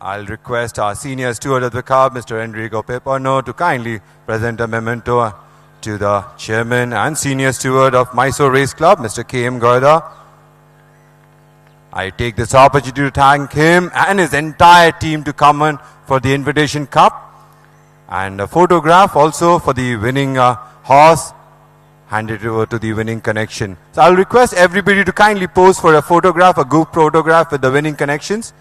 I'll request our senior steward of the club, Mr. Enrico Pepano, to kindly present a memento to the chairman and senior steward of Mysore Race Club, Mr. K.M. Goida. I take this opportunity to thank him and his entire team to come on for the Invitation Cup. And a photograph also for the winning horse, handed over to the winning connection. So I'll request everybody to kindly pose for a photograph, a group photograph with the winning connections.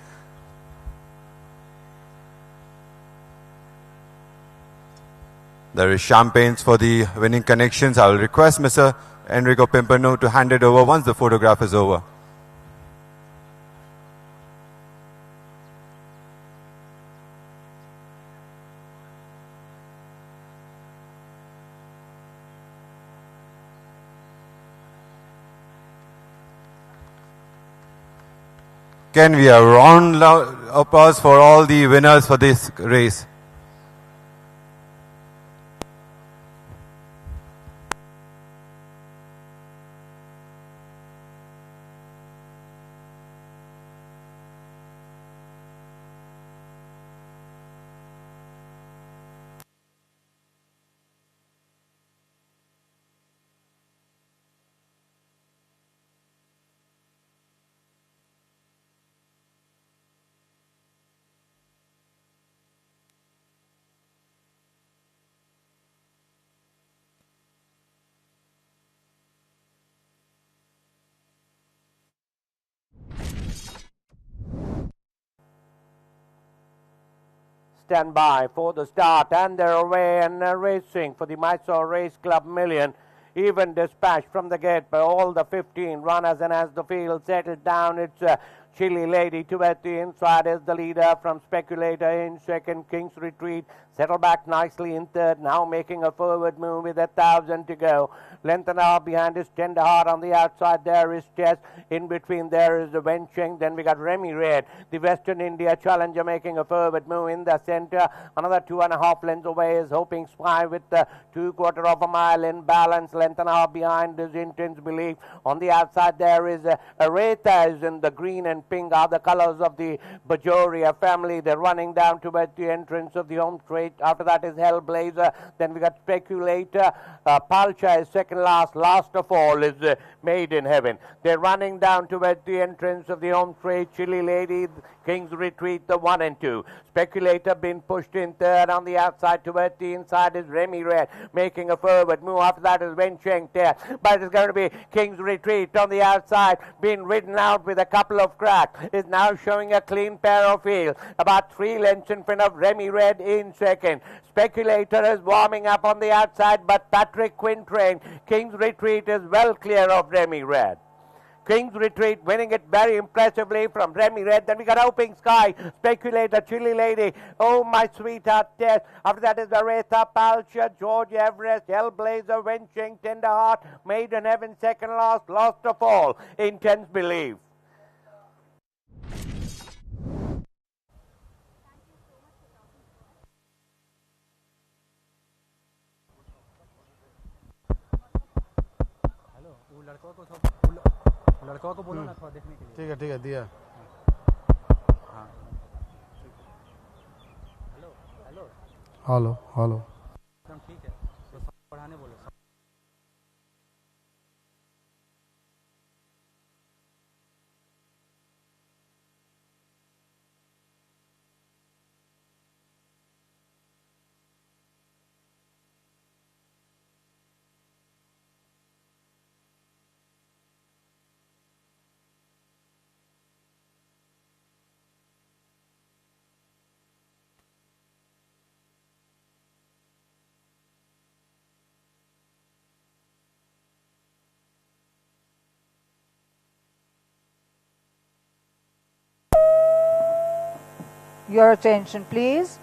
There is champagnes for the winning connections. I will request Mr. Enrico Pimpano to hand it over once the photograph is over. Can we have a round of applause for all the winners for this race? Stand by for the start, and they're away and racing for the Mysore Race Club Million. Even dispatched from the gate by all the 15 runners, and as the field settled down, it's Chilly Lady towards the inside is the leader from Speculator in second. King's Retreat settled back nicely in third, now making a forward move with 1,000 to go. Length and a half behind is Tender Heart. On the outside there is Chess. In between there is the Wencheng. Then we got Remy Red, the Western India challenger, making a forward move in the center. Another 2.5 lengths away is Hoping Spy with the 2/4 of a mile in balance. Length and a half behind is Intense Belief. On the outside there is Aretha is in the green and pink are the colors of the Bajoria family. They're running down towards the entrance of the home straight. After that is Hellblazer. Then we got Speculator. Palcha is second last. Last of all is Made in Heaven. They're running down towards the entrance of the home straight. Chilly Lady, King's Retreat, the 1 and 2. Speculator been pushed in third. On the outside towards the inside is Remy Red, making a forward move. After that is Wencheng there. But it's going to be King's Retreat on the outside, being ridden out with a couple of cracks. Is now showing a clean pair of heels. About 3 lengths in front of Remy Red in second. Speculator is warming up on the outside, but Patrick Quinn trained. King's Retreat is well clear of Remy Red. King's Retreat winning it very impressively from Remy Red. Then we got Hoping Sky, Speculator, Chilly Lady, Oh My Sweetheart Test. After that is Aretha, Palcha, George Everest, Hellblazer, Wencheng, Tender Heart, Made in Heaven, second last, Lost of All, Intense Belief. लड़कों को बोलो ना थोड़ा देखने के लिए ठीक है दिया हाँ हेलो हेलो हेलो हेलो एकदम ठीक है तो पढ़ाने बोलो Your attention, please.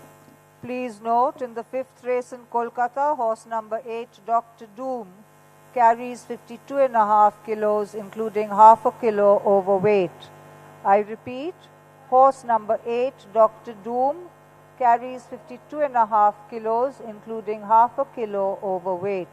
Please note, in the 5th race in Kolkata, horse number 8, Dr. Doom, carries 52.5 kilos, including half a kilo overweight. I repeat, horse number 8, Dr. Doom, carries 52.5 kilos, including half a kilo overweight.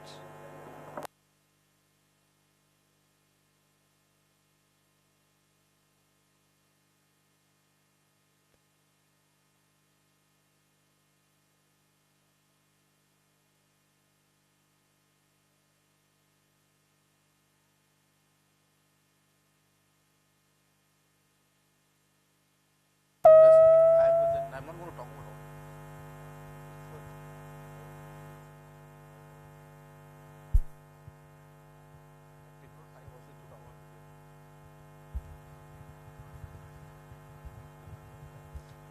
I'm not going to talk about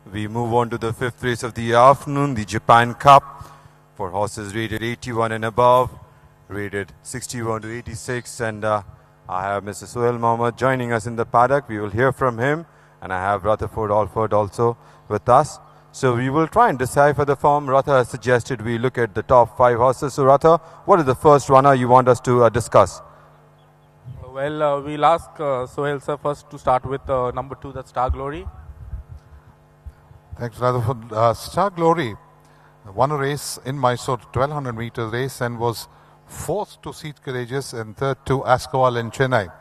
all. We move on to the 5th race of the afternoon, the Japan Cup, for horses rated 81 and above, rated 61 to 86. And I have Mr. Sohail Mohammed joining us in the paddock. We will hear from him. And I have Rutherford Alford also with us. So we will try and decipher the form. Ratha has suggested we look at the top 5 horses. So Ratha, what is the first runner you want us to discuss? Well, we'll ask Sohail sir first to start with number 2, that's Star Glory. Thanks, Rutherford. Star Glory won a race in Mysore, 1200 meter race, and was 4th to Seat Courageous and 3rd to Ascowal in Chennai.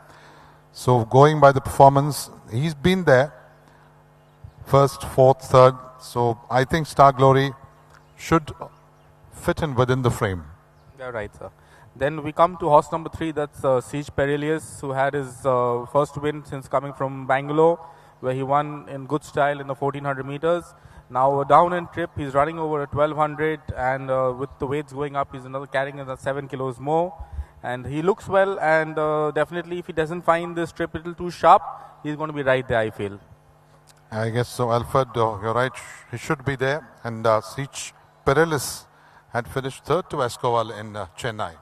So going by the performance, he's been there, 1st, 4th, 3rd. So I think Star Glory should fit in within the frame. Yeah, right, sir. Then we come to horse number 3, that's Siege Perilous, who had his first win since coming from Bangalore, where he won in good style in the 1400 meters. Now down in trip, he's running over at 1200, and with the weights going up, he's carrying another 7 kilos more. And he looks well, and definitely if he doesn't find this trip a little too sharp, he's going to be right there, I feel. I guess so, Alfred, you're right, he should be there. And Siege Perilous had finished 3rd to Ascowal in Chennai.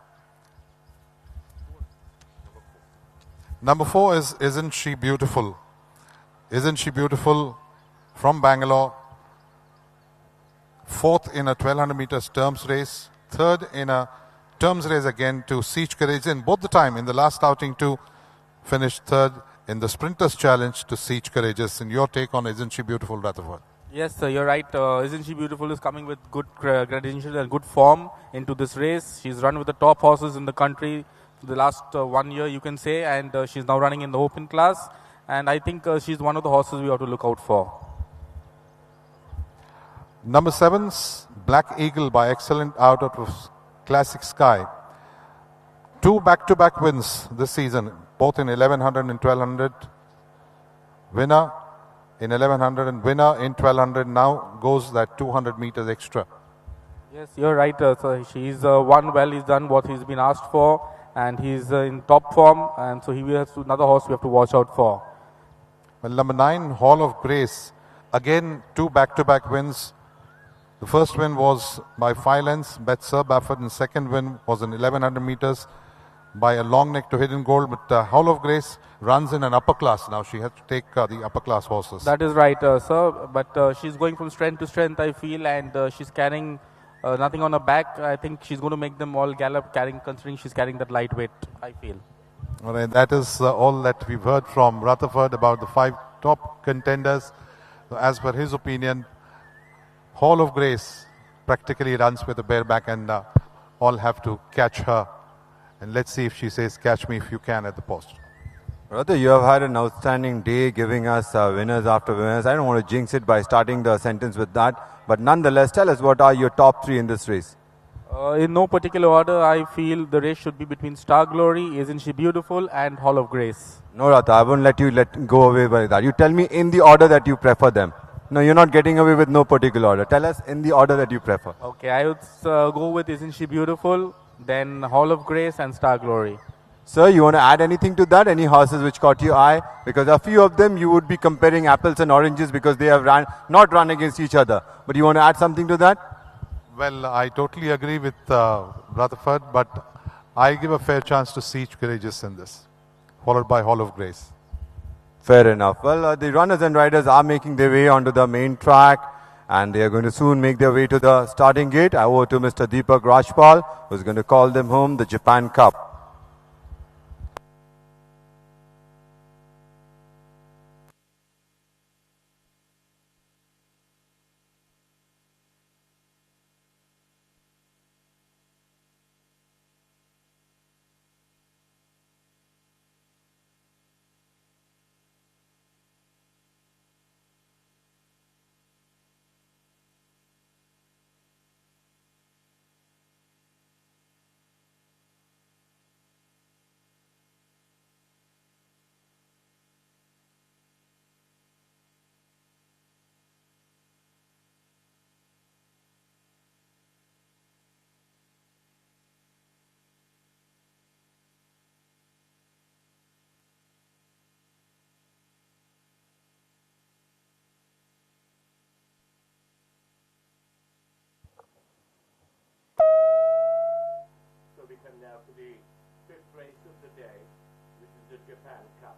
Number 4 is Isn't She Beautiful? Isn't She Beautiful from Bangalore, 4th in a 1200 meters terms race, 3rd in a terms race again to Siege Courageous, and both the time in the last outing to finished 3rd in the Sprinters Challenge to Siege Courageous. And your take on Isn't She Beautiful, Rutherford? Yes, sir, you're right. Isn't She Beautiful is coming with good credentials and good form into this race. She's run with the top horses in the country for the last 1 year, you can say, and she's now running in the open class. And I think she's one of the horses we have to look out for. Number 7's Black Eagle by Excellent out of Classic Sky. 2 back-to-back wins this season, both in 1100 and 1200. Winner in 1100 and winner in 1200. Now goes that 200 meters extra. Yes, you're right. So he's won well. He's done what he's been asked for, and he's in top form. And so he has another horse we have to watch out for. Well, number 9, Hall of Grace. Again, 2 back-to-back wins. The first win was by 5 lengths, bet Sir Baffert, and second win was in 1100 meters by a long neck to Hidden Gold. But Hall of Grace runs in an upper class now. She has to take the upper class horses. That is right, sir. But she's going from strength to strength, I feel, and she's carrying nothing on her back. I think she's going to make them all gallop, considering she's carrying that lightweight, I feel. All right, that is all that we've heard from Rutherford about the 5 top contenders. As per his opinion, Hall of Grace practically runs with a bareback, and all have to catch her. And let's see if she says, catch me if you can at the post. Rather, you have had an outstanding day giving us winners after winners. I don't want to jinx it by starting the sentence with that. But nonetheless, tell us what are your top 3 in this race? In no particular order, I feel the race should be between Star Glory, Isn't She Beautiful, and Hall of Grace. No, Ratha, I won't let you go away by that. You tell me in the order that you prefer them. No, you're not getting away with no particular order. Tell us in the order that you prefer. Okay, I would go with Isn't She Beautiful, then Hall of Grace, and Star Glory. Sir, you want to add anything to that? Any horses which caught your eye? Because a few of them you would be comparing apples and oranges because they have not run against each other. But you want to add something to that? Well, I totally agree with Rutherford, but I give a fair chance to Siege Courageous in this, followed by Hall of Grace. Fair enough. Well, the runners and riders are making their way onto the main track, and they are going to soon make their way to the starting gate. Over to Mr. Deepak Rajpal, who's going to call them home the Japan Cup. So we come now to the fifth race of the day, which is the Japan Cup.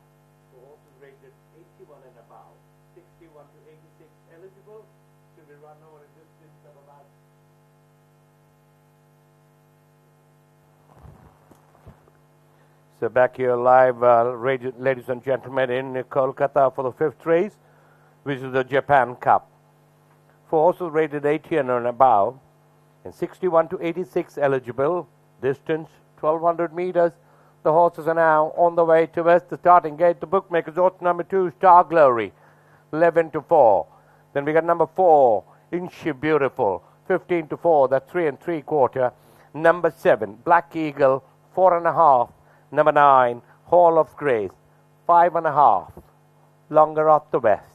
For horses rated 81 and above, 61 to 86 eligible, to be run over a distance of about So back here live, ladies and gentlemen, in Kolkata for the fifth race, which is the Japan Cup. For horses rated 80 and above, and 61 to 86 eligible, distance 1200 meters. The horses are now on the way towards the starting gate. The bookmakers, horse number 2, Star Glory, 11 to 4. Then we got number 4, Inchi Beautiful, 15 to 4. That's 3 3/4. Number 7, Black Eagle, 4.5. Number 9, Hall of Grace, 5.5. Longer off the west.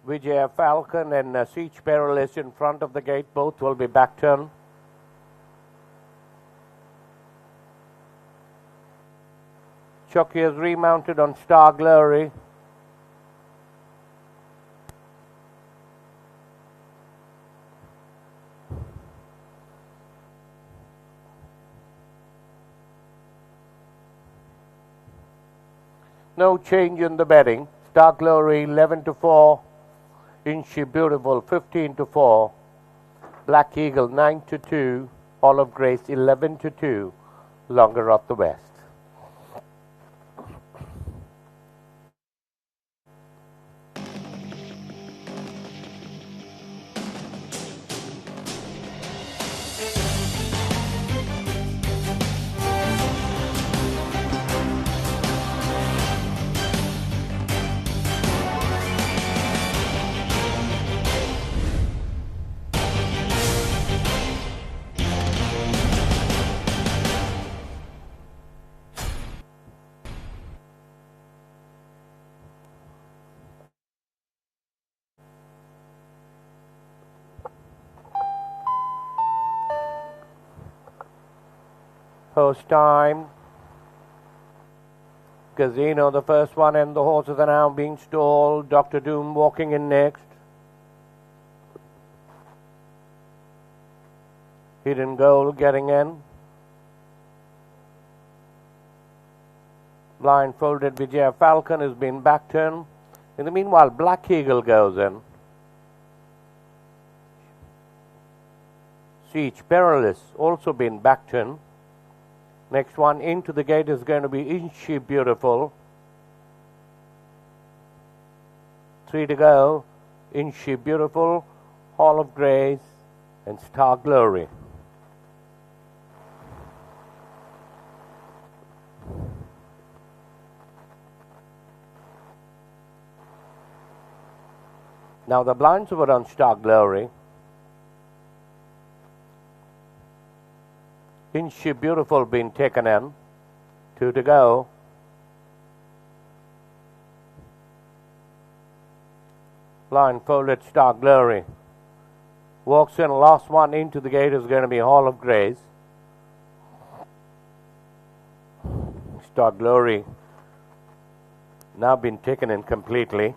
Vijaya Falcon and Siege Perilous in front of the gate. Both will be back turn. Chucky is remounted on Star Glory. No change in the betting. Star Glory 11-4. Inchi Beautiful 15-4. Black Eagle 9-2. Olive Grace 11-2. Longer of the West. Post time. Casino, the first one, and the horses are now being stalled. Dr. Doom walking in next. Hidden Goal getting in. Blindfolded Vijaya Falcon has been back turned. In the meanwhile, Black Eagle goes in. Siege Perilous also been back turned. Next one into the gate is going to be Inchi Beautiful. 3 to go. Inchi Beautiful, Hall of Grace, and Star Glory. Now the blinds were on Star Glory. Inchi Beautiful being taken in. 2 to go. Blindfolded Star Glory. Walks in, last one into the gate is going to be Hall of Grace. Star Glory now been taken in completely.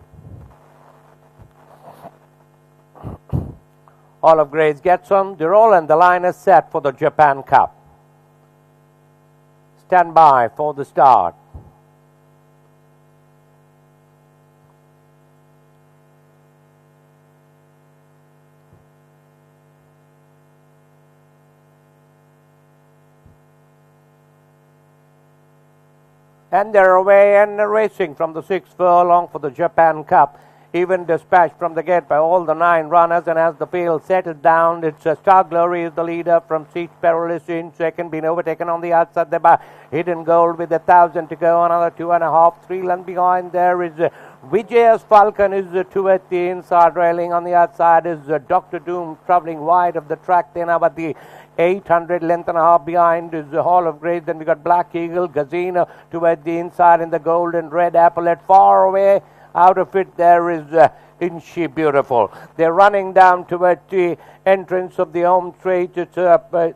Hall of Grace gets on the roll and the line is set for the Japan Cup. Stand by for the start. And they're away and racing from the 6th furlong for the Japan Cup. Even dispatched from the gate by all the 9 runners, and as the field settled down, it's Star Glory is the leader from Siege Perilous in second, being overtaken on the outside there by Hidden Gold with 1,000 to go, another 2.5, 3 lengths behind there is Vijaya's Falcon is 2 at the inside railing, on the outside is Dr. Doom travelling wide of the track there now, but the 800 length and a half behind is the Hall of Grace. Then we got Black Eagle, Gazina toward the inside in the gold and red applet. Far away out of it there is Inchi Beautiful. They're running down toward the entrance of the home straight. It's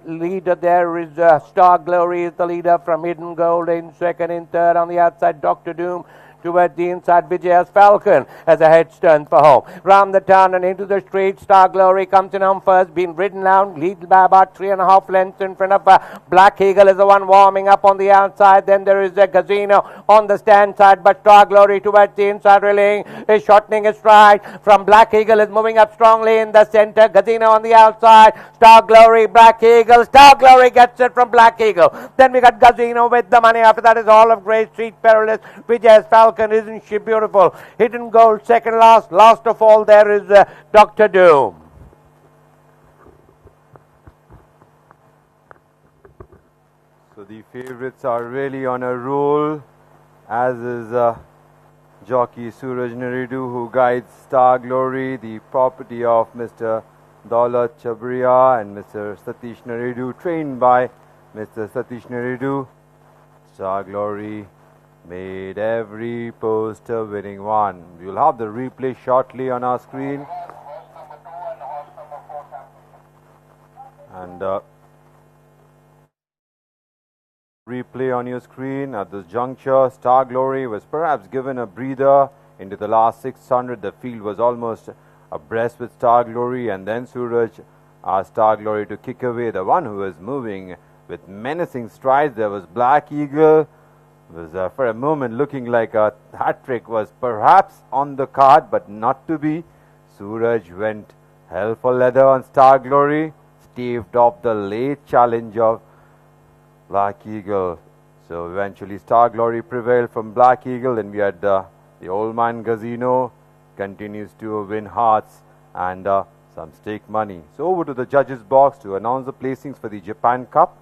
leader there is Star Glory is the leader from Hidden Gold in second, in third on the outside Dr. Doom. Toward the inside, Vijaya's Falcon as a head turn for home. Round the turn and into the straight, Star Glory comes in on first, being ridden down, lead by about 3.5 lengths in front of Black Eagle is the one warming up on the outside. Then there is a Casino on the stand side, but Star Glory towards the inside railing is shortening his stride. From Black Eagle is moving up strongly in the center. Casino on the outside, Star Glory, Black Eagle. Star Glory gets it from Black Eagle. Then we got Casino with the money. After that is All of Grace, Street Perilous, Vijaya's Falcon. Isn't she beautiful? Hidden Gold second last. Last of all there is Dr. Doom. So the favourites are really on a roll, as is jockey Suraj Naridu, who guides Star Glory, the property of Mr. Daulat Chabria and Mr. Satish Naridu, trained by Mr. Satish Naridu. Star Glory made every poster winning one. We will have the replay shortly on our screen. And replay on your screen. At this juncture, Star Glory was perhaps given a breather into the last 600. The field was almost abreast with Star Glory, and then Suraj asked Star Glory to kick away the one who was moving with menacing strides. There was Black Eagle. It was for a moment looking like a hat trick was perhaps on the card, but not to be. Suraj went hell for leather on Star Glory, staved off the late challenge of Black Eagle. So eventually Star Glory prevailed from Black Eagle. Then we had the Old Man Casino continues to win hearts and some stake money. So over to the judges box to announce the placings for the Japan Cup.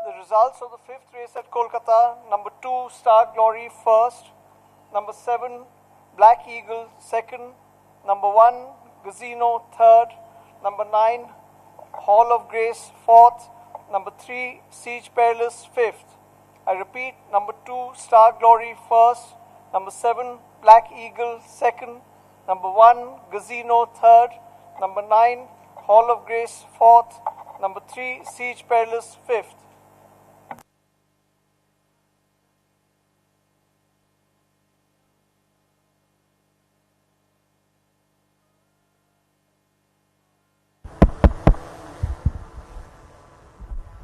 The results of the fifth race at Kolkata: number 2, Star Glory first, number 7, Black Eagle second, number 1, Casino third, number 9, Hall of Grace fourth, number 3, Siege Perilous fifth. I repeat, number 2, Star Glory first, number 7, Black Eagle second, number 1, Casino third, number 9, Hall of Grace fourth, number 3, Siege Perilous fifth.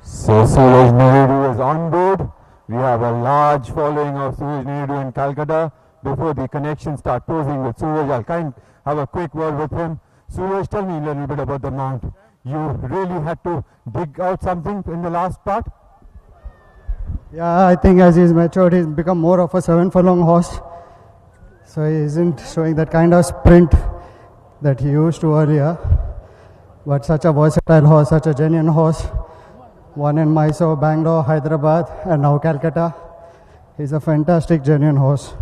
So Suraj Naidu is on board. We have a large following of Suraj Naidu in Calcutta. Before the connections start posing with Suraj, I'll have a quick word with him. Suraj, tell me a little bit about the mount. You really had to dig out something in the last part? Yeah, I think as he's matured, he's become more of a 7 furlong horse. So he isn't showing that kind of sprint that he used to earlier. But such a versatile horse, such a genuine horse. Won in Mysore, Bangalore, Hyderabad, and now Calcutta. He's a fantastic, genuine horse.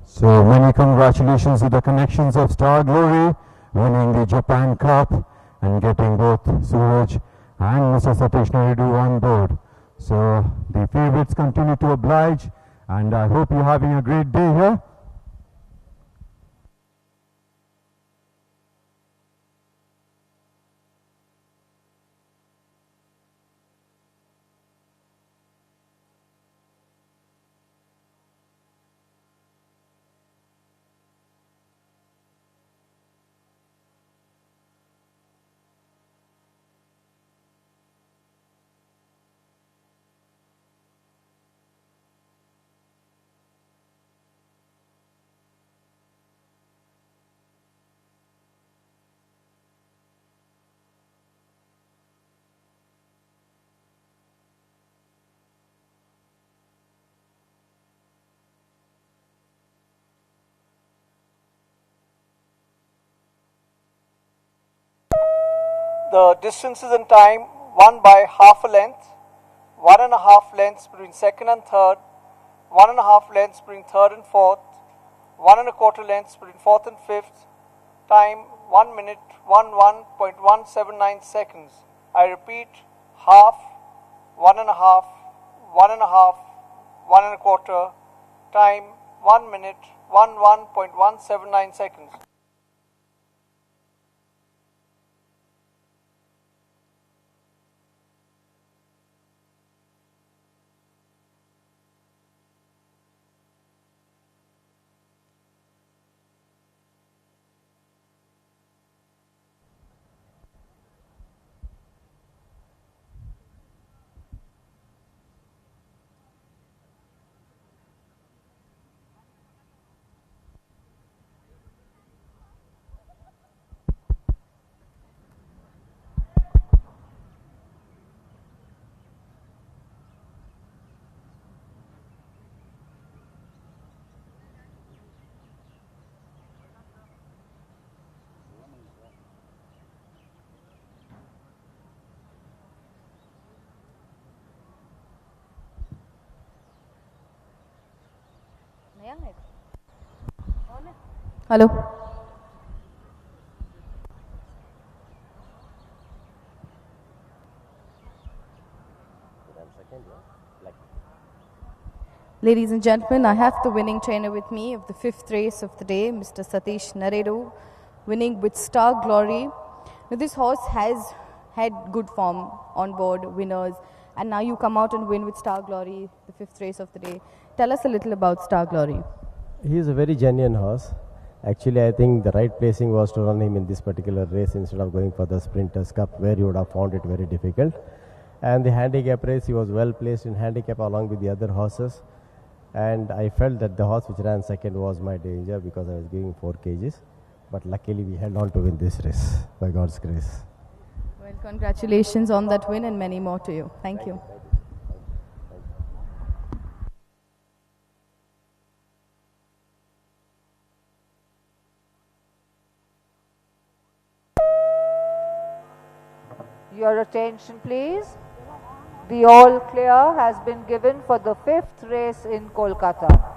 So many congratulations to the connections of Star Glory, winning the Japan Cup and getting both Suraj and Mr. Satish Naidu on board. So the favorites continue to oblige, and I hope you're having a great day here. The distances in time: 1 by half a length, 1.5 lengths between second and third, 1.5 lengths between third and fourth, 1.25 lengths between fourth and fifth. Time 1 minute 11.179 seconds. I repeat, half, 1.5, 1.5, 1 1/4. Time 1 minute 11.179 seconds. Hello. Ladies and gentlemen, I have the winning trainer with me of the 5th race of the day, Mr. Satish Naredu, winning with Star Glory. Now, this horse has had good form on board, winners, and now you come out and win with Star Glory, the 5th race of the day. Tell us a little about Star Glory. He is a very genuine horse. Actually, I think the right placing was to run him in this particular race instead of going for the Sprinters Cup, where you would have found it very difficult. And the handicap race, he was well placed in handicap along with the other horses. And I felt that the horse which ran second was my danger because I was giving 4 kgs. But luckily, we held on to win this race by God's grace. Well, congratulations on that win and many more to you. Thank you. Your attention, please. The all clear has been given for the 5th race in Kolkata.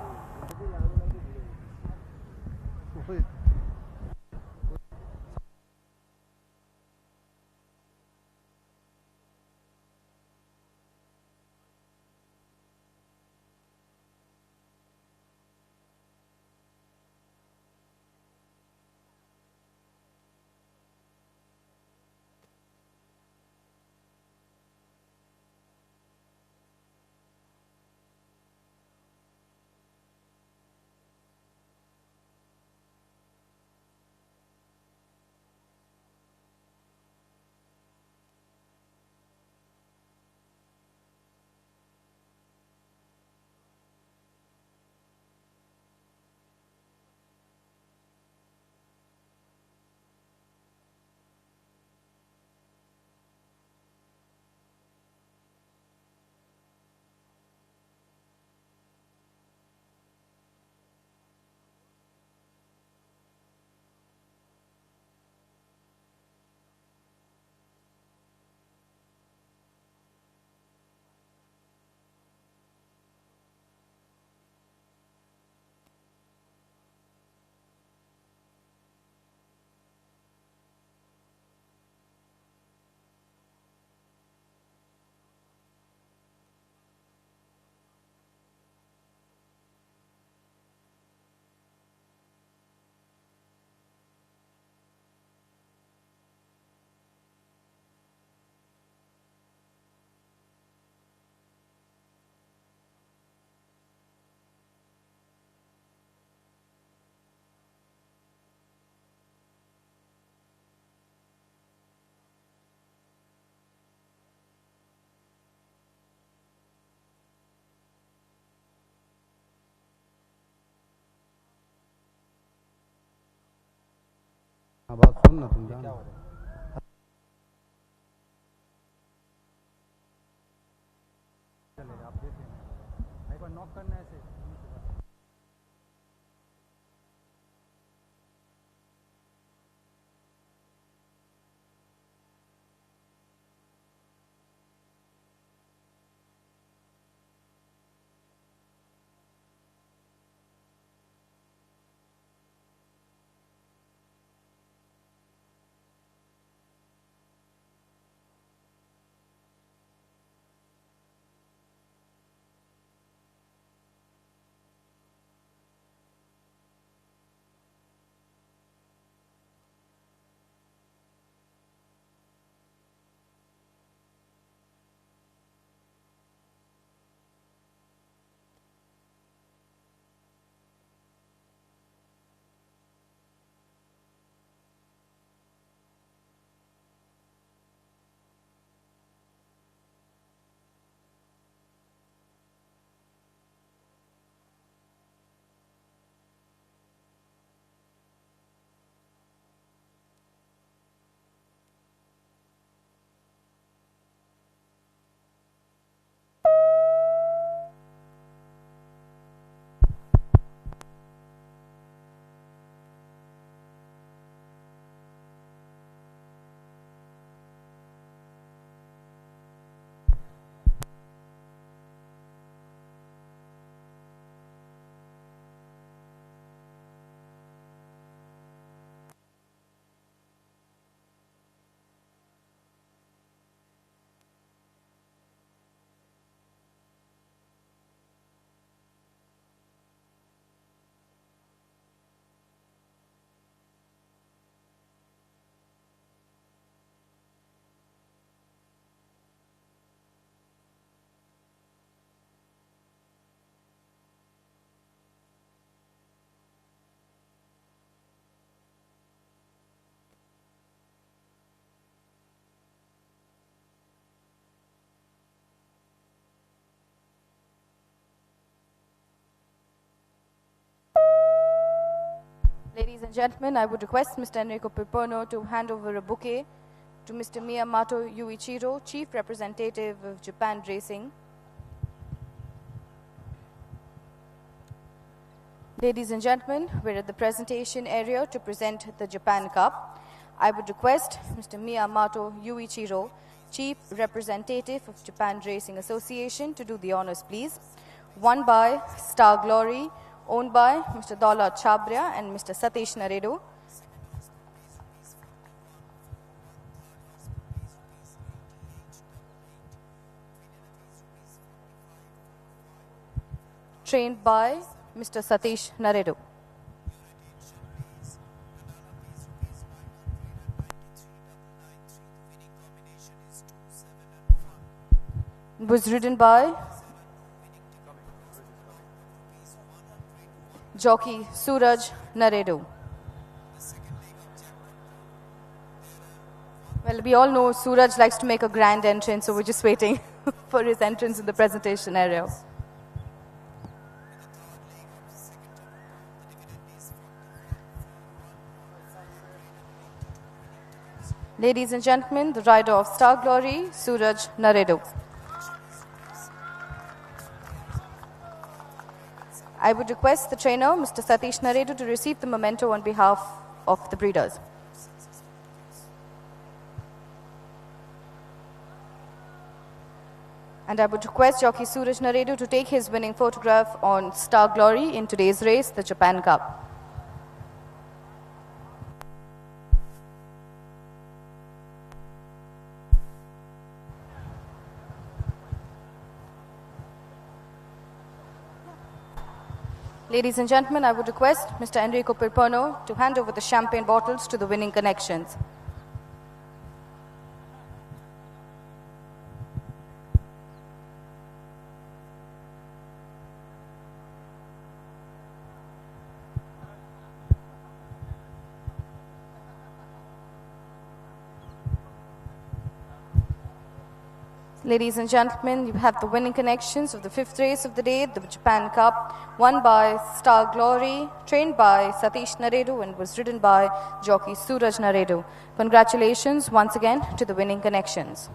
बात सुन ना तुम जान चलेगा आप देख लेना एक बार knock करना है ऐसे and gentlemen, I would request Mr. Enrico Piperno to hand over a bouquet to Mr. Miyamoto Yuichiro, Chief Representative of Japan Racing. Ladies and gentlemen, we're at the presentation area to present the Japan Cup. I would request Mr. Miyamoto Yuichiro, Chief Representative of Japan Racing Association, to do the honors, please. Won by Star Glory, owned by Mr. Dola Chabria and Mr. Satish Naredo. Trained by Mr. Satish Naredo. Was ridden by jockey Suraj Naredo. Well, we all know Suraj likes to make a grand entrance, so we're just waiting for his entrance in the presentation area. Ladies and gentlemen, the rider of Star Glory, Suraj Naredo. I would request the trainer, Mr. Satish Naredo, to receive the memento on behalf of the breeders. And I would request jockey Suraj Naredo to take his winning photograph on Star Glory in today's race, the Japan Cup. Ladies and gentlemen, I would request Mr. Enrico Piperno to hand over the champagne bottles to the winning connections. Ladies and gentlemen, you have the winning connections of the fifth race of the day, the Japan Cup, won by Star Glory, trained by Satish Naredo, and was ridden by jockey Suraj Naredo. Congratulations once again to the winning connections.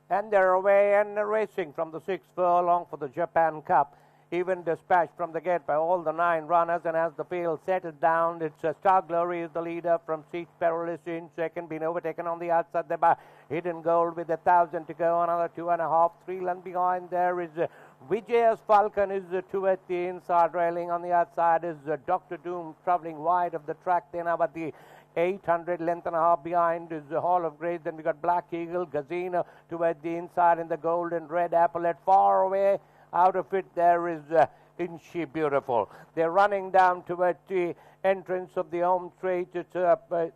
And they're away and racing from the 6th furlong for the Japan Cup. Even dispatched from the gate by all the 9 runners, and as the field settled down, it's Star Glory is the leader from Seat Perilous in second, been overtaken on the outside there by Hidden Gold with 1,000 to go, another 2.5, 3 lengths behind there is Vijay's Falcon is towards the inside railing. On the outside is Dr. Doom travelling wide of the track then about the 800 length and a half behind is the Hall of Grace. Then we got Black Eagle, Gazino towards the inside in the gold and red apple. At far away out of it there is Inchi Beautiful. They're running down towards the entrance of the home straight. It's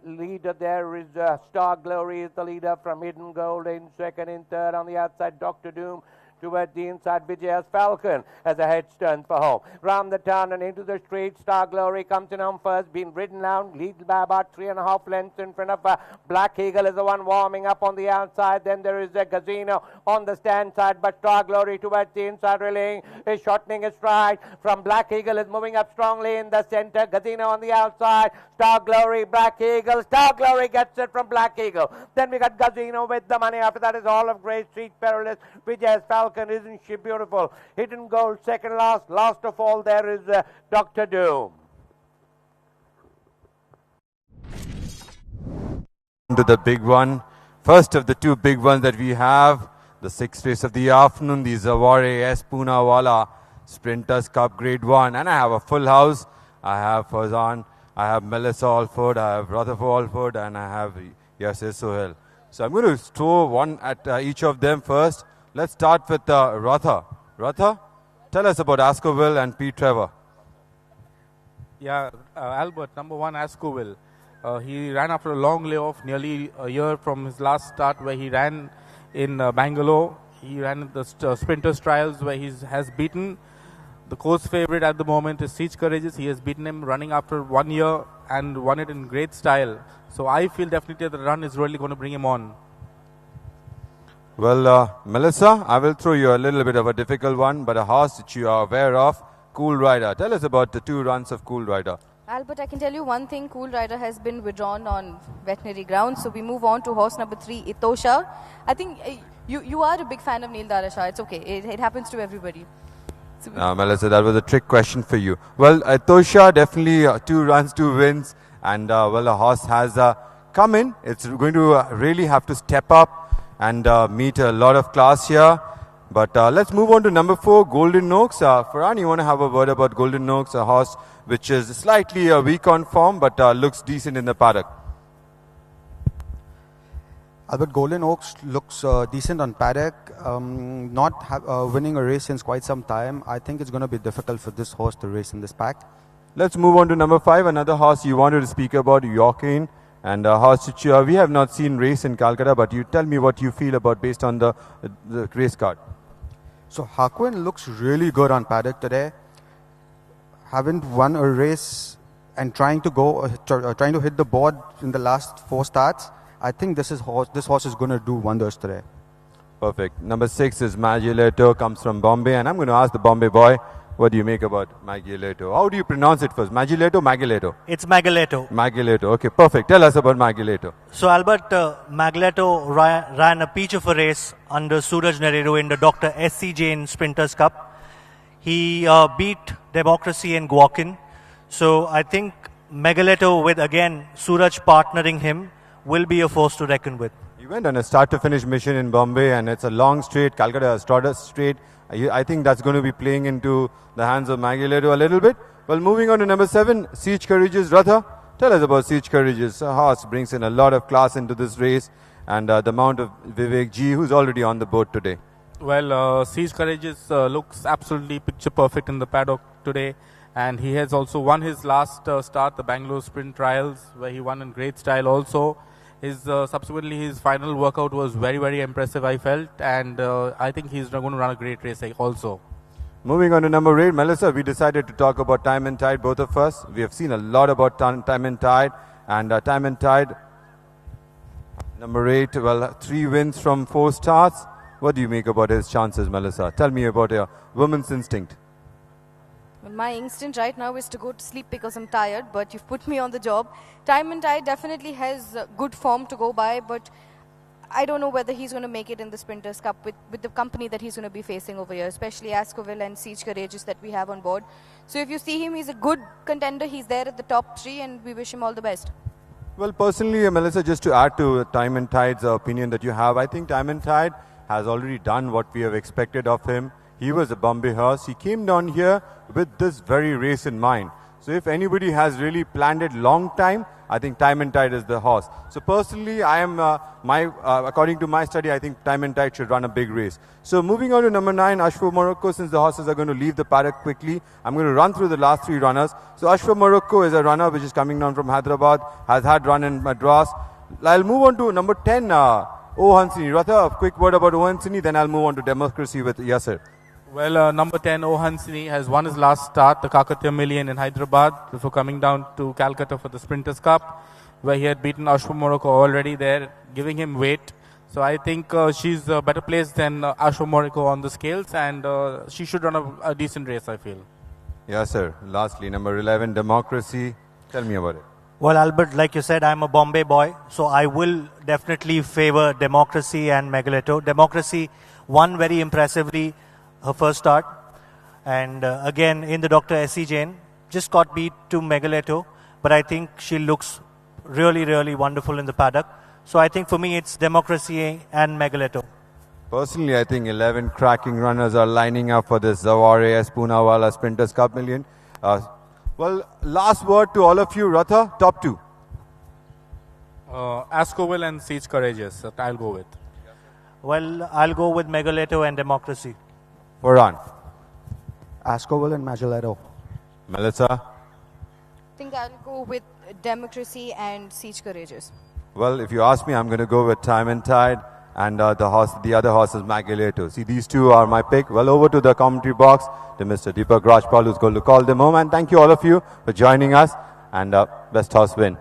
leader there is Star Glory is the leader from Hidden Gold in second. In third on the outside Dr. Doom toward the inside. Vijay's Falcon as a head turn for home. Round the turn and into the straight, Star Glory comes in on first, been ridden down, leads by about 3.5 lengths in front of Black Eagle is the one warming up on the outside. Then there is a Gazino on the stand side, but Star Glory towards the inside railing is shortening his stride. From Black Eagle is moving up strongly in the center. Gazino on the outside. Star Glory, Black Eagle. Star Glory gets it from Black Eagle. Then we got Gazino with the money. After that is All of Grace, Street Perilous, Vijay's Falcon. Isn't she beautiful? Hidden Gold second last. Last of all there is Dr. Doom. To the big one. First of the two big ones that we have, the 6th race of the afternoon, the Zaware S. Poonawalla Sprinters Cup Grade 1. And I have a full house. I have Fazan, I have Melissa Alford, I have Rutherford Alford, and I have Yasser Sohail. So I'm going to throw one at each of them first. Let's start with Ratha. Ratha, tell us about Ascoville and Pete Trevor. Yeah, Albert, number 1, Ascoville. He ran after a long layoff, nearly a year from his last start where he ran in Bangalore. He ran in the sprinters trials where he has beaten the course favorite at the moment is Siege Courageous. He has beaten him running after 1 year and won it in great style. So I feel definitely the run is really going to bring him on. Well, Melissa, I will throw you a little bit of a difficult one, but a horse that you are aware of, Cool Rider. Tell us about the 2 runs of Cool Rider. Albert, I can tell you one thing, Cool Rider has been withdrawn on veterinary grounds. So we move on to horse number 3, Itosha. I think you are a big fan of Neil Darasha. It's okay. It happens to everybody. So Melissa, that was a trick question for you. Well, Itosha, definitely 2 runs, 2 wins. And, well, a horse has come in. It's going to really have to step up and meet a lot of class here. But let's move on to number 4, Golden Oaks. Farhan, you want to have a word about Golden Oaks, a horse which is slightly weak on form but looks decent in the paddock. Albert, Golden Oaks looks decent on paddock. Not winning a race since quite some time. I think it's going to be difficult for this horse to race in this pack. Let's move on to number 5, another horse you wanted to speak about, Yorkane. And a horse which we have not seen race in Calcutta, but you tell me what you feel about based on the race card. So Hakuin looks really good on paddock today. Haven't won a race and trying to hit the board in the last 4 starts. I think this horse is going to do wonders today. Perfect. Number 6 is Magileto, comes from Bombay, and I'm going to ask the Bombay boy, what do you make about Magileto? How do you pronounce it first? Magileto, Magileto? It's Magileto. Magileto. Okay, perfect. Tell us about Magileto. So Albert, Magileto ran a peach of a race under Suraj Neredo in the Dr. S.C. Jain Sprinters Cup. He beat Democracy and Guakin. So I think Megaleto, with again Suraj partnering him, will be a force to reckon with. He went on a start-to-finish mission in Bombay, and it's a long straight. Calcutta has started straight. I think that's going to be playing into the hands of Magileto a little bit. Well, moving on to number 7, Siege Courageous. Ratha, tell us about Siege Courageous. A horse brings in a lot of class into this race, and the amount of Vivek G, who's already on the board today. Well, Siege Courageous looks absolutely picture perfect in the paddock today. And he has also won his last start, the Bangalore Sprint Trials, where he won in great style also. Subsequently, his final workout was very, very impressive, I felt. And I think he's going to run a great race also. Moving on to number 8, Melissa, we decided to talk about Time and Tide, both of us. We have seen a lot about Time and Tide. And Time and Tide, number 8, well, 3 wins from 4 starts. What do you make about his chances, Melissa? Tell me about your woman's instinct. Well, my instinct right now is to go to sleep because I'm tired, but you've put me on the job. Time and Tide definitely has good form to go by, but I don't know whether he's going to make it in the Sprinters Cup with the company that he's going to be facing over here, especially Ascoville and Siege Courageous that we have on board. So if you see him, he's a good contender. He's there at the top 3, and we wish him all the best. Well, personally, Melissa, just to add to Time and Tide's opinion that you have, I think Time and Tide has already done what we have expected of him. He was a Bombay horse. He came down here with this very race in mind. So if anybody has really planned it long time, I think Time and Tide is the horse. So personally, I am according to my study, I think Time and Tide should run a big race. So moving on to number 9, Ashwa Morocco. Since the horses are going to leave the paddock quickly, I'm going to run through the last 3 runners. So Ashwa Morocco is a runner which is coming down from Hyderabad, has had run in Madras. I'll move on to number 10, Ohansini. Ratha, a quick word about Ohansini, then I'll move on to Democracy with Yasser. Well, number 10, Ohansini, has won his last start, the Calcutta Million in Hyderabad, before coming down to Calcutta for the Sprinters Cup, where he had beaten Ashwa Morocco already there, giving him weight. So I think she's a better placed than Ashwa Morocco on the scales, and she should run a decent race, I feel. Yes, sir. Lastly, number 11, Democracy. Tell me about it. Well, Albert, like you said, I'm a Bombay boy, so I will definitely favor Democracy and Megaleto. Democracy won very impressively her first start, and again in the Dr. S.C. Jain, just got beat to Megaleto, but I think she looks really, really wonderful in the paddock. So I think for me it's Democracy and Megaleto. Personally, I think 11 cracking runners are lining up for this Zaware S. Poonawalla Sprinters Cup Million. Well, last word to all of you, Ratha, top 2. Ascoville and Siege Courageous, that I'll go with. Well, I'll go with Megaleto and Democracy. Farhan. Ascoval and Magelletto. Melissa. I think I'll go with Democracy and Siege Courageous. Well, if you ask me, I'm going to go with Time and Tide, and the other horse is Magelletto. See, these two are my pick. Well, over to the commentary box to Mr. Deepak Rajpal, who's going to call them home. And thank you all of you for joining us, and best horse win.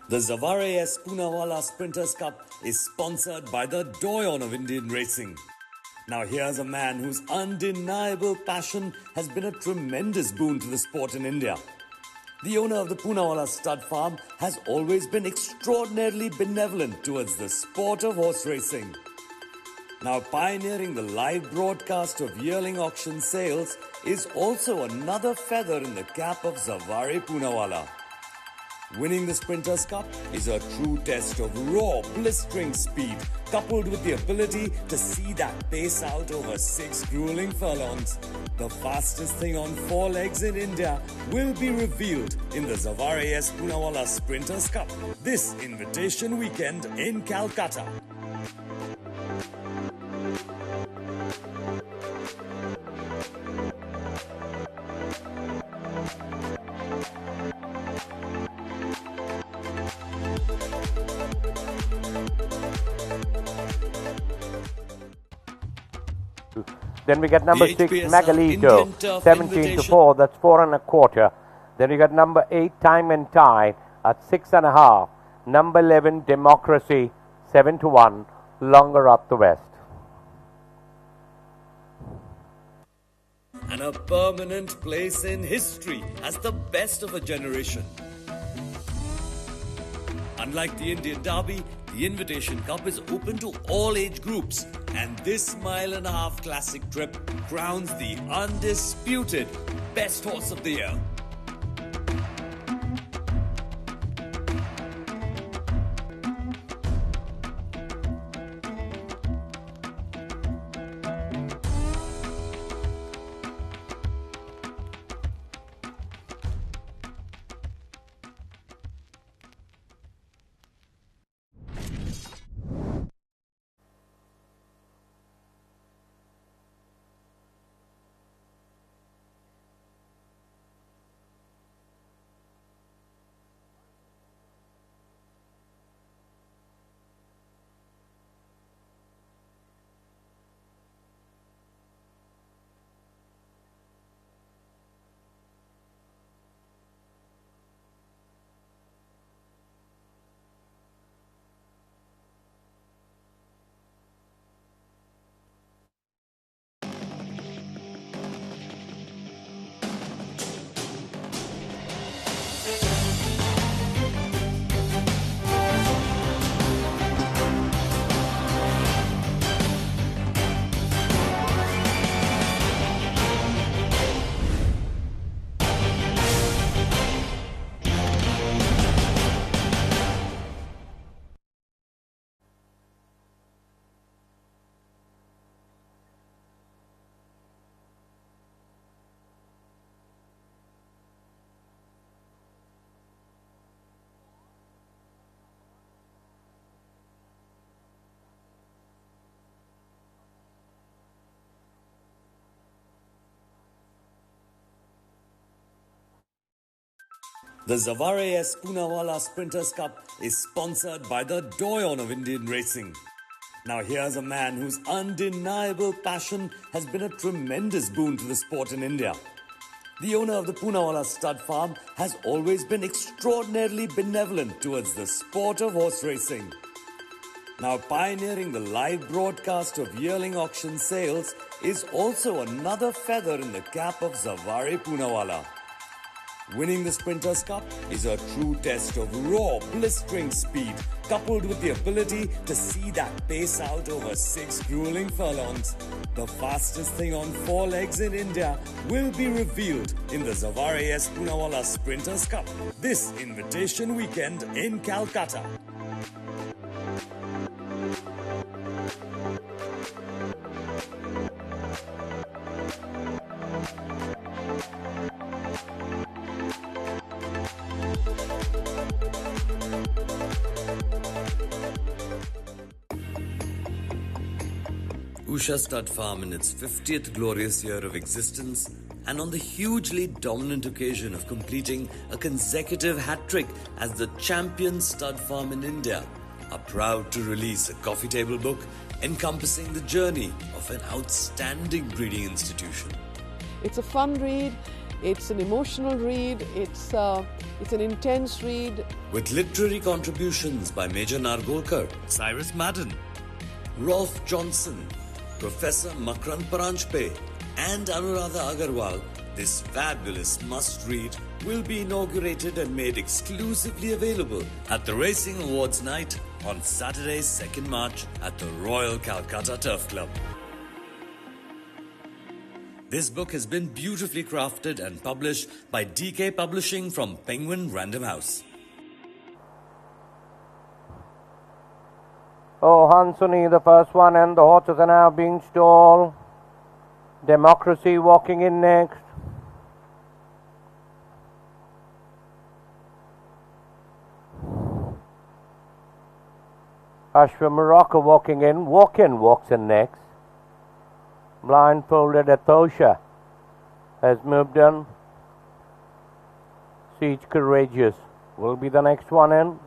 The Zavare S. Poonawalla Sprinters Cup is sponsored by the Doyon of Indian racing. Now here's a man whose undeniable passion has been a tremendous boon to the sport in India. The owner of the Poonawalla Stud Farm has always been extraordinarily benevolent towards the sport of horse racing. Now pioneering the live broadcast of yearling auction sales is also another feather in the cap of Zavare Poonawalla. Winning the Sprinters Cup is a true test of raw, blistering speed, coupled with the ability to see that pace out over 6 grueling furlongs. The fastest thing on 4 legs in India will be revealed in the Zavare S. Poonawalla Sprinters Cup this invitation weekend in Calcutta. Then we get number The 6, HPSR Magalito, Indian Turf 17 to Invitation. 4, that's 4 1/4. Then we got number 8, Time and Tide, at 6 1/2. Number 11, Democracy, 7 to 1, longer up the west. And a permanent place in history as the best of a generation. Unlike the Indian Derby, the Invitation Cup is open to all age groups, and this mile-and-a-half classic trip crowns the undisputed best horse of the year. The Zavare S. Poonawalla Sprinters Cup is sponsored by the Doyon of Indian racing. Now here's a man whose undeniable passion has been a tremendous boon to the sport in India. The owner of the Poonawalla Stud Farm has always been extraordinarily benevolent towards the sport of horse racing. Now, pioneering the live broadcast of yearling auction sales is also another feather in the cap of Zawari Poonawalla. Winning the Sprinters Cup is a true test of raw, blistering speed, coupled with the ability to see that pace out over 6 grueling furlongs. The fastest thing on 4 legs in India will be revealed in the Zawari S. Poonawalla Sprinters Cup this invitation weekend in Calcutta. Usha Stud Farm in its 50th glorious year of existence and on the hugely dominant occasion of completing a consecutive hat-trick as the champion stud farm in India are proud to release a coffee table book encompassing the journey of an outstanding breeding institution. It's a fun read, it's an emotional read, it's an intense read. With literary contributions by Major Nargolkar, Cyrus Madden, Rolf Johnson, Professor Makrant Paranjpe and Anuradha Agarwal, this fabulous must-read will be inaugurated and made exclusively available at the Racing Awards Night on Saturday, 2nd March at the Royal Calcutta Turf Club. This book has been beautifully crafted and published by DK Publishing from Penguin Random House. Oh, Hansoni, the first one, and the horses are now being stalled. Democracy walking in next. Ashwa Morocco walking in. Walks in next. Blindfolded Athosha has moved in. Siege Courageous will be the next one in.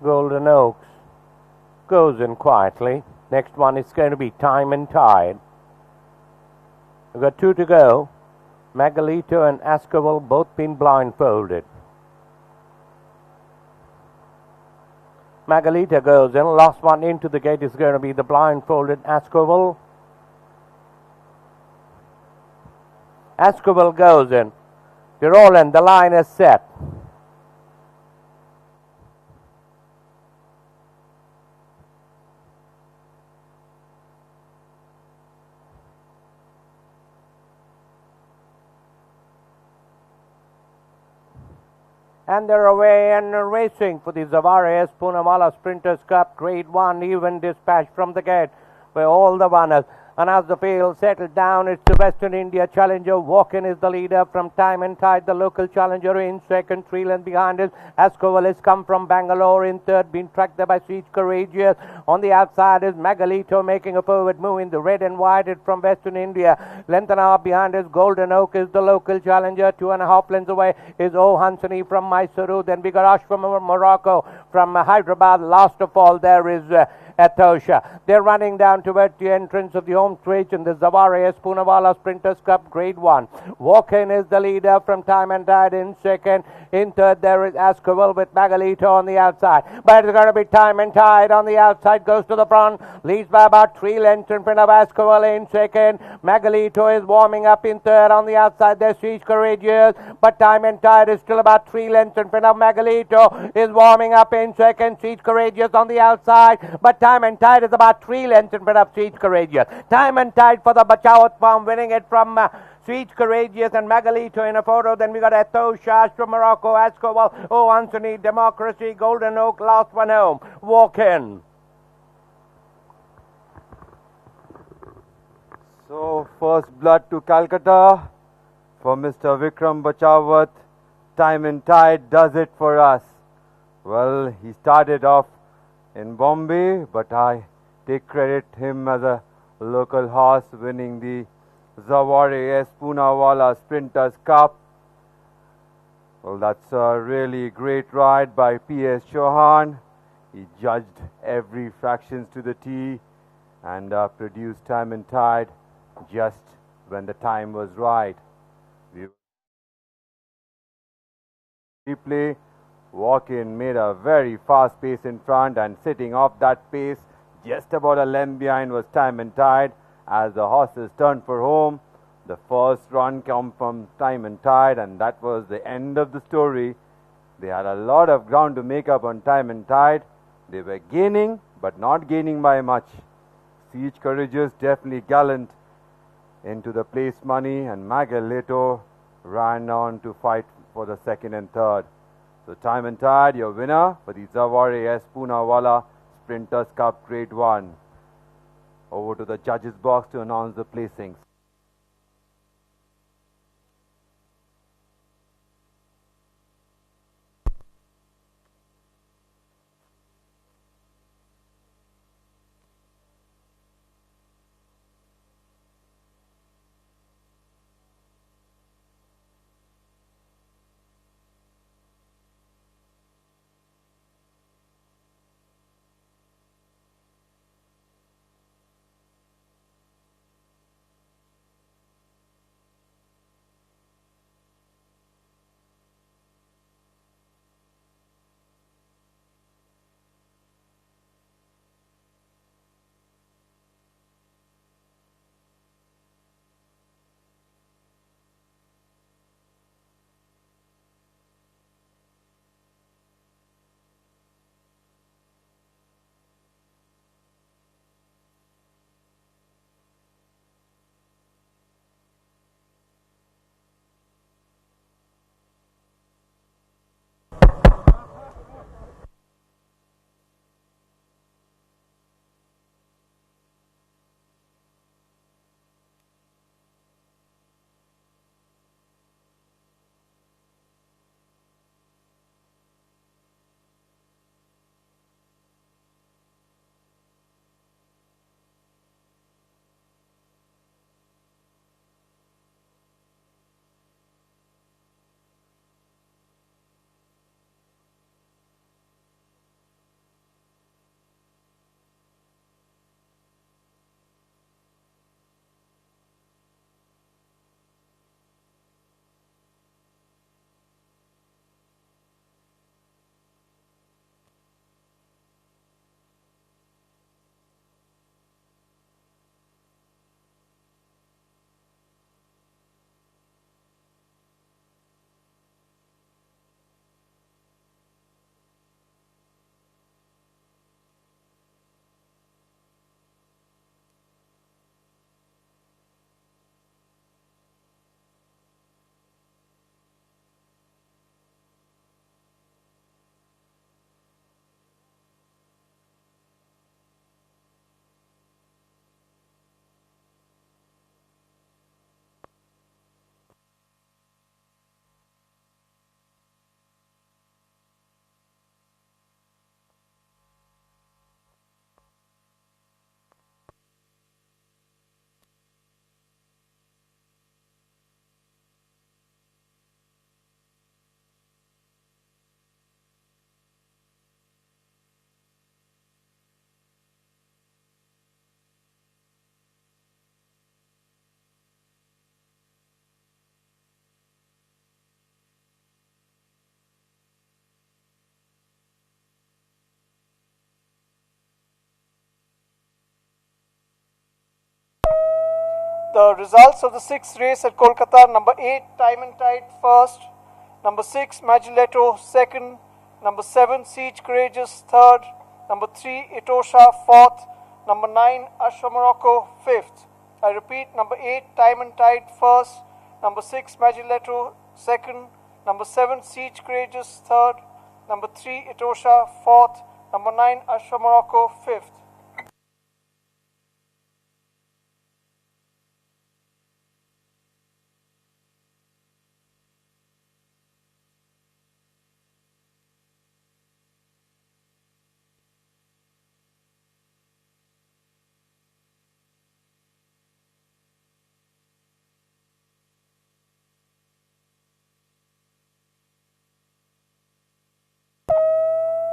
Golden Oaks goes in quietly. Next one is going to be Time and Tide. We've got 2 to go. Magalito and Ascoval both been blindfolded. Magalito goes in. Last one into the gate is going to be the blindfolded Ascoval. Ascoval goes in. They're all in. The line is set. And they're away and racing for the Zawari S. Poonawalla Sprinters Cup Grade 1 even dispatch from the gate by all the runners. And as the field settled down, it's the Western India challenger. Walk-in is the leader from Time and Tide. The local challenger in second. 3 lengths behind it. Ascoval has come from Bangalore in third. Been tracked there by Siege Courageous. On the outside is Magalito making a forward move in the red and white. It's from Western India. Length and a half behind is Golden Oak is the local challenger. 2.5 lengths away is O Hansani from Mysuru. Then we got Ash from Morocco from Hyderabad. Last of all, there is Athosha. They're running down towards the entrance of the home stretch in the Zawari S. Poonawalla Sprinters Cup Grade 1. Walk-in is the leader from Time and Tide in second. In third, there is Ascoval with Magalito on the outside. But it's going to be Time and Tide on the outside, goes to the front, leads by about 3 lengths in front of Ascoval in second. Magalito is warming up in third. On the outside, there's Siege Courageous, but Time and Tide is still about 3 lengths in front of Magalito, is warming up in second. Siege Courageous on the outside, but Time and Tide is about 3 lengths in front of Siege Courageous. Time and Tide for the Bachawat farm, winning it from Siege Courageous and Magalito in a photo. Then we got Athosha from Morocco, Ascoval, O Anthony, Democracy, Golden Oak, last one home. Walk-in. So, first blood to Calcutta for Mr. Vikram Bachawat. Time and Tide does it for us. Well, he started off in Bombay, but I take credit him as a local horse winning the Zawari S. Poonawalla Sprinters Cup. Well, that's a really great ride by P.S. Chauhan. He judged every fractions to the T. and produced Time and Tide just when the time was right. Replay, Walk-in made a very fast pace in front, and sitting off that pace just about a length behind was Time and Tide. As the horses turned for home, the first run came from Time and Tide, and that was the end of the story. They had a lot of ground to make up on Time and Tide. They were gaining, but not gaining by much. Siege Courageous, definitely gallant into the place money, and Magalito ran on to fight for the second and third. So Time and Tide, your winner for the Zawari S. Poonawalla Sprinters Cup Grade 1. Over to the judges box to announce the placings. The results of the sixth race at Kolkata: number 8, Time and Tide first, number 6, Magelletto second, number 7, Siege Courageous third, number 3, Etosha fourth, number 9, Ashwa Morocco fifth. I repeat, number 8, Time and Tide first, number 6, Magelletto second, number 7, Siege Courageous third, number 3, Etosha fourth, number 9, Ashwa Morocco fifth.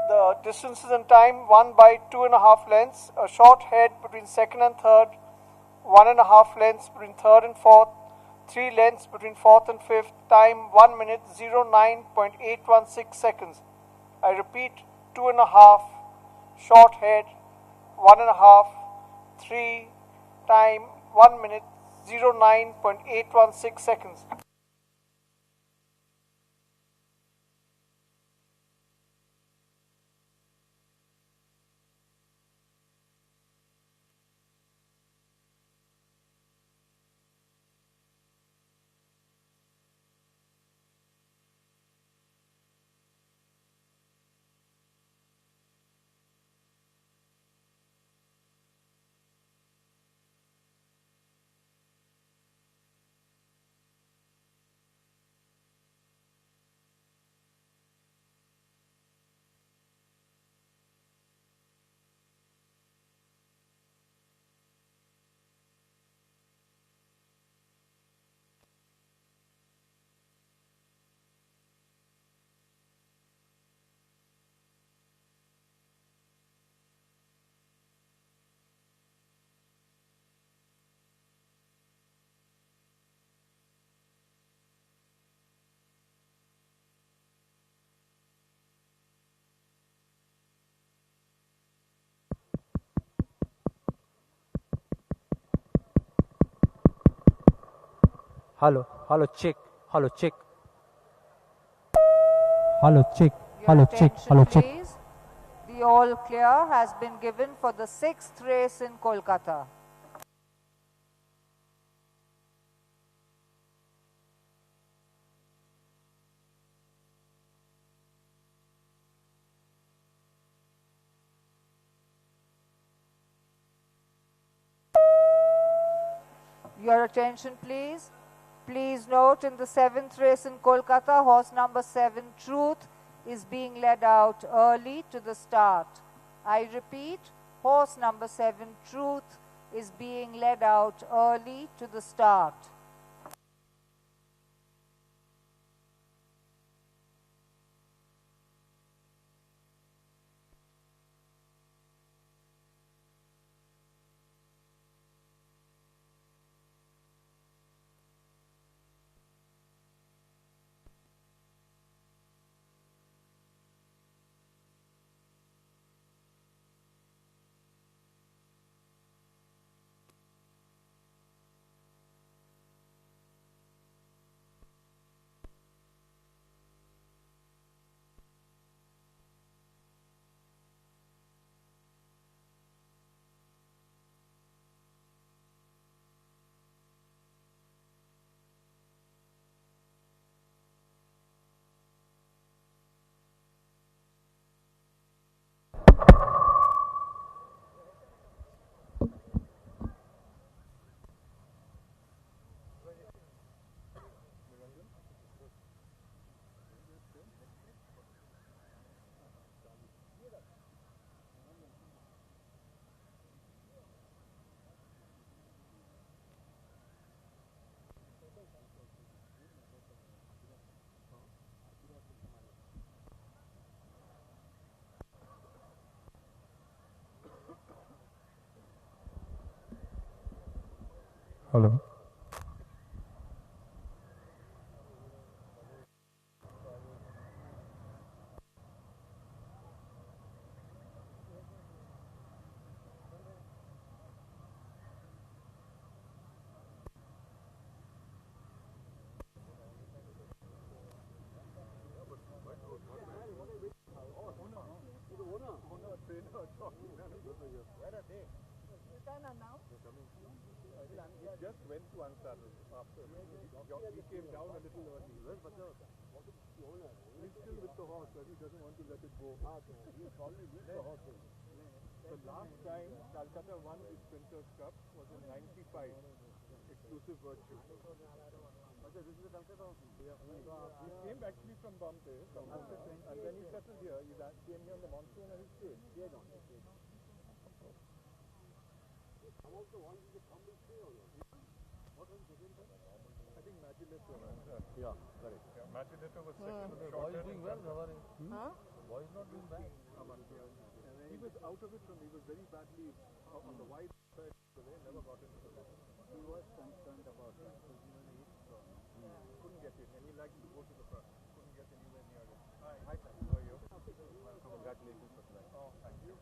The distances and time won by 2.5 lengths. A short head between second and third, 1.5 lengths between third and fourth, 3 lengths between fourth and fifth. Time 1 minute 09.816 seconds. I repeat, 2.5, short head, 1.5, 3, time 1 minute 09.816 seconds. Hello, hello, check, hello, check. Hello, check, hello, check, hello, check. Please. The all clear has been given for the 6th race in Kolkata. Your attention, please. Please note, in the 7th race in Kolkata, horse number 7, Truth, is being led out early to the start. I repeat, horse number 7, Truth, is being led out early to the start. Hello. Just went to unsaddle after. He came down a little early. He's still with the horse, but he doesn't want to let it go. He's probably with the horse. The last time Calcutta won the Sprinters Cup was in '95. Exclusive virtue. This is the Calcutta horse. Yeah. He came actually from Bombay, and then he settled here. He came here in the monsoon and he stayed. I'm also wanting to come and stay on it. What was the second time? I think Magileto. Yeah, correct. Yeah, Magileto was second. Doing well. Boy is not doing bad. He was out of it he was very badly on the wide side, so they never got into the net. He was concerned about that because he was a hit strong. Couldn't get it, and he liked to go to the front. Couldn't get anywhere near it. Hi, Sam. How are you? Congratulations for tonight. Oh, thank you.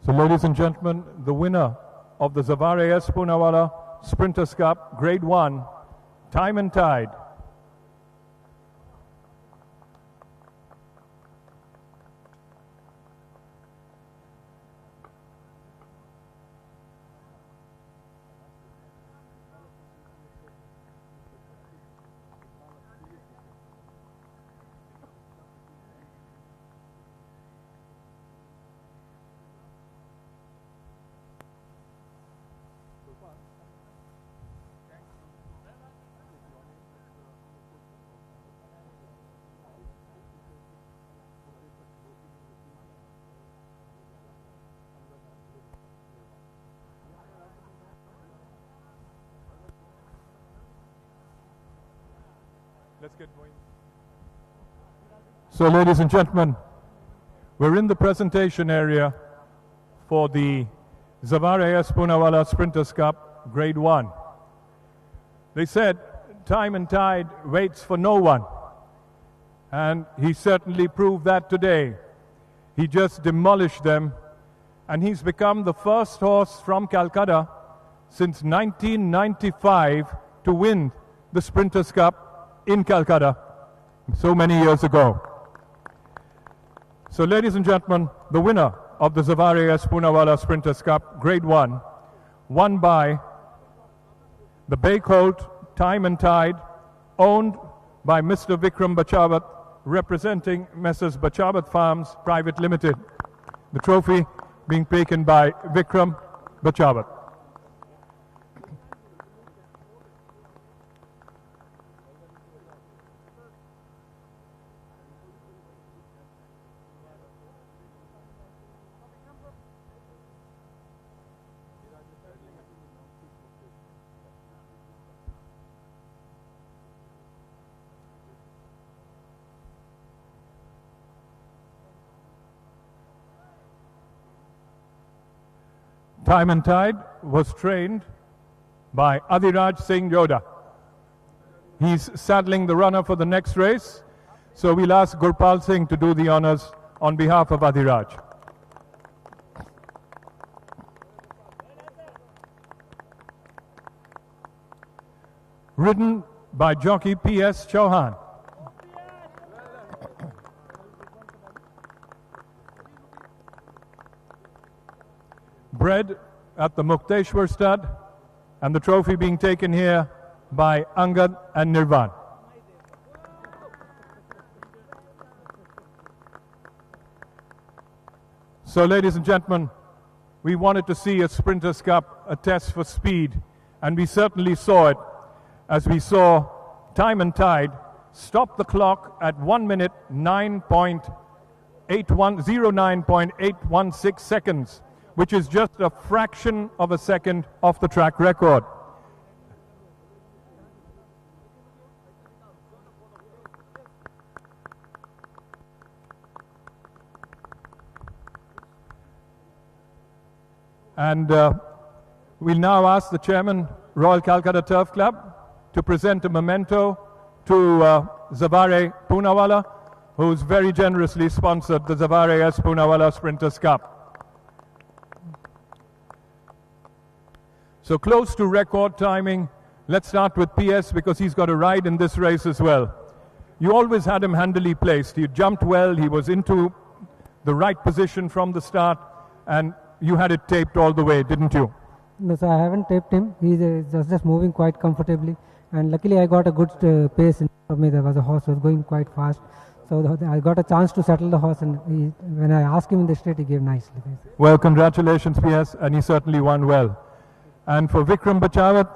So, ladies and gentlemen, the winner of the Zavare S. Poonawalla Sprinters Cup Grade 1, Time and Tide. Let's get going. So, ladies and gentlemen, we're in the presentation area for the Zavare S. Poonawalla Sprinters Cup Grade 1. They said time and tide waits for no one, and he certainly proved that today. He just demolished them, and he's become the first horse from Calcutta since 1995 to win the Sprinters Cup in Calcutta so many years ago. So, ladies and gentlemen, the winner of the Zavare S. Poonawalla Sprinters Cup Grade 1, won by the Bay Colt Time and Tide, owned by Mr. Vikram Bachavat, representing Messrs. Bachavat Farms Private Limited. The trophy being taken by Vikram Bachavat. Time and Tide was trained by Adhiraj Singh Yoda. He's saddling the runner for the next race, so we'll ask Gurpal Singh to do the honors on behalf of Adhiraj. Ridden by jockey P.S. Chauhan. Bred at the Mukteshwar Stud, and the trophy being taken here by Angad and Nirvan. So, ladies and gentlemen, we wanted to see a Sprinters Cup, a test for speed, and we certainly saw it as we saw Time and Tide stop the clock at 1 minute 09.816 seconds, which is just a fraction of a second off the track record. And we'll now ask the chairman, Royal Calcutta Turf Club, to present a memento to Zavare Poonawalla, who's very generously sponsored the Zavare S. Poonawalla Sprinters Cup. So close to record timing. Let's start with PS because he's got a ride in this race as well. You always had him handily placed. He jumped well. He was into the right position from the start, and you had it taped all the way, didn't you? No, sir, I haven't taped him. He's just moving quite comfortably, and luckily I got a good pace in front of me. There was a horse who was going quite fast, so I got a chance to settle the horse, and when I asked him in the straight, he gave nicely. Well, congratulations, PS, and he certainly won well. And for Vikram Bachawat,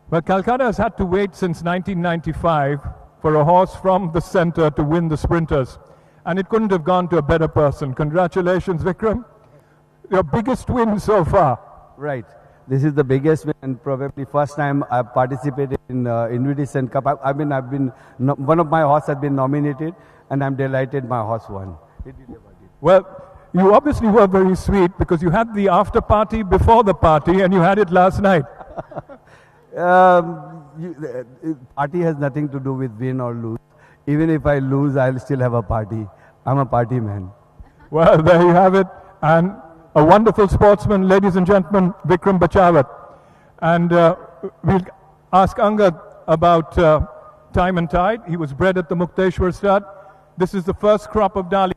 well, Calcutta has had to wait since 1995 for a horse from the centre to win the sprinters. And it couldn't have gone to a better person. Congratulations, Vikram. Your biggest win so far. Right. This is the biggest win and probably first time I've participated in Invitation Cup. One of my horses has been nominated and I'm delighted my horse won. Well, you obviously were very sweet because you had the after party before the party and you had it last night. Party has nothing to do with win or lose. Even if I lose, I'll still have a party. I'm a party man. Well, there you have it. And a wonderful sportsman, ladies and gentlemen, Vikram Bachawat. And we'll ask Angad about Time and Tide. He was bred at the Mukteshwar Stud. This is the first crop of Dali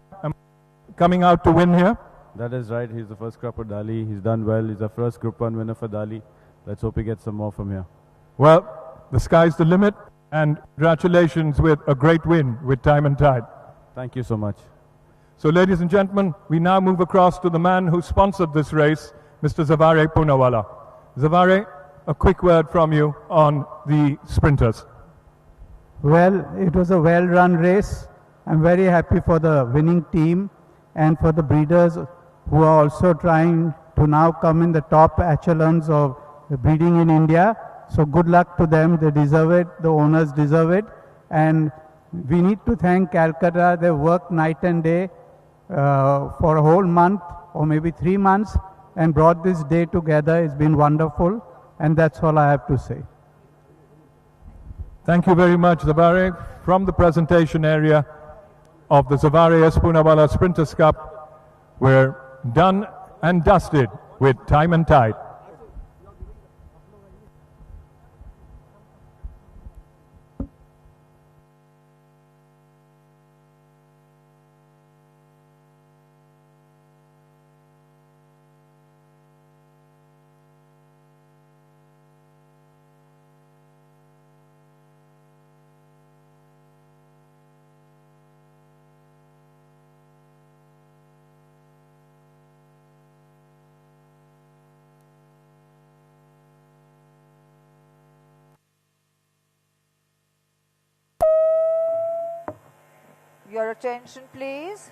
coming out to win here. That is right. He's the first crop of Dali. He's done well. He's the first Group 1 winner for Dali. Let's hope he gets some more from here. Well, the sky's the limit. And congratulations with a great win with Time and Tide. Thank you so much. So, ladies and gentlemen, we now move across to the man who sponsored this race, Mr. Zavare Poonawalla. Zavare, a quick word from you on the sprinters. Well, it was a well-run race. I'm very happy for the winning team and for the breeders who are also trying to now come in the top echelons of breeding in India. So good luck to them. They deserve it. The owners deserve it. And we need to thank Calcutta. They worked night and day for a whole month or maybe 3 months and brought this day together. It's been wonderful. And that's all I have to say. Thank you very much, Zavare. From the presentation area of the Zavare S. Poonawalla Sprinters Cup, we're done and dusted with Time and Tide. Your attention, please.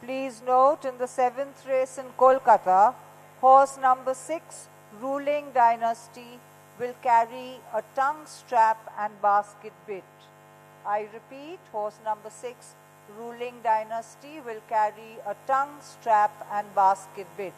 Please note, in the 7th race in Kolkata, horse number 6, Ruling Dynasty, will carry a tongue strap and basket bit. I repeat, horse number 6, Ruling Dynasty, will carry a tongue strap and basket bit.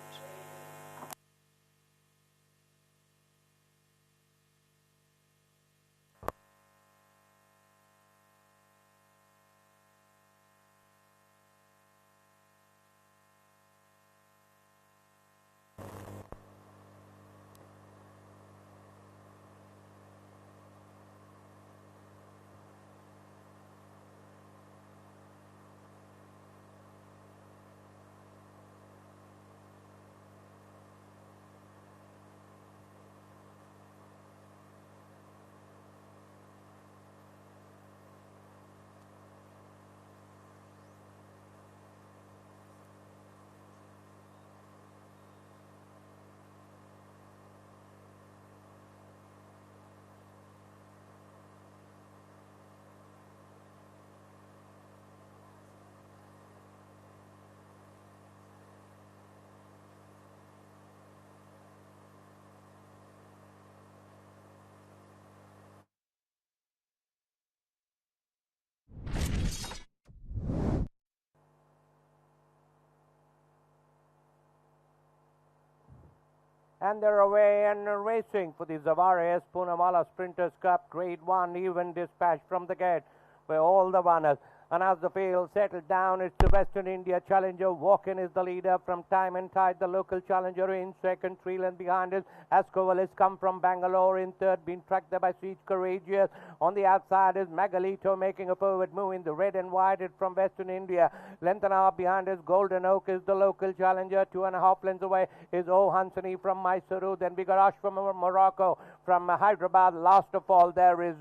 And they're away and racing for the Zavare S. Poonawalla Sprinters Cup Grade 1 even dispatch from the gate where all the runners And as the field settled down, it's the Western India challenger. Walk-in is the leader from Time and Tide. The local challenger in second, 3 lengths behind it. Ascoval has come from Bangalore in third, been tracked there by Siege Courageous. On the outside is Magalito making a forward move in the red and white. It's from Western India. Length and a half behind is Golden Oak is the local challenger. 2.5 lengths away is O Hansani from Mysuru. Then we got Ash from Morocco from Hyderabad. Last of all, there is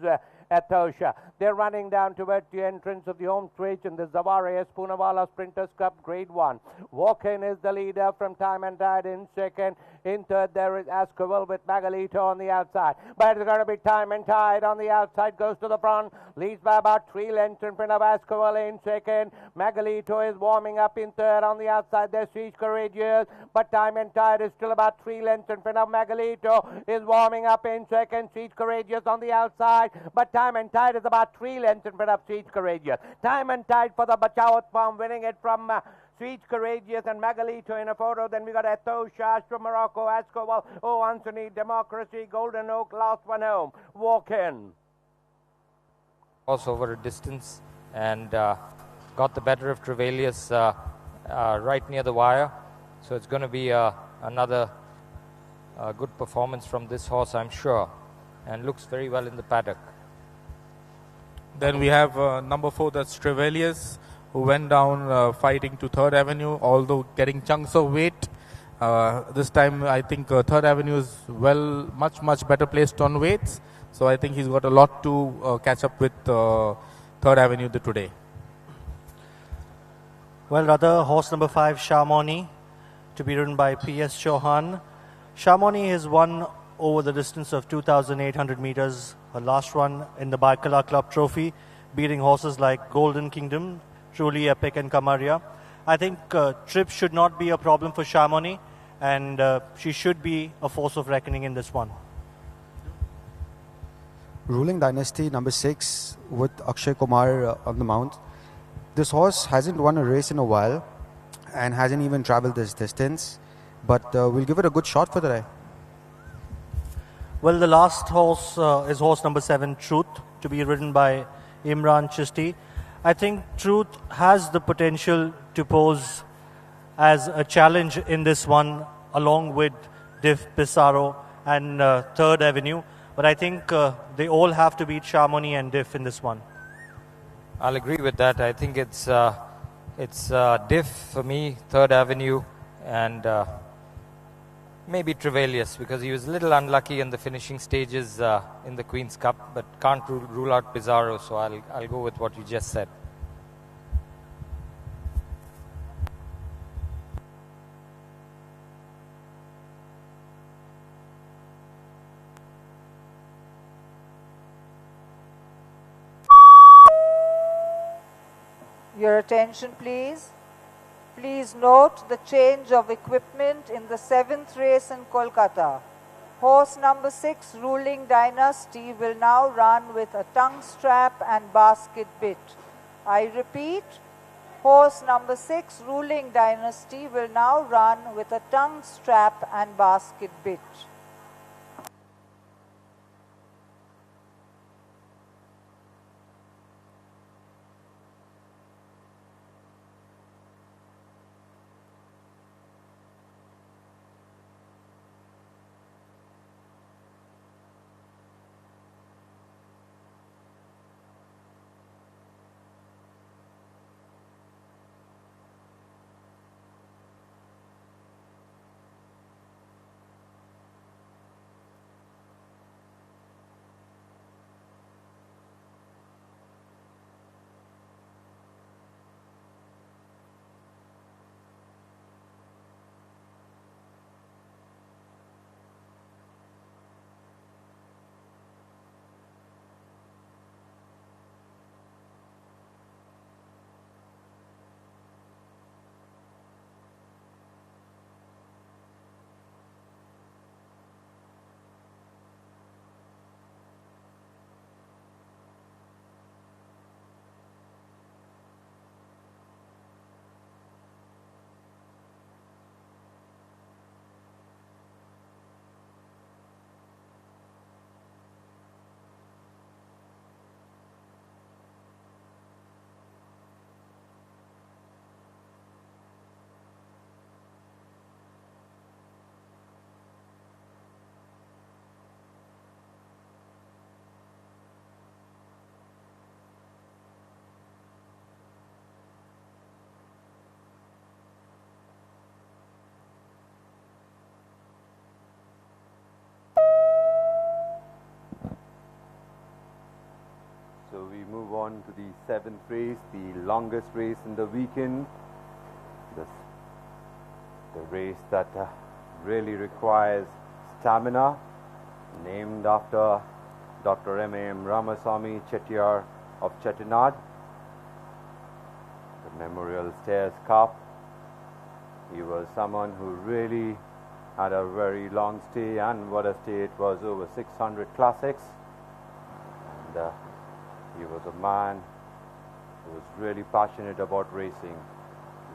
Atosha. They're running down towards the entrance of the home stretch in the Zawara Poonawalla Sprinters Cup Grade 1. Walk-in is the leader from Time and Tide in second. In third, there is Ascoval with Magalito on the outside. But it's going to be Time and Tide on the outside, goes to the front, leads by about 3 lengths in front of Ascoval in second. Magalito is warming up in third. On the outside, there's Siege Courageous, but Time and Tide is still about 3 lengths in front of Magalito, is warming up in second. Siege Courageous on the outside, but Time and Tide is about 3 lengths in front of Siege Courageous. Time and Tide for the Bachawat farm, winning it from Siege Courageous and Magalito in a photo. Then we got Atosha from Morocco, Ascoval, O Anthony, Democracy, Golden Oak, last one home. Walk-in. Cross over a distance and got the better of Trevelius right near the wire. So it's going to be another good performance from this horse, I'm sure, and looks very well in the paddock. Then we have number 4, that's Trevelius, who went down fighting to 3rd Avenue, although getting chunks of weight. This time I think 3rd Avenue is much better placed on weights. So I think he's got a lot to catch up with 3rd Avenue today. Well, rather, horse number 5, Shamoni, to be ridden by P.S. Chauhan. Shamoni has won over the distance of 2,800 meters, her last run in the Baikala Club Trophy, beating horses like Golden Kingdom, Truly Epic and Kamaria. I think trip should not be a problem for Shamoni, and she should be a force of reckoning in this one. Ruling Dynasty number 6 with Akshay Kumar on the mount. This horse hasn't won a race in a while and hasn't even traveled this distance, but we'll give it a good shot for the day. Well, the last horse is horse number 7, Truth, to be ridden by Imran Chisti. I think Truth has the potential to pose as a challenge in this one, along with Diff Pissarro and 3rd Avenue. But I think they all have to beat Shamoni and Diff in this one. I'll agree with that. I think it's Diff for me, 3rd Avenue, and maybe Trevelius, because he was a little unlucky in the finishing stages in the Queen's Cup, but can't rule out Pizarro, so I'll go with what you just said. Your attention, please. Please note the change of equipment in the 7th race in Kolkata. Horse number 6, Ruling Dynasty, will now run with a tongue strap and basket bit. I repeat, horse number 6, Ruling Dynasty, will now run with a tongue strap and basket bit. So we move on to the 7th race, the longest race in the weekend. The race that really requires stamina, named after Dr. M.A.M. Ramasamy Chettiar of Chettinad. The Memorial Stairs Cup. He was someone who really had a very long stay, and what a stay it was, over 600 classics. And he was a man who was really passionate about racing.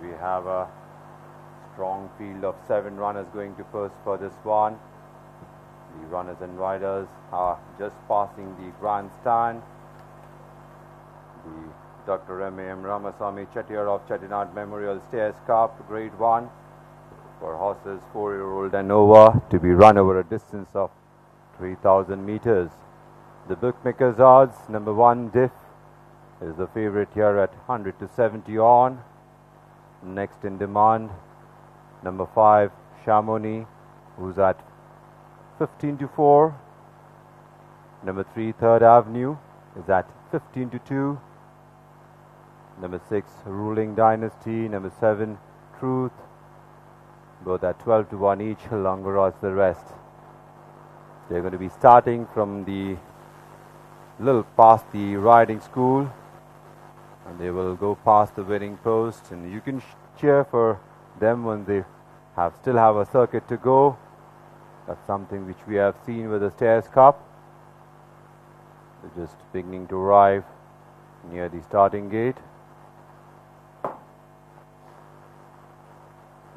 We have a strong field of 7 runners going to first for this one. The runners and riders are just passing the grandstand. The Dr. M.A.M. Ramasamy Chettiar of Chettinad Memorial Stairs Cup, Grade 1, for horses 4-year-old and over, to be run over a distance of 3,000 meters. The bookmakers' odds, number 1, Diff, is the favorite here at 100 to 70 on. Next in demand, number 5, Chamonix, who's at 15 to 4. Number 3, Third Avenue, is at 15 to 2. Number 6, Ruling Dynasty. Number 7, Truth, both at 12 to 1 each, longer odds the rest. They're going to be starting from the little past the riding school, and they will go past the winning post, and you can cheer for them when they still have a circuit to go. That's something which we have seen with the Stairs Cup. They're just beginning to arrive near the starting gate.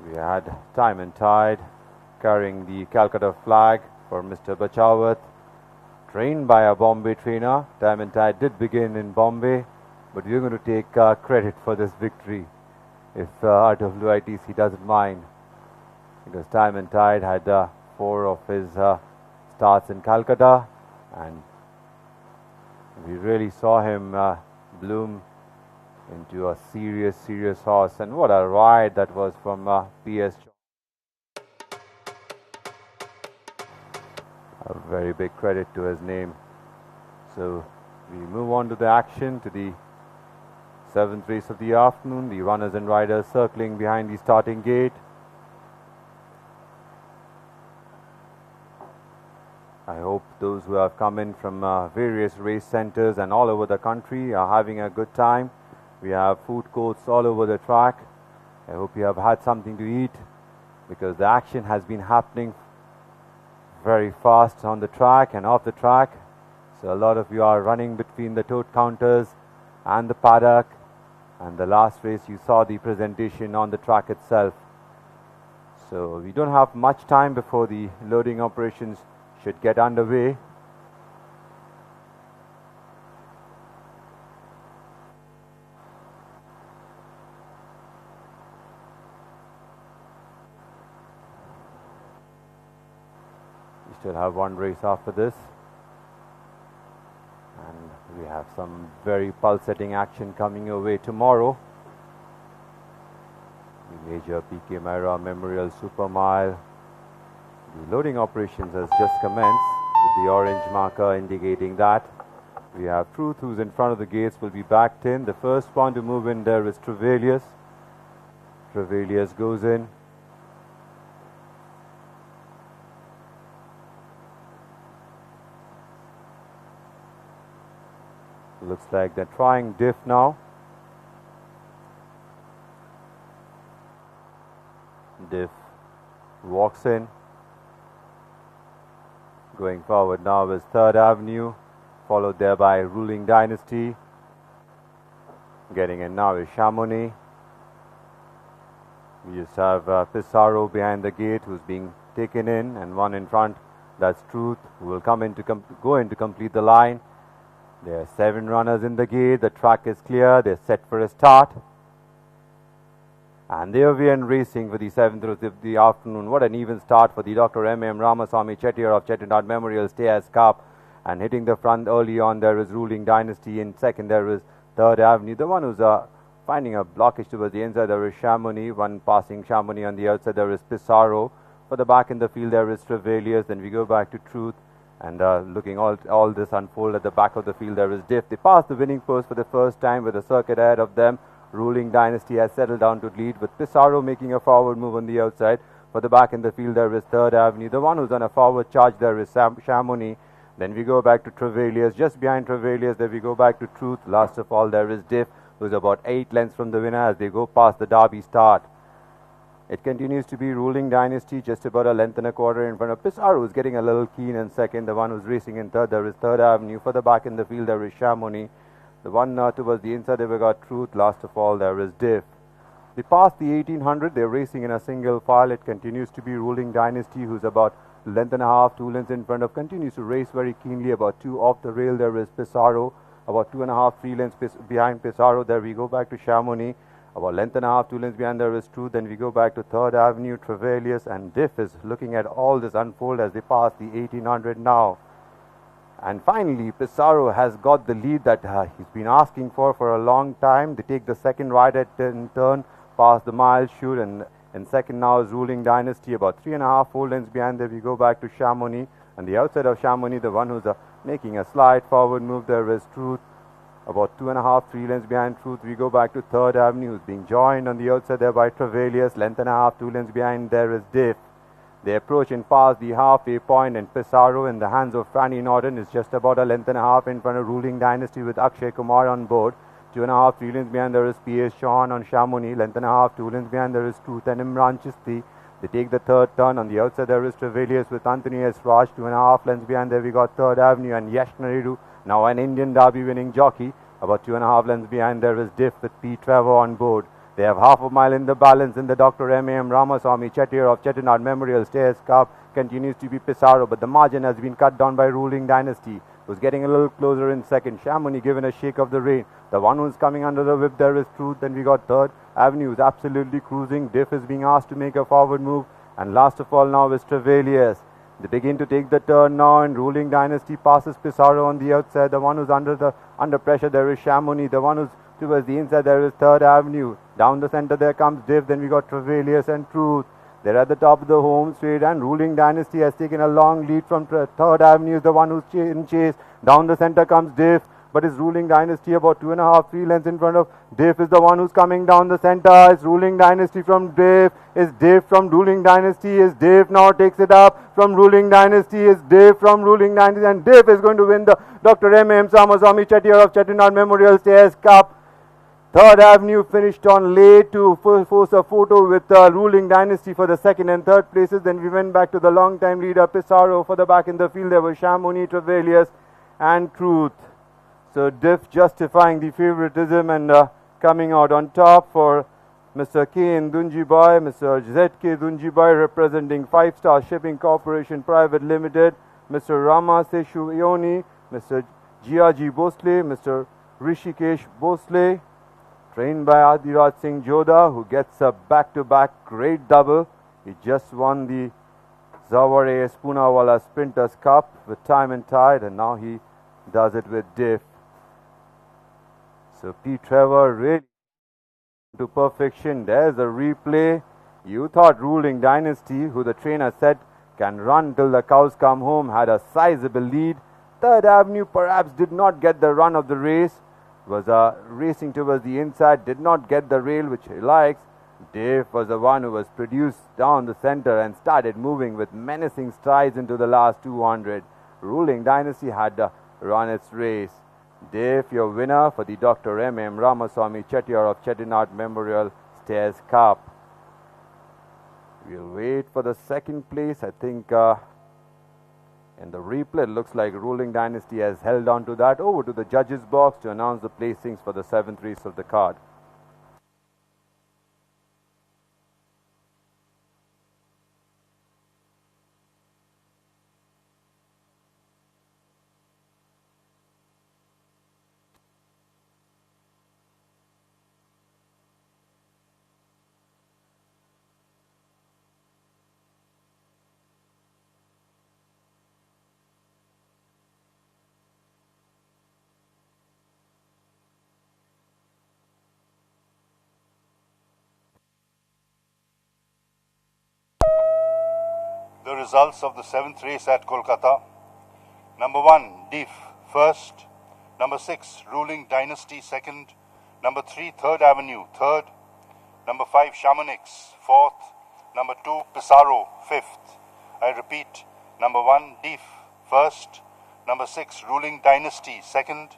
We had Time and Tide carrying the Calcutta flag for Mr. Bachawat, trained by a Bombay trainer. Time and Tide did begin in Bombay, but we're going to take credit for this victory if RWITC doesn't mind, because Time and Tide had 4 of his starts in Calcutta, and we really saw him bloom into a serious horse. And what a ride that was from PS. A very big credit to his name. So we move on to the action, to the 7th race of the afternoon. The runners and riders circling behind the starting gate. I hope those who have come in from various race centers and all over the country are having a good time. We have food courts all over the track. I hope you have had something to eat, because the action has been happening very fast on the track and off the track. So a lot of you are running between the tote counters and the paddock, and the last race you saw the presentation on the track itself. So we don't have much time before the loading operations should get underway. We still have one race after this, and we have some very pulsating action coming your way tomorrow. The major PK Mehra Memorial Super Mile. The loading operations has just commenced, with the orange marker indicating that. We have Truth, who's in front of the gates, will be backed in. The first one to move in there is Trevelius. Trevelius goes in. Looks like they're trying Diff now. Diff walks in. Going forward now is Third Avenue, followed there by Ruling Dynasty. Getting in now is Chamonix. We just have Pissarro behind the gate, who's being taken in, and one in front, that's Truth, who will come in to go in to complete the line. There are 7 runners in the gate. The track is clear. They're set for a start. And there we are racing for the 7th race of the afternoon. What an even start for the Dr. M.M. Ramasamy Chettiar of Chettinad Memorial Stairs Cup. And hitting the front early on, there is Ruling Dynasty. In second, there is Third Avenue. The one who's finding a blockage towards the inside, there is Chamonix. One passing Chamonix on the outside, there is Pissarro. For the back in the field, there is Trevelius. Then we go back to Truth. And looking all this unfold at the back of the field, there is Diff. They passed the winning post for the first time with a circuit ahead of them. Ruling Dynasty has settled down to lead, with Pissarro making a forward move on the outside. For the back in the field, there is Third Avenue. The one who's on a forward charge there is Chamonix. Then we go back to Travailius. Just behind Travailius, then we go back to Truth. Last of all, there is Diff, who's about 8 lengths from the winner as they go past the Derby start. It continues to be Ruling Dynasty, just about a length and a quarter in front of Pissarro, who's getting a little keen in second. The one who's racing in third, there is Third Avenue. For the back in the field, there is Chamonix. The one towards the inside, they've got Truth. Last of all, there is Diff. They passed the 1800. They're racing in a single file. It continues to be Ruling Dynasty, who's about length and a half, 2 lengths in front of, continues to race very keenly. About 2 off the rail, there is Pissarro. About 2.5, 3 lengths behind Pissarro. There we go back to Chamonix. About length and a half, 2 lengths behind, there is Truth. Then we go back to Third Avenue, Travailius, and Diff is looking at all this unfold as they pass the 1800 now. And finally, Pissarro has got the lead that he's been asking for a long time. They take the second right at turn, past the mile chute, and in second now is Ruling Dynasty. About 3.5, 4 lengths behind, there we go back to Chamonix. And the outside of Chamonix, the one who's making a slight forward move, there is Truth. About 2.5, 3 lengths behind Truth, we go back to Third Avenue, who's being joined on the outside there by Travailius. Length and a half, 2 lengths behind, there is Diff. They approach and pass the halfway point, and Pissarro in the hands of Franny Norton is just about a length and a half in front of Ruling Dynasty with Akshay Kumar on board. 2.5, 3 lengths behind, there is P.S. Chauhan on Chamonix. Length and a half, 2 lengths behind, there is Truth and Imran Chisti. They take the third turn. On the outside, there is Travailius with Anthony S. Raj. 2.5 lengths behind, there we got Third Avenue and Yash Naidu, now an Indian Derby winning jockey. About 2.5 lengths behind, there is Diff with P. Trevor on board. They have half a mile in the balance in the Dr. M.A.M. Ramaswamy Chettiar of Chettinad Memorial Stairs Cup. Continues to be Pissarro, but the margin has been cut down by Ruling Dynasty, who's getting a little closer in second. Chamonix given a shake of the rein. The one who's coming under the whip, there is Truth. Then we got Third Avenue, who's absolutely cruising. Diff is being asked to make a forward move. And last of all now is Travailius. They begin to take the turn now, and Ruling Dynasty passes Pissarro on the outside. The one who's under pressure, there is Chamonix. The one who's towards the inside, there is Third Avenue. Down the center, there comes Diff. Then we got Travailius and Truth. They're at the top of the home straight, and Ruling Dynasty has taken a long lead from Third Avenue, is the one who's in chase. Down the center comes Diff, but it's Ruling Dynasty about 2.5, 3 lengths in front of Diff is the one who's coming down the center. It's Ruling Dynasty from Diff. It's Diff from Ruling Dynasty. It's Diff now takes it up from Ruling Dynasty. It's Diff from Ruling Dynasty, and Diff is going to win the Dr. M.M. Ramaswamy Chettiar of Chettinad Memorial Stairs Cup. Third Avenue finished on late to force a photo with Ruling Dynasty for the second and third places. Then we went back to the long-time leader Pissarro. For the back in the field, there were Chamonix, Travailius, and Truth. So Diff justifying the favoritism and coming out on top for Mr. K. N. Dunjibai, Mr. Z.K. Dunjibai representing 5-Star Shipping Corporation Private Limited, Mr. Rama Seshu Ioni, Mr. Jiaji Bosle, Mr. Rishikesh Bosle, trained by Adiraj Singh Jodha, who gets a back-to-back great double. He just won the Zawar A.S. Poonawalla Sprinters Cup with Time and Tide, and now he does it with Diff. So P. Trevor really to perfection. There's a replay. You thought Ruling Dynasty, who the trainer said can run till the cows come home, had a sizable lead. Third Avenue perhaps did not get the run of the race. Was racing towards the inside, did not get the rail which he likes. Diff was the one who was produced down the center and started moving with menacing strides into the last 200. Ruling Dynasty had run its race. Diff, your winner for the Dr. M.M. Ramaswamy Chettiar of Chettinad Memorial Stairs Cup. We'll wait for the second place. I think in the replay, it looks like Ruling Dynasty has held on to that. Over to the judges' box to announce the placings for the 7th race of the card. The results of the 7th race at Kolkata. Number 1, Deef, first. Number 6, Ruling Dynasty, second. Number 3, Third Avenue, third. Number 5, Shamanix, fourth. Number 2, Pissarro, fifth. I repeat, number 1, Deef, first. Number 6, Ruling Dynasty, second.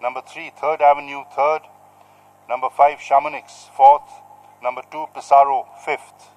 Number 3, Third Avenue, third. Number 5, Shamanix, fourth. Number 2, Pissarro, fifth.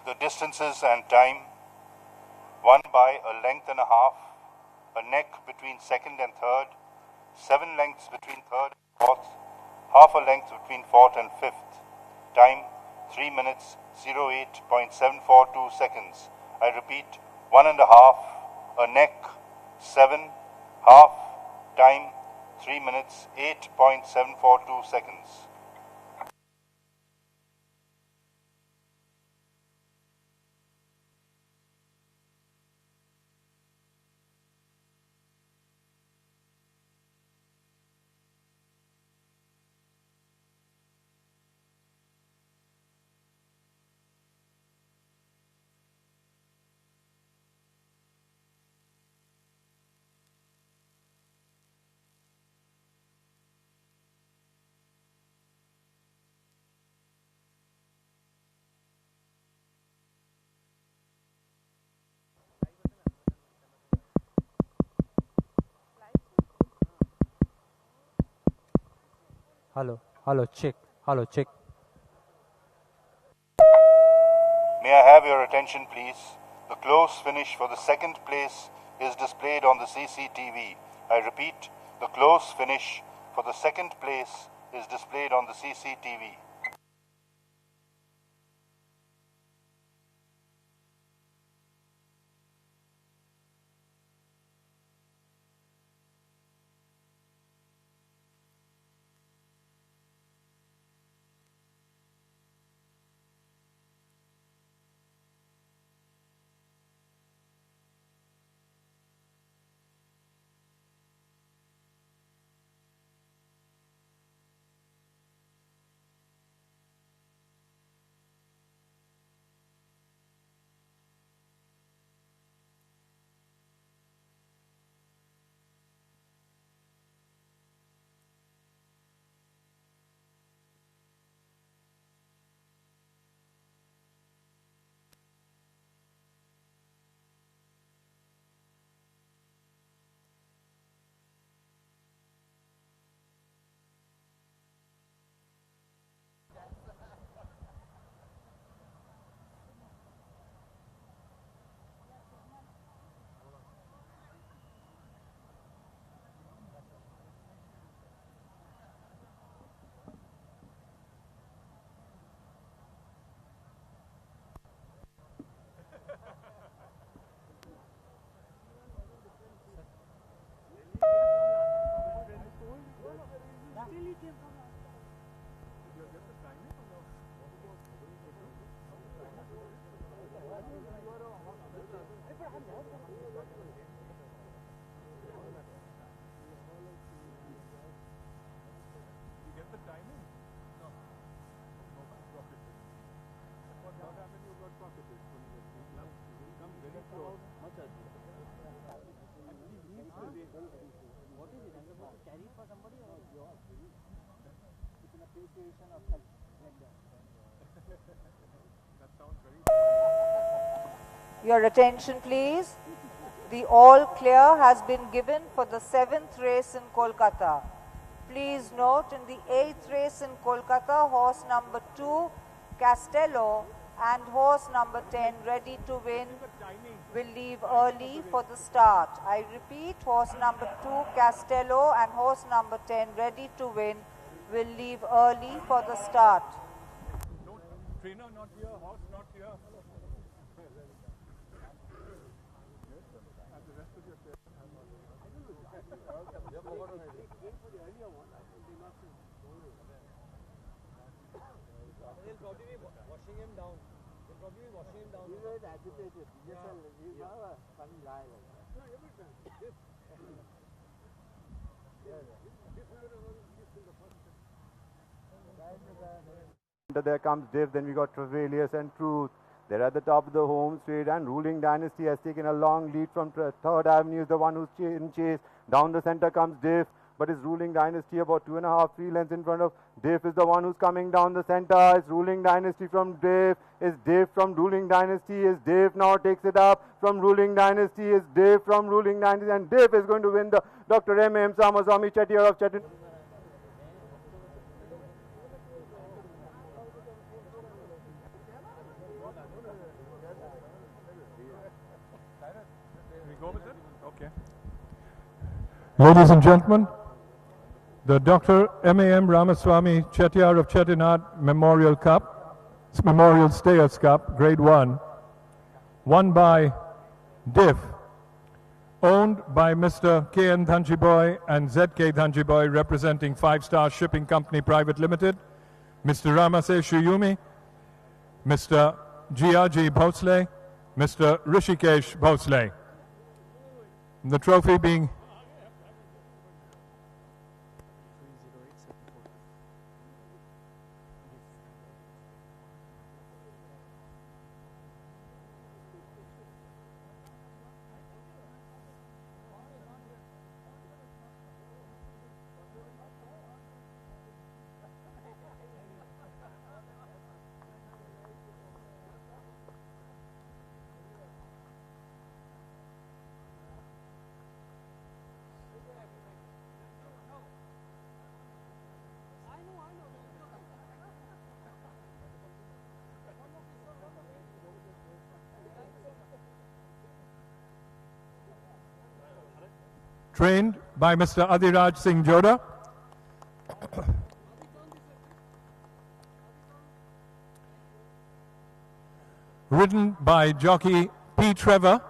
The distances and time: 1 by a length and a half, a neck between second and third, 7 lengths between third and fourth, half a length between fourth and fifth. Time 3 minutes 08.742 seconds. I repeat, 1 and a half, a neck 7, half. Time 3 minutes 8.742 seconds. Hello, chick. Hello, chick. May I have your attention, please? The close finish for the second place is displayed on the CCTV. I repeat, the close finish for the second place is displayed on the CCTV. Your attention, please. The all clear has been given for the 7th race in Kolkata. Please note, in the 8th race in Kolkata, horse number 2, Castello, and horse number 10, Ready to Win, will leave early for the start. I repeat, horse number 2, Castello, and horse number 10, Ready to Win, will leave early for the start. Trainer not here, horse not here. They'll probably be washing him down. They'll probably be washing him down. He's very agitated. He's not a funny guy. No, every time. There comes Div, then we got Travalius and Truth. They're at the top of the home straight, and Ruling Dynasty has taken a long lead from 3rd Avenue, is the one who's in chase. Down the center comes Div, but is Ruling Dynasty about 2.5, 3 lengths in front of Div is the one who's coming down the center. It's Ruling Dynasty from Div. Is Div from Ruling Dynasty. Is Div now takes it up from Ruling Dynasty. Is Div from Ruling Dynasty, and Div is going to win the Dr. M.M. Samaswamy Chettiar of Chettinad. Ladies and gentlemen, the Dr. M.A.M. Ramaswamy Chettiar of Chettinad Memorial Cup, Memorial Stayers Cup, Grade 1, won by Diff, owned by Mr. K.N. Dhanjiboy and Z.K. Dhanjiboy, representing 5-Star Shipping Company Private Limited, Mr. Ramase Shuyumi, Mr. G.R.G. Bhosle, Mr. Rishikesh Bhosle. The trophy being trained by Mr. Adiraj Singh Joda. Ridden by jockey P. Trevor.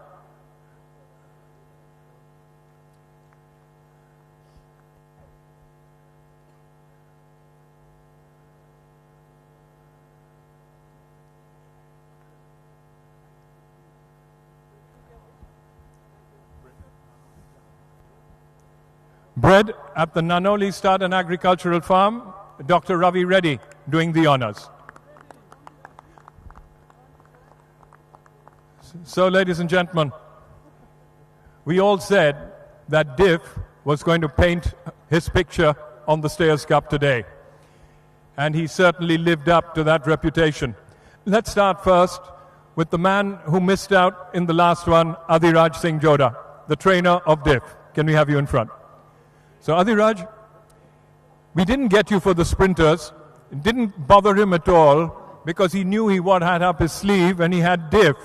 Bred at the Nanoli Stud and Agricultural Farm, Dr. Ravi Reddy doing the honors. So, ladies and gentlemen, we all said that Diff was going to paint his picture on the Stayers Cup today. And he certainly lived up to that reputation. Let's start first with the man who missed out in the last one, Adiraj Singh Joda, the trainer of Diff. Can we have you in front? So, Adiraj, we didn't get you for the sprinters. It didn't bother him at all because he knew he had up his sleeve and he had Diff.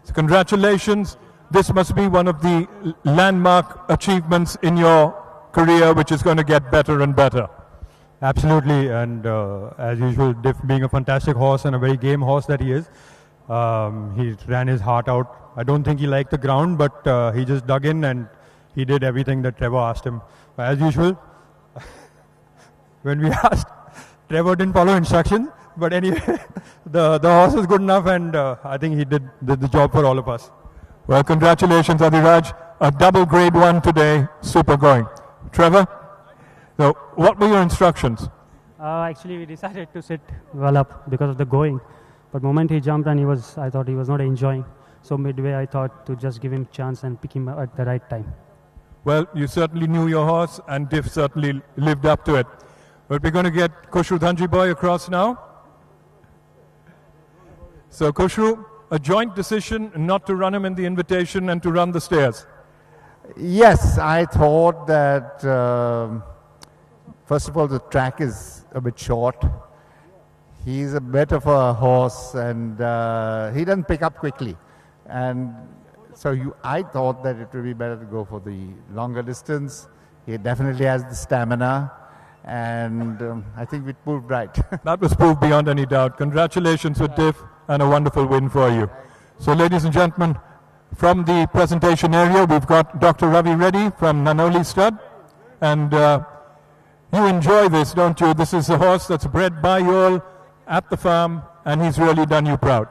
So congratulations. This must be one of the landmark achievements in your career, which is going to get better and better. Absolutely, and as usual, Diff being a fantastic horse and a very game horse that he is, he ran his heart out. I don't think he liked the ground, but he just dug in and he did everything that Trevor asked him. As usual, when we asked, Trevor didn't follow instructions, but anyway, the horse was good enough, and I think he did the job for all of us. Well, congratulations, Adiraj. A double grade 1 today, super going. Trevor, so what were your instructions? Actually, we decided to sit well up because of the going, but the moment he jumped and I thought he was not enjoying. So midway, I thought to just give him a chance and pick him at the right time. Well, you certainly knew your horse, and Diff certainly lived up to it. But we're going to get Kushru Dhanji across now. So, Kushru, a joint decision not to run him in the invitation and to run the Stayers. Yes, I thought that, first of all, the track is a bit short. He's a bit of a horse, and he doesn't pick up quickly. And so I thought that it would be better to go for the longer distance. He definitely has the stamina, and I think it proved right. That was proved beyond any doubt. Congratulations with Diff, and a wonderful win for you. So, ladies and gentlemen, from the presentation area, we've got Dr. Ravi Reddy from Nanoli Stud. And you enjoy this, don't you? This is a horse that's bred by you all at the farm, and he's really done you proud.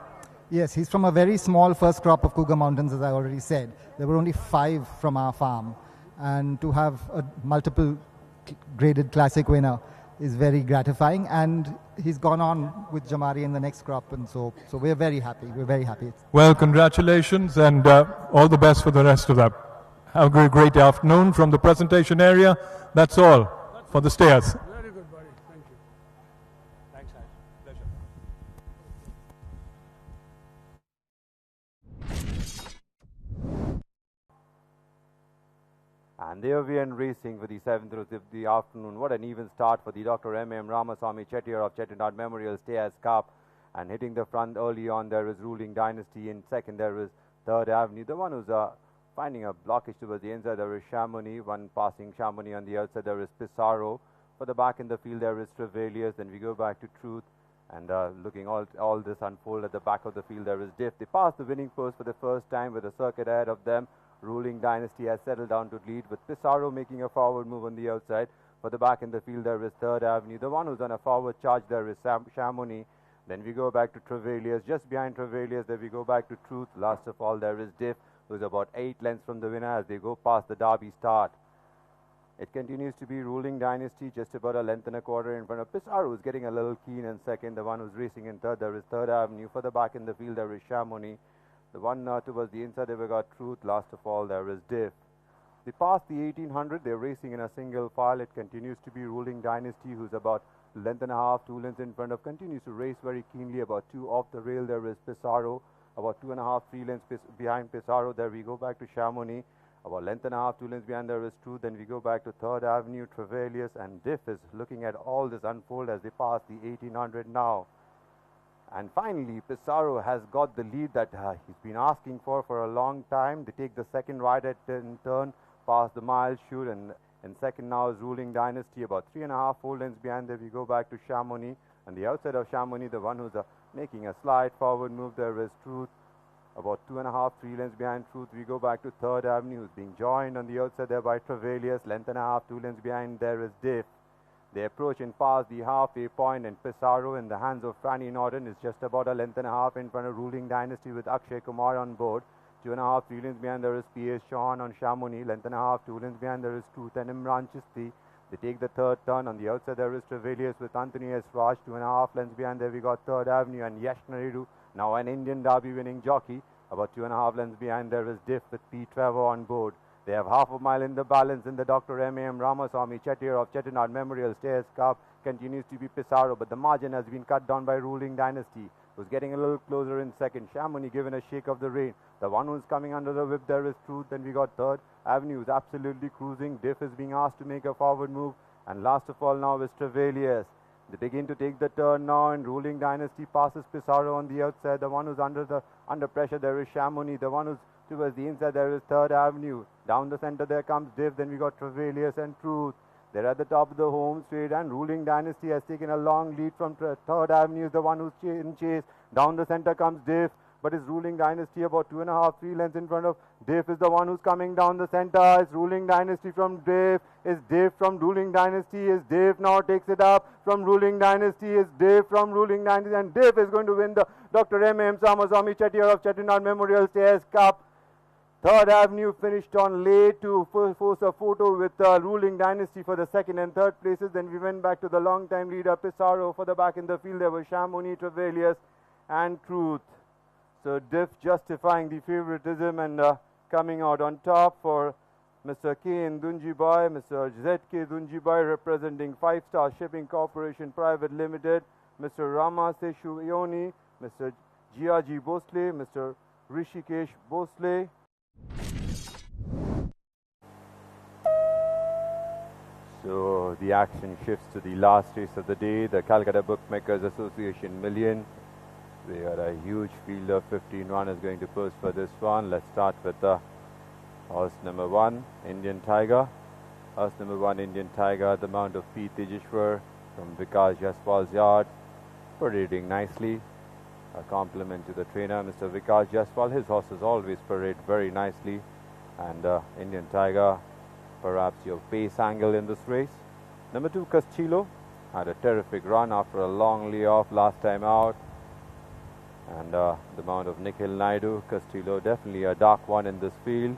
Yes, he's from a very small first crop of Cougar Mountains, as I already said. There were only 5 from our farm. And to have a multiple graded classic winner is very gratifying. And he's gone on with Jamari in the next crop. And so we're very happy. We're very happy. Well, congratulations, and all the best for the rest of that. Have a great afternoon from the presentation area. That's all for the Stayers. Very good, buddy. Thank you. Thanks, Harsh. Pleasure. And there we end racing for the 7th race of the afternoon. What an even start for the Dr. M.M. Ramaswamy Chettiar of Chettinad Memorial Stayers Cup. And hitting the front early on, there is Ruling Dynasty. In second, there is 3rd Avenue. The one who's finding a blockage towards the inside, there is Chamonix. One passing Chamonix on the outside, there is Pissarro. For the back in the field, there is Trevelius. Then we go back to Truth. And looking all this unfold at the back of the field, there is Diff. They passed the winning post for the first time with a circuit ahead of them. Ruling Dynasty has settled down to lead, with Pissarro making a forward move on the outside. For the back in the field, there is 3rd Avenue. The one who's on a forward charge, there is Chamonix. Then we go back to Trevelius. Just behind Trevelius, then we go back to Truth. Last of all, there is Diff, who's about 8 lengths from the winner as they go past the Derby start. It continues to be Ruling Dynasty, just about a length and a quarter in front of Pissarro, who's getting a little keen in second. The one who's racing in third, there is 3rd Avenue. For the back in the field, there is Chamonix. The one towards the inside, they've got Truth. Last of all, there is Diff. They passed the 1800. They're racing in a single file. It continues to be Ruling Dynasty, who's about length and a half, 2 lengths in front of, continues to race very keenly. About 2 off the rail, there is Pissarro. About 2.5, 3 lengths behind Pissarro. There we go back to Chamonix. About length and a half, 2 lengths behind, there is Truth. Then we go back to 3rd Avenue, Trevelius, and Diff is looking at all this unfold as they pass the 1800 now. And finally, Pissarro has got the lead that he's been asking for a long time. They take the second right at turn, past the mile shoot, and in second now is Ruling Dynasty, about 3.5, 4 lengths behind. There we go back to Chamonix, and the outside of Chamonix, the one who's making a slight forward move there is Truth, about 2.5, 3 lengths behind Truth. We go back to Third Avenue, who's being joined on the outside there by Travailius, length and a half, 2 lengths behind there is Diff. They approach and pass the halfway point, and Pissarro in the hands of Fanny Norton is just about a length and a half in front of Ruling Dynasty with Akshay Kumar on board. 2.5, 3 lengths behind there is P.S. Chauhan on Chamonix, length and a half, 2 lengths behind there is Truth and Imran Chisti. They take the third turn. On the outside there is Travailius with Anthony S. Raj, 2.5 lengths behind there we got Third Avenue and Yash Naidu, now an Indian Derby winning jockey. About 2.5 lengths behind there is Diff with P. Trevor on board. They have half a mile in the balance in the Dr. M.A.M. Ramaswamy Chettiar of Chettinad Memorial Stairs Cup. Continues to be Pissarro, but the margin has been cut down by Ruling Dynasty, who's getting a little closer in second. Chamonix given a shake of the rein. The one who's coming under the whip there is Truth. Then we got Third Avenue is absolutely cruising. Diff is being asked to make a forward move. And last of all now is Travailius. They begin to take the turn now, and Ruling Dynasty passes Pissarro on the outside. The one who's under pressure there is Chamonix. The one who's towards the inside there is Third Avenue. Down the center there comes Diff. Then we got Travailius and Truth. They're at the top of the home straight, and Ruling Dynasty has taken a long lead from Third Avenue, is the one who's in chase. Down the center comes Diff, but it's Ruling Dynasty about 2.5, 3 lengths in front of Diff is the one who's coming down the center. It's Ruling Dynasty from Diff. Is Diff from Ruling Dynasty. Is Diff now takes it up from Ruling Dynasty. Is Diff from Ruling Dynasty, and Diff is going to win the Dr. M.M. Ramaswamy Chettiar of Chettinad Memorial Stairs Cup. Third Avenue finished on late to force a photo with Ruling Dynasty for the second and third places. Then we went back to the long-time leader Pissarro. For the back in the field there were Chamonix, Travailius and Truth. So Diff justifying the favoritism and coming out on top for Mr. K. Dunjibai, Mr. Z.K. Dunjibai representing 5 Star Shipping Corporation Private Limited, Mr. Rama Seshu Ioni, Mr. Giaji Bosle, Mr. Rishikesh Bosle. So the action shifts to the last race of the day, the Calcutta Bookmakers Association Million. They are a huge field of 15 runners going to pose for this one. Let's start with horse number 1, Indian Tiger. Horse number 1, Indian Tiger, the mount of P. Tejishwar from Vikas Jaswal's yard, parading nicely. A compliment to the trainer, Mr. Vikas Jaswal. His horses always parade very nicely. And Indian Tiger, perhaps your pace angle in this race. Number 2, Castillo, had a terrific run after a long layoff last time out. And the mount of Nikhil Naidu. Castillo definitely a dark one in this field.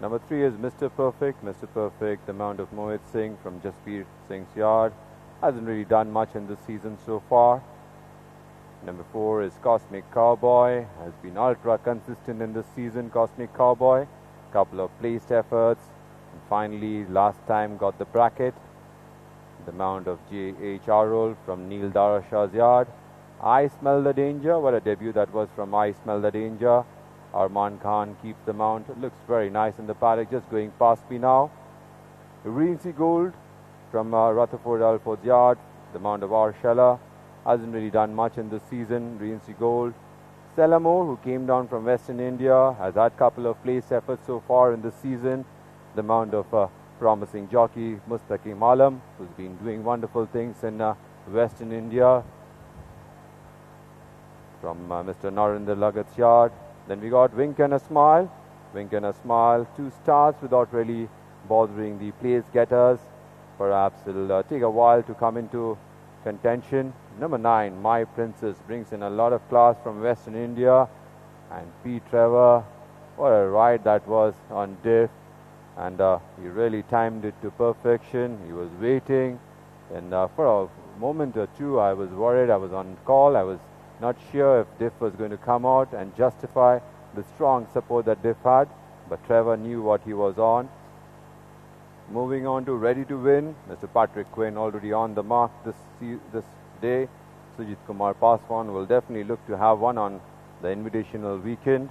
Number 3 is Mr. Perfect. Mr. Perfect, the mount of Mohit Singh from Jaspir Singh's yard. Hasn't really done much in this season so far. Number 4 is Cosmic Cowboy. Has been ultra consistent in this season, Cosmic Cowboy. Couple of placed efforts. And finally, last time got the bracket. The mount of J.H. Arul from Neil Darashaw's yard. I Smell the Danger. What a debut that was from I Smell the Danger. Arman Khan keeps the mount. It looks very nice in the paddock, just going past me now. Reensi Gold from Rutherford Alford's yard. The mount of Arshella. Hasn't really done much in this season, Reensi Gold. Selamore, who came down from Western India, has had a couple of place efforts so far in this season. The mount of promising jockey Mustaqim Alam, who's been doing wonderful things in Western India. From Mr. Narendra Lagat's yard. Then we got Wink and a Smile. Wink and a Smile, 2 stars without really bothering the place getters. Perhaps it'll take a while to come into contention. Number 9, My Princess, brings in a lot of class from Western India. And P. Trevor, what a ride that was on Diff. And he really timed it to perfection. He was waiting. And for a moment or two, I was worried. I was on call. I was not sure if Diff was going to come out and justify the strong support that Diff had. But Trevor knew what he was on. Moving on to Ready to Win, Mr. Patrick Quinn already on the mark this day. Sujit Kumar Paswan will definitely look to have one on the invitational weekend.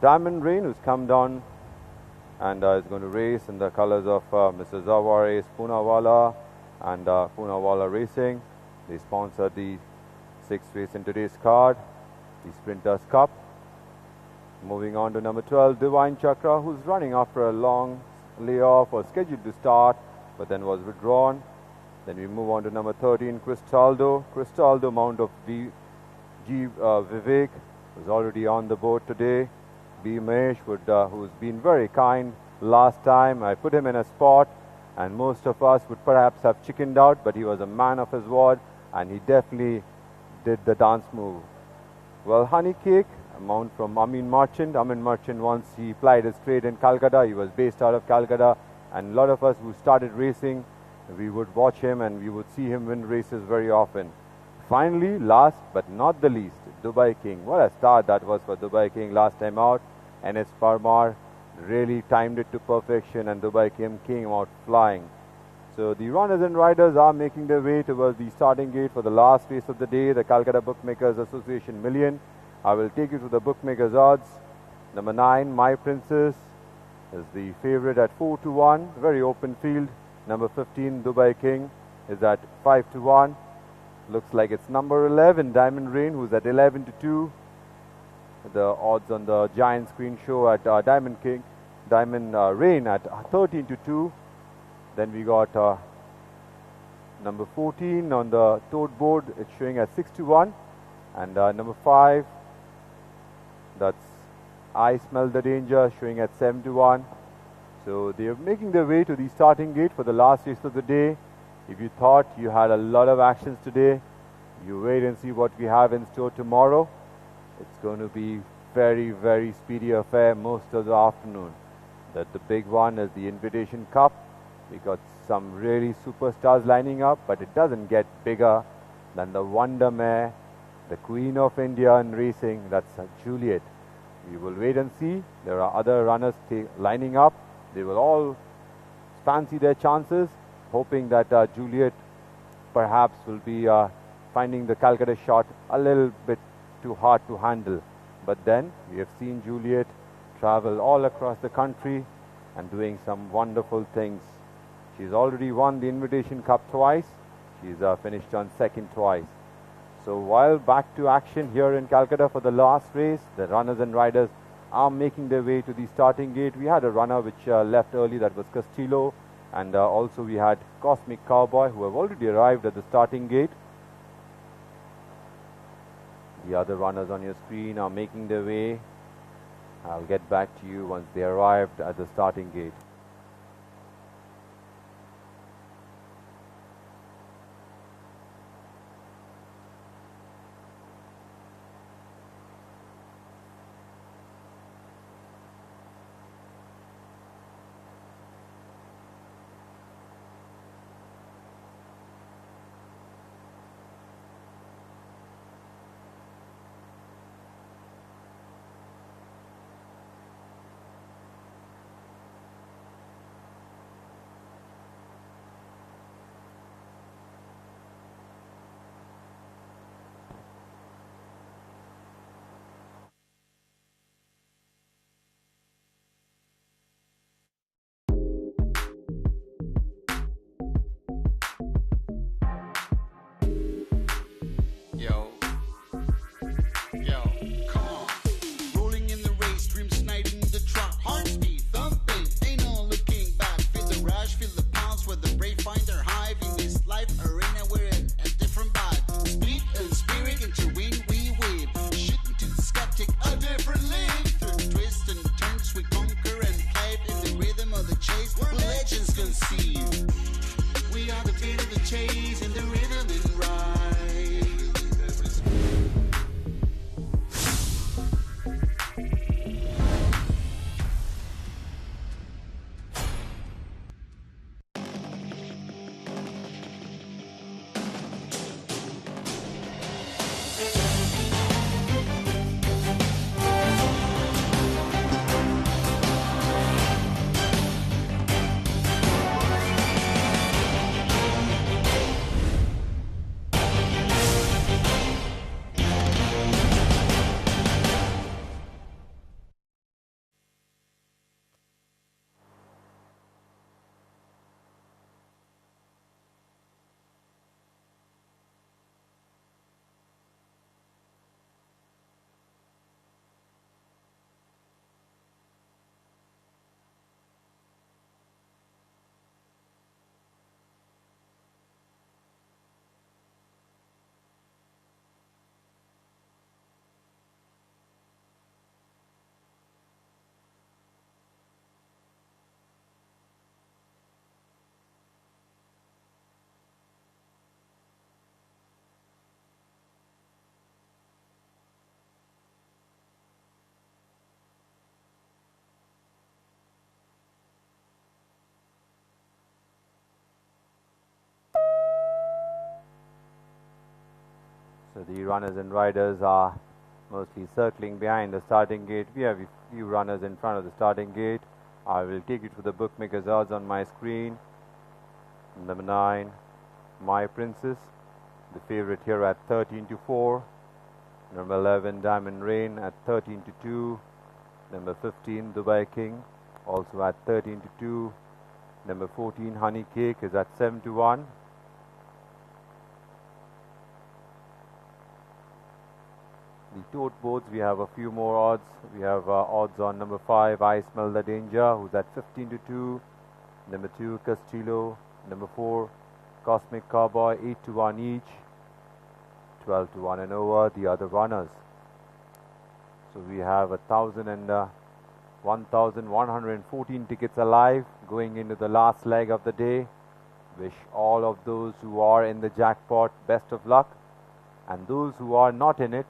Diamond Rain, who's come down and is going to race in the colors of Mr. Zawari's Poonawalla and Poonawalla Racing. They sponsored the 6th race in today's card, the Sprinters Cup. Moving on to number 12, Divine Chakra, who's running after a long layoff or scheduled to start, but then was withdrawn. Then we move on to number 13, Cristaldo. Cristaldo, mount of Vivek, was already on the board today. B. Mahesh, who's been very kind last time. I put him in a spot, and most of us would perhaps have chickened out, but he was a man of his word, and he definitely did the dance move. Well, Honey Cake, a mount from Amin Merchant. Amin Merchant, once he plied his trade in Calcutta, he was based out of Calcutta, and a lot of us who started racing, we would watch him and we would see him win races very often. Finally, last but not the least, Dubai King. What a start that was for Dubai King last time out. NS Parmar really timed it to perfection, and Dubai King came out flying. So the runners and riders are making their way towards the starting gate for the last race of the day, the Calcutta Bookmakers Association Million. I will take you to the bookmakers odds. Number 9, My Princess, is the favorite at 4-1, very open field. Number 15, Dubai King, is at 5-1. Looks like it's number 11, Diamond Rain, who's at 11-2. The odds on the giant screen show at Diamond Rain at 13-2. Then we got number 14 on the tote board. It's showing at 6-1, and number 5, that's I Smell the Danger, showing at 7-1. So they are making their way to the starting gate for the last race of the day. If you thought you had a lot of actions today, you wait and see what we have in store tomorrow. It's going to be very, very speedy affair most of the afternoon. The big one is the Invitation Cup. We got some really superstars lining up, but it doesn't get bigger than the Wonder Mare, the Queen of India in racing, that's Juliet. We will wait and see. There are other runners lining up. They will all fancy their chances, hoping that Juliet perhaps will be finding the Calcutta shot a little bit too hard to handle. But then we have seen Juliet travel all across the country and doing some wonderful things. She's already won the Invitation Cup twice. She's finished on second twice. So while back to action here in Calcutta for the last race, the runners and riders are making their way to the starting gate. We had a runner which left early, that was Castillo, and also we had Cosmic Cowboy, who have already arrived at the starting gate. The other runners on your screen are making their way. I'll get back to you once they arrived at the starting gate. So the runners and riders are mostly circling behind the starting gate. We have a few runners in front of the starting gate. I will take it to the bookmakers odds on my screen. Number 9, My Princess, the favorite here at 13-4. Number 11, Diamond Rain at 13-2. Number 15, Dubai King, also at 13-2. Number 14, Honey Cake, is at 7-1. The tote boards, we have a few more odds. We have odds on number 5, I Smell the Danger, who's at 15-2. Number 2, Castillo. Number 4, Cosmic Cowboy, 8-1 each. 12-1 and over the other runners. So we have 1,114 tickets alive going into the last leg of the day. Wish all of those who are in the jackpot best of luck, and those who are not in it,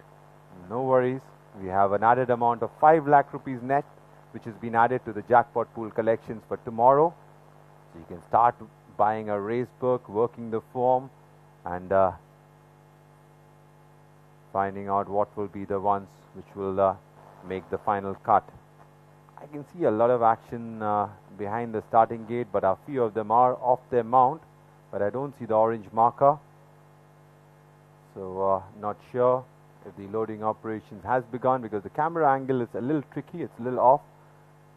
no worries. We have an added amount of 5 lakh rupees net which has been added to the jackpot pool collections for tomorrow. So you can start buying a race book, working the form, and finding out what will be the ones which will make the final cut. I can see a lot of action behind the starting gate, but a few of them are off their mount, but I don't see the orange marker. So not sure if the loading operations has begun, because the camera angle is a little tricky, it's a little off,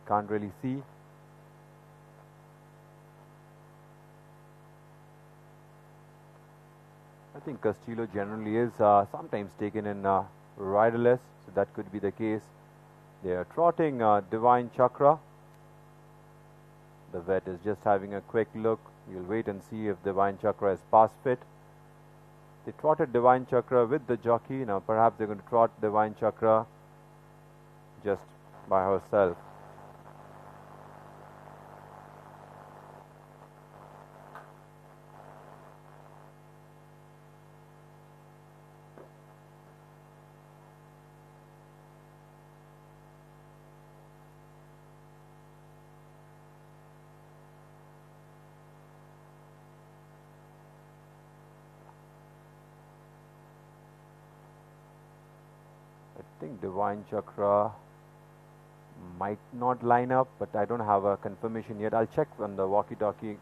can't really see. I think Castillo generally is sometimes taken in riderless, so that could be the case. They are trotting Divine Chakra. The vet is just having a quick look. You'll wait and see if Divine Chakra is pass fit. They trotted Divine Chakra with the jockey. Now perhaps they're going to trot Divine Chakra just by herself. I think Divine Chakra might not line up, but I don't have a confirmation yet. I'll check on the walkie-talkie.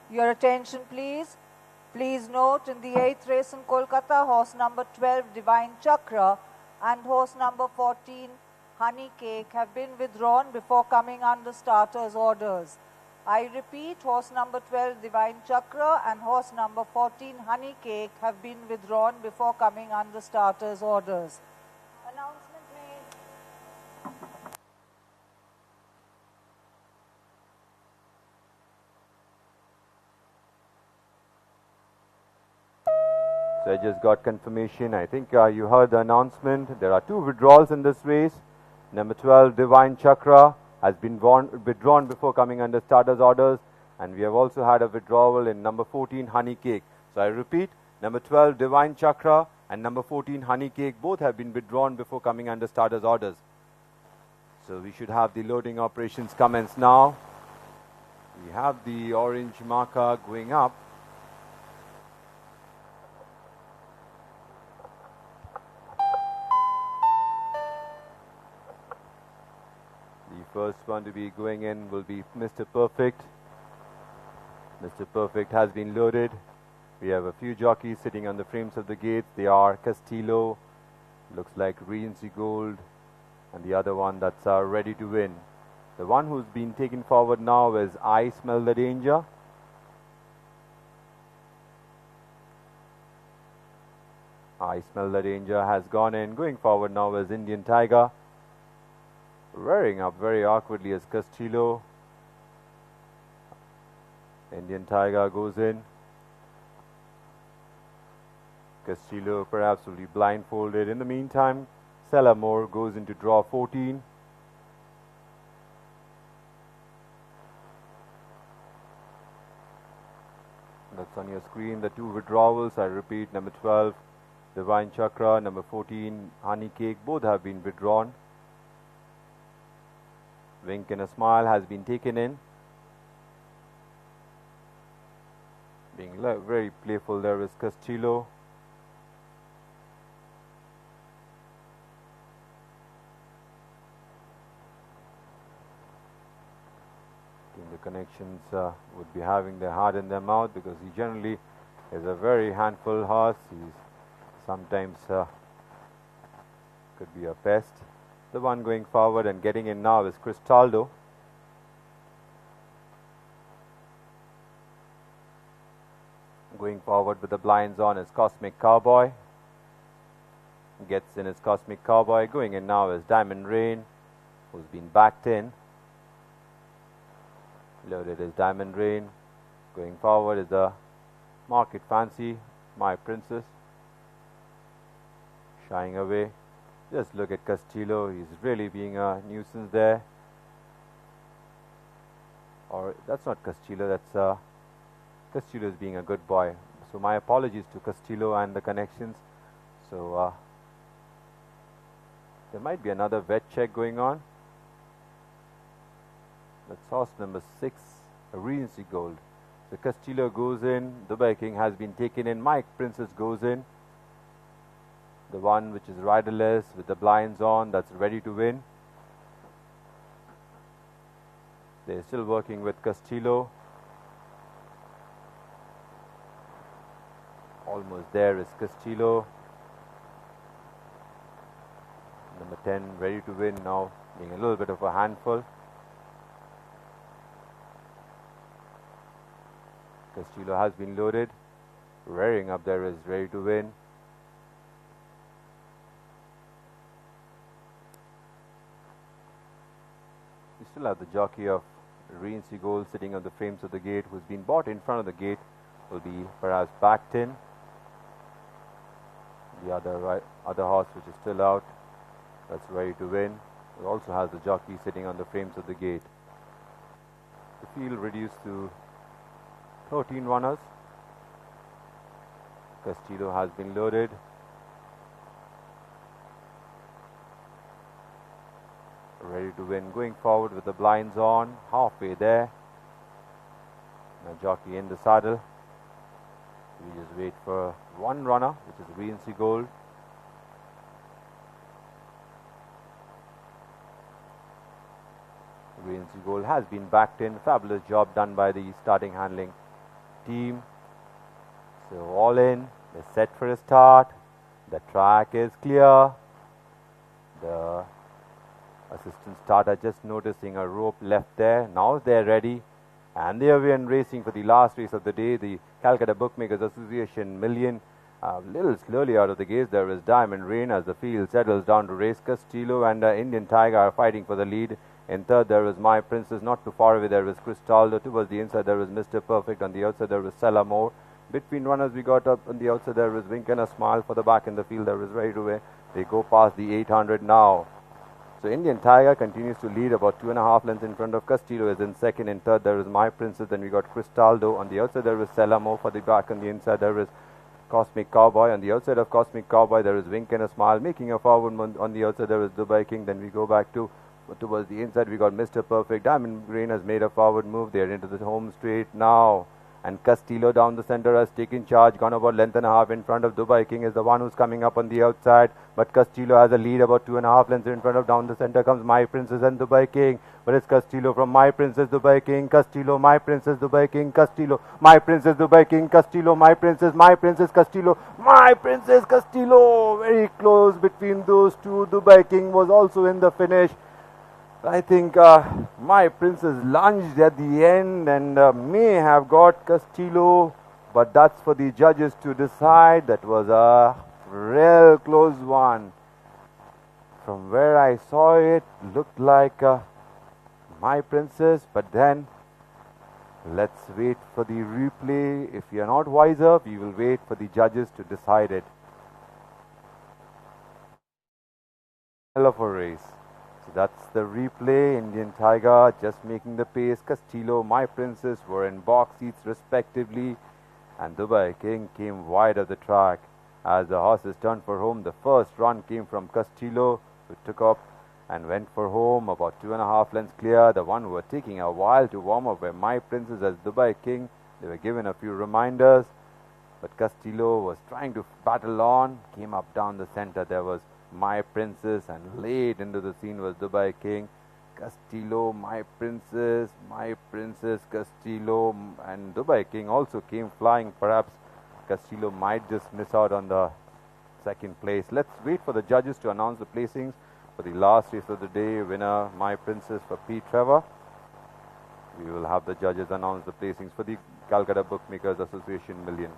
Your attention, please. Please note, in the 8th race in Kolkata, horse number 12, Divine Chakra, and horse number 14, Honey Cake, have been withdrawn before coming under starters' orders. I repeat, horse number 12, Divine Chakra, and horse number 14, Honey Cake, have been withdrawn before coming under starters' orders. Announcement made. So I just got confirmation. I think you heard the announcement. There are 2 withdrawals in this race. Number 12, Divine Chakra, has been withdrawn before coming under starters' orders. And we have also had a withdrawal in number 14, Honey Cake. So I repeat, number 12, Divine Chakra, and number 14, Honey Cake, both have been withdrawn before coming under starters' orders. So we should have the loading operations commence now. We have the orange marker going up. First one to be going in will be Mr. Perfect. Mr. Perfect has been loaded. We have a few jockeys sitting on the frames of the gates. They are Castillo, looks like Regency Gold, and the other one that's ready to win. The one who's been taken forward now is I Smell the Danger. I Smell the Danger has gone in. Going forward now is Indian Tiger. Rearing up very awkwardly as Castillo. Indian Tiger goes in. Castillo perhaps will be blindfolded. In the meantime, Sellamore goes into draw 14. That's on your screen. The 2 withdrawals, I repeat, number 12, Divine Chakra, number 14, Honey Cake, both have been withdrawn. Wink and a Smile has been taken in. Being very playful there is Castillo. I think the connections would be having their heart in their mouth, because he generally is a very handful horse. He's sometimes could be a pest. The one going forward and getting in now is Cristaldo. Going forward with the blinds on is Cosmic Cowboy. Gets in his Cosmic Cowboy. Going in now is Diamond Rain, who's been backed in. Loaded is Diamond Rain. Going forward is the Market Fancy, My Princess. Shying away. Just look at Castillo. He's really being a nuisance there. Or that's not Castillo, that's Castillo is being a good boy. So my apologies to Castillo and the connections. So there might be another vet check going on. That's horse number 6, a Regency Gold. So Castillo goes in, Dubai King has been taken in, Mike Princess goes in. The one which is riderless with the blinds on, that's ready to win. They're still working with Castillo. Almost there is Castillo. Number 10 ready to win now, being a little bit of a handful. Castillo has been loaded. Rearing up there is ready to win. We still have the jockey of Regency Gold sitting on the frames of the gate, who's been bought in front of the gate, will be perhaps backed in. The other horse which is still out, that's ready to win. It also has the jockey sitting on the frames of the gate. The field reduced to 13 runners. Castillo has been loaded. Ready to win, going forward with the blinds on, halfway there. And a jockey in the saddle. We just wait for one runner, which is Regency Gold. Regency Gold has been backed in. Fabulous job done by the starting handling team. So all in, they're set for a start. The track is clear. The assistant starter just noticing a rope left there. Now they're ready. And they are in racing for the last race of the day, the Calcutta Bookmakers Association Million. A little slowly out of the gates, there is Diamond Rain as the field settles down to race. Castillo and Indian Tiger are fighting for the lead. In third, there is My Princess. Not too far away, there is Cristaldo. Towards the inside, there is Mr. Perfect. On the outside, there is Sella Moore. Between runners, we got up on the outside, there is Wink and a Smile. For the back in the field, there is Ready to Win. They go past the 800 now. So Indian Tiger continues to lead about 2.5 lengths in front of Castillo is in second. In third, there is My Princess. Then we got Cristaldo. On the outside, there is Selamo. For the back on the inside, there is Cosmic Cowboy. On the outside of Cosmic Cowboy, there is Wink and a Smile. Making a forward on the outside, there is Dubai King. Then we go back to towards the inside, we got Mr. Perfect. Diamond Green has made a forward move. They are into the home straight now. And Castillo down the center has taken charge, gone about length and a half in front of Dubai King is the one who's coming up on the outside. But Castillo has a lead about 2.5 lengths in front of. Down the center comes My Princess and Dubai King. But it's Castillo from My Princess, Dubai King, Castillo, My Princess, Dubai King, Castillo, My Princess, Dubai King, Castillo, My Princess, My Princess, Castillo, My Princess, Castillo. Very close between those two. Dubai King was also in the finish. I think My Princess lunged at the end and may have got Castillo, but that's for the judges to decide. That was a real close one. From where I saw it, looked like My Princess, but then let's wait for the replay. If you're not wiser, we will wait for the judges to decide it. Hell of a race. So that's the replay. Indian Tiger just making the pace. Castillo, My Princess were in box seats respectively. And Dubai King came wide of the track. As the horses turned for home, the first run came from Castillo, who took up and went for home, about 2.5 lengths clear. The one who were taking a while to warm up were My Princess as Dubai King. They were given a few reminders, but Castillo was trying to battle on, came up down the center. There was My Princess, and late into the scene was Dubai King. Castillo, My Princess, Castillo, and Dubai King also came flying. Perhaps Castillo might just miss out on the second place. Let's wait for the judges to announce the placings for the last race of the day. Winner, My Princess for P. Trevor. We will have the judges announce the placings for the Calcutta Bookmakers Association Million.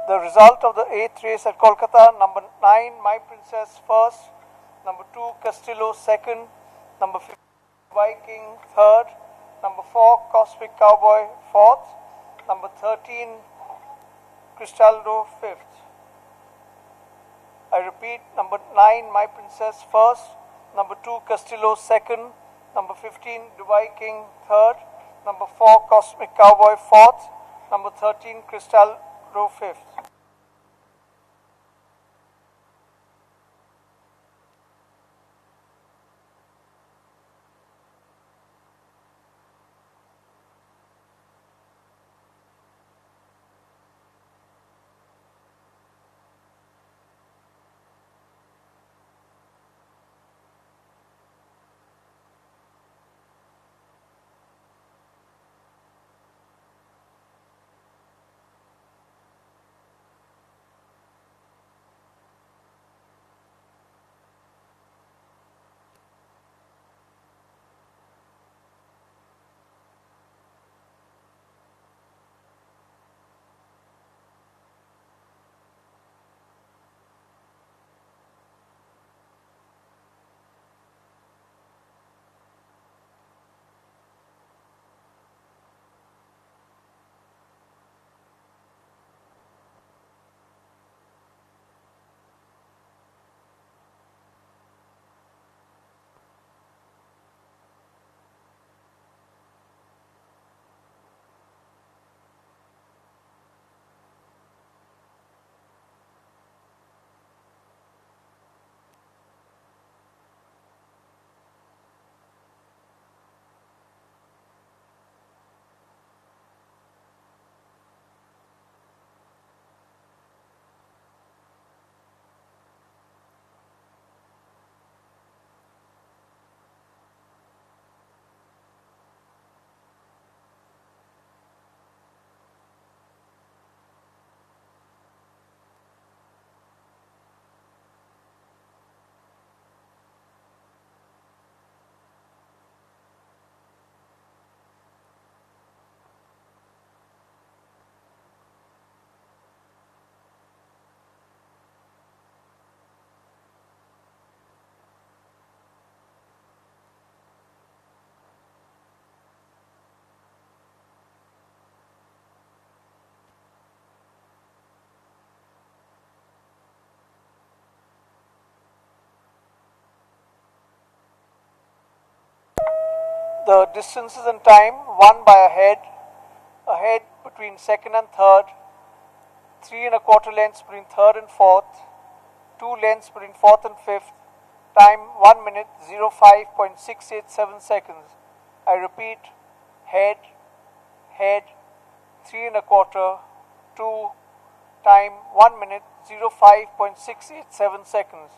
The result of the 8th race at Kolkata: number 9, My Princess first, number 2, Castillo second, number 15, Viking third, number 4, Cosmic Cowboy fourth, number 13, Cristaldo fifth. I repeat, number 9, My Princess first, number 2, Castillo second, number 15, Dubai King third, number 4, Cosmic Cowboy fourth, number 13, Cristaldo fifth. The distances and time: 1 by a head between second and third, 3 1/4 lengths between third and fourth, 2 lengths between fourth and fifth. Time 1 minute 05.687 seconds. I repeat, head, 3 1/4, 2, time 1 minute 05.687 seconds.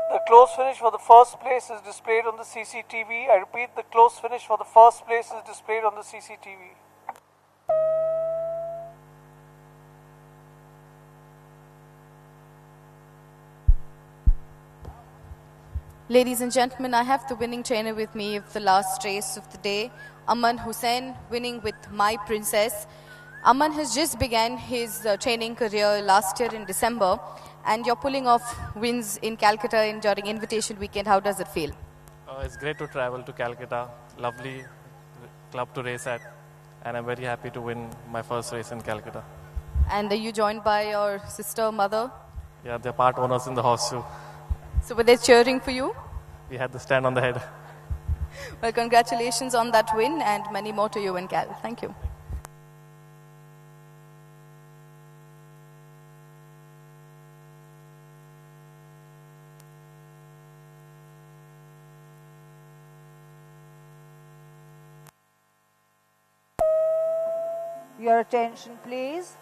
The close finish for the first place is displayed on the CCTV. I repeat, the close finish for the first place is displayed on the CCTV. Ladies and gentlemen, I have the winning trainer with me of the last race of the day, Aman Hussain, winning with My Princess. Aman has just begun his training career last year in December, and you're pulling off wins in Calcutta during invitation weekend. How does it feel? It's great to travel to Calcutta, lovely club to race at, and I'm very happy to win my first race in Calcutta. And are you joined by your sister, mother? Yeah, they're part owners in the horse too. So were they cheering for you? We had the stand on the head. Well, congratulations on that win, and many more to you in Cal. Thank you. Your attention please.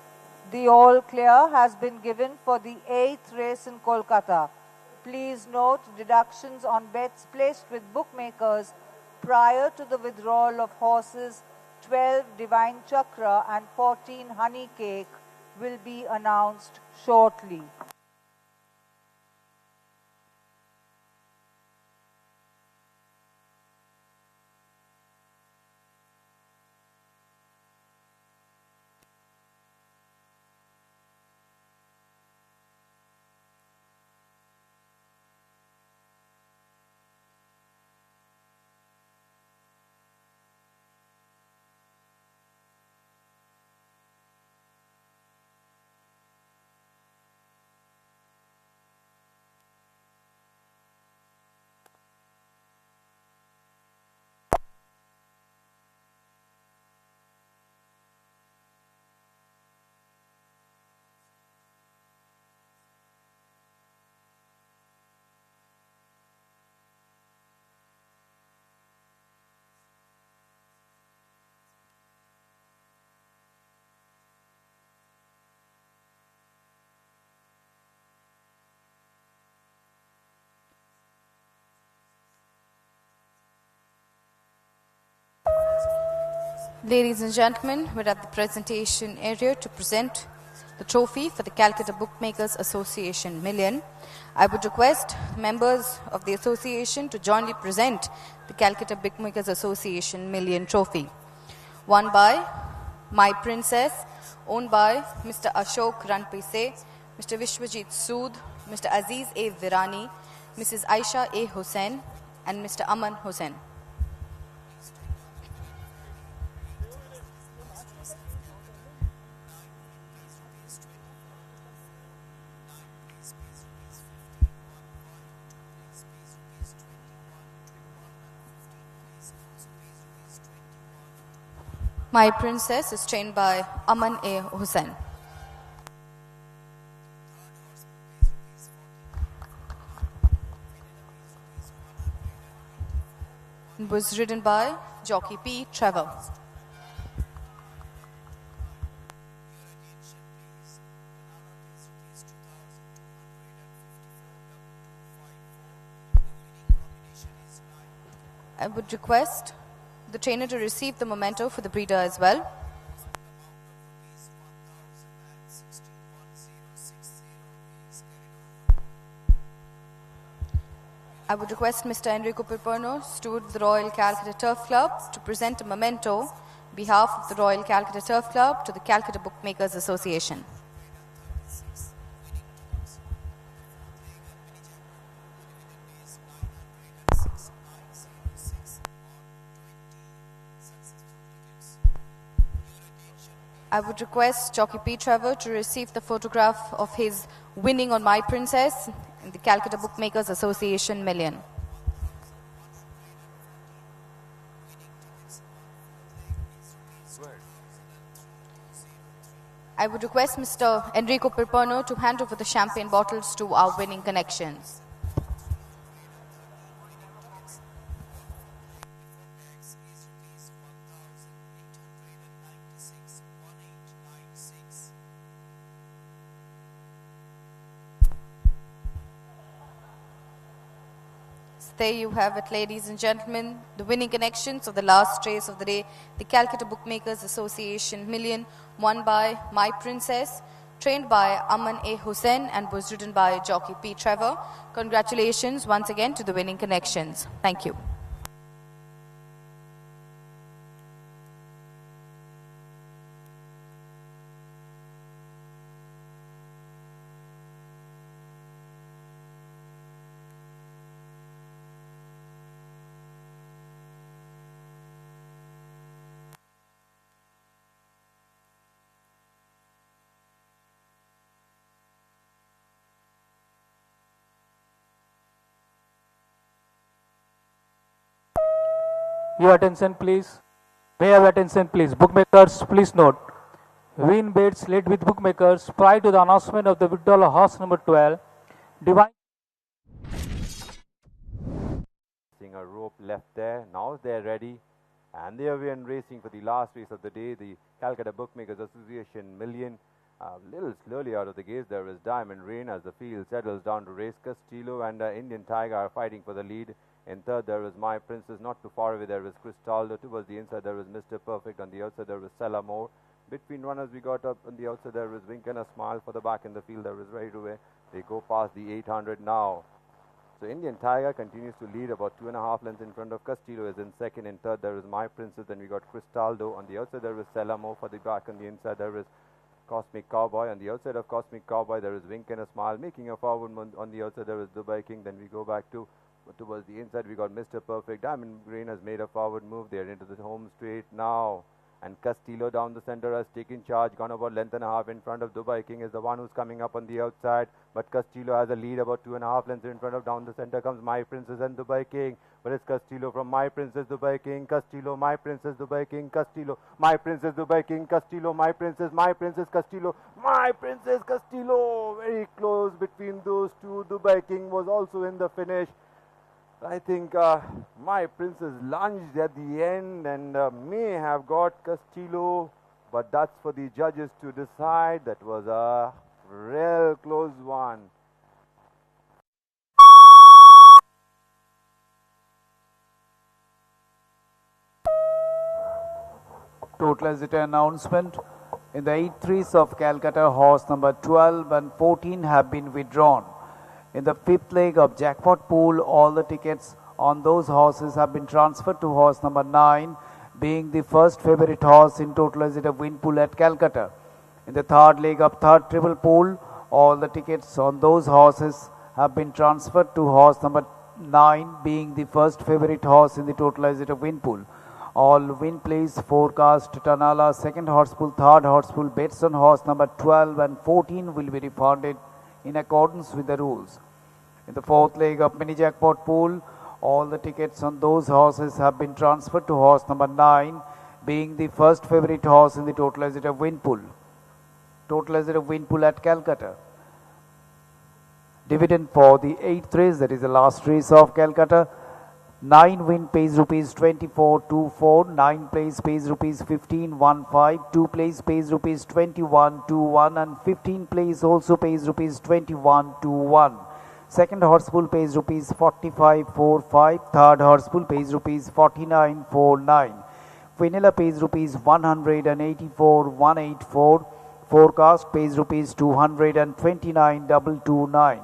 The all clear has been given for the 8th race in Kolkata. Please note deductions on bets placed with bookmakers prior to the withdrawal of horses 12 Divine Chakra and 14 Honey Cake will be announced shortly. Ladies and gentlemen, we're at the presentation area to present the trophy for the Calcutta Bookmakers Association Million. I would request members of the association to jointly present the Calcutta Bookmakers Association Million Trophy. Won by My Princess, owned by Mr. Ashok Ranpise, Mr. Vishwajit Sood, Mr. Aziz A. Virani, Mrs. Aisha A. Hussain and Mr. Aman Hussain. My Princess is trained by Aman A. Hussain. It was ridden by jockey P. Trevor. I would request the trainer to receive the memento for the breeder as well. I would request Mr. Enrico Piperno, steward of the Royal Calcutta Turf Club, to present a memento on behalf of the Royal Calcutta Turf Club to the Calcutta Bookmakers Association. I would request jockey P. Trevor to receive the photograph of his winning on My Princess in the Calcutta Bookmakers Association Million. I would request Mr. Enrico Piperno to hand over the champagne bottles to our winning connections. There you have it, ladies and gentlemen, the winning connections of the last race of the day, the Calcutta Bookmakers Association Million, won by My Princess, trained by Aman A. Hussain and was ridden by jockey P. Trevor. Congratulations once again to the winning connections. Thank you. Your attention please. May I have attention please. Bookmakers, please note. Win bets led with bookmakers prior to the announcement of the withdrawal of horse number 12. Divine. Seeing a rope left there. Now they're ready. And they are racing for the last race of the day, the Calcutta Bookmakers Association Million. A little slowly out of the gates, there is Diamond Rain as the field settles down to race. Castillo and Indian Tiger are fighting for the lead. In third, there is My Princess. Not too far away, there is Cristaldo. Towards the inside, there is Mr. Perfect. On the outside, there is Stella Moore. Between runners, we got up on the outside, there is Wink and a Smile. For the back in the field, there is Right Away. They go past the 800 now. So Indian Tiger continues to lead about 2.5 lengths in front of Castillo. Is in second. In third, there is My Princess. Then we got Cristaldo. On the outside, there is Stella Moore. For the back on the inside, there is Cosmic Cowboy. On the outside of Cosmic Cowboy, there is Wink and a Smile. Making a forward move. On the outside, there is Dubai King. Then we go back to towards the inside, we got Mr. Perfect. Diamond Green has made a forward move. They're into the home straight now. And Castillo down the center has taken charge. Gone about length and a half in front of Dubai King is the one who's coming up on the outside. But Castillo has a lead about 2.5 lengths in front of. Down the center comes My Princess and Dubai King. But it's Castillo from My Princess, Dubai King. Castillo, My Princess, Dubai King. Castillo, My Princess, Dubai King. Castillo, My Princess, Castillo, My Princess, Castillo. Very close between those two. Dubai King was also in the finish. I think My Princess lunged at the end and may have got Castillo, but that's for the judges to decide. That was a real close one. Total as it announcement. In the 8-3s of Calcutta, horse number 12 and 14 have been withdrawn. In the 5th leg of jackpot pool, all the tickets on those horses have been transferred to horse number 9, being the first favorite horse in total as it a win pool at Calcutta. In the 3rd leg of 3rd triple pool, all the tickets on those horses have been transferred to horse number 9, being the first favorite horse in the totalizer win pool. All win plays forecast Tanala, second horse pool, third horse pool, bets on horse number 12 and 14 will be refunded in accordance with the rules. In the fourth leg of mini jackpot pool, all the tickets on those horses have been transferred to horse number 9, being the first favorite horse in the totalizer win pool. Totalizer win pool at Calcutta. Dividend for the 8th race, that is the last race of Calcutta. 9 win pays rupees 2424, 9 plays pays rupees 1515, 2 plays pays rupees 2121 and 15 plays also pays rupees 2121. Second horse pool pays rupees 4545, third horse pool pays rupees 4949. Vanilla pays rupees 184,184. Forecast pays rupees 229,229.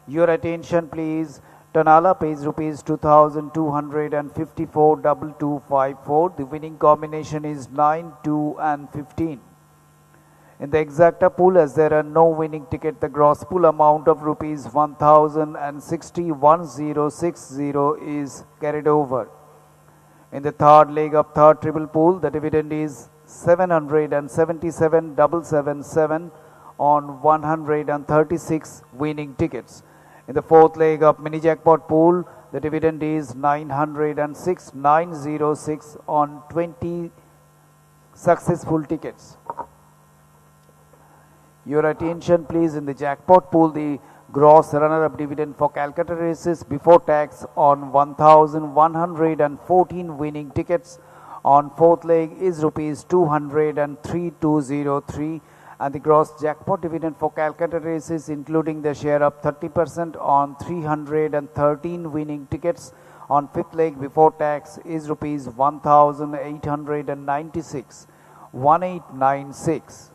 Your attention please. Tanala pays rupees 2,254,2254. The winning combination is 9, 2 and 15. In the exacta pool, as there are no winning ticket, the gross pool amount of rupees 1,060,1060 is carried over. In the third leg of third triple pool, the dividend is 777,777 on 136 winning tickets. In the fourth leg of mini jackpot pool, the dividend is 906,906 on 20 successful tickets. Your attention please. In the jackpot pool, the gross runner-up dividend for Calcutta races before tax on 1,114 winning tickets on fourth leg is rupees 203,203, and the gross jackpot dividend for Calcutta races including the share of 30% on 313 winning tickets on fifth leg before tax is rupees 1,896, 1896.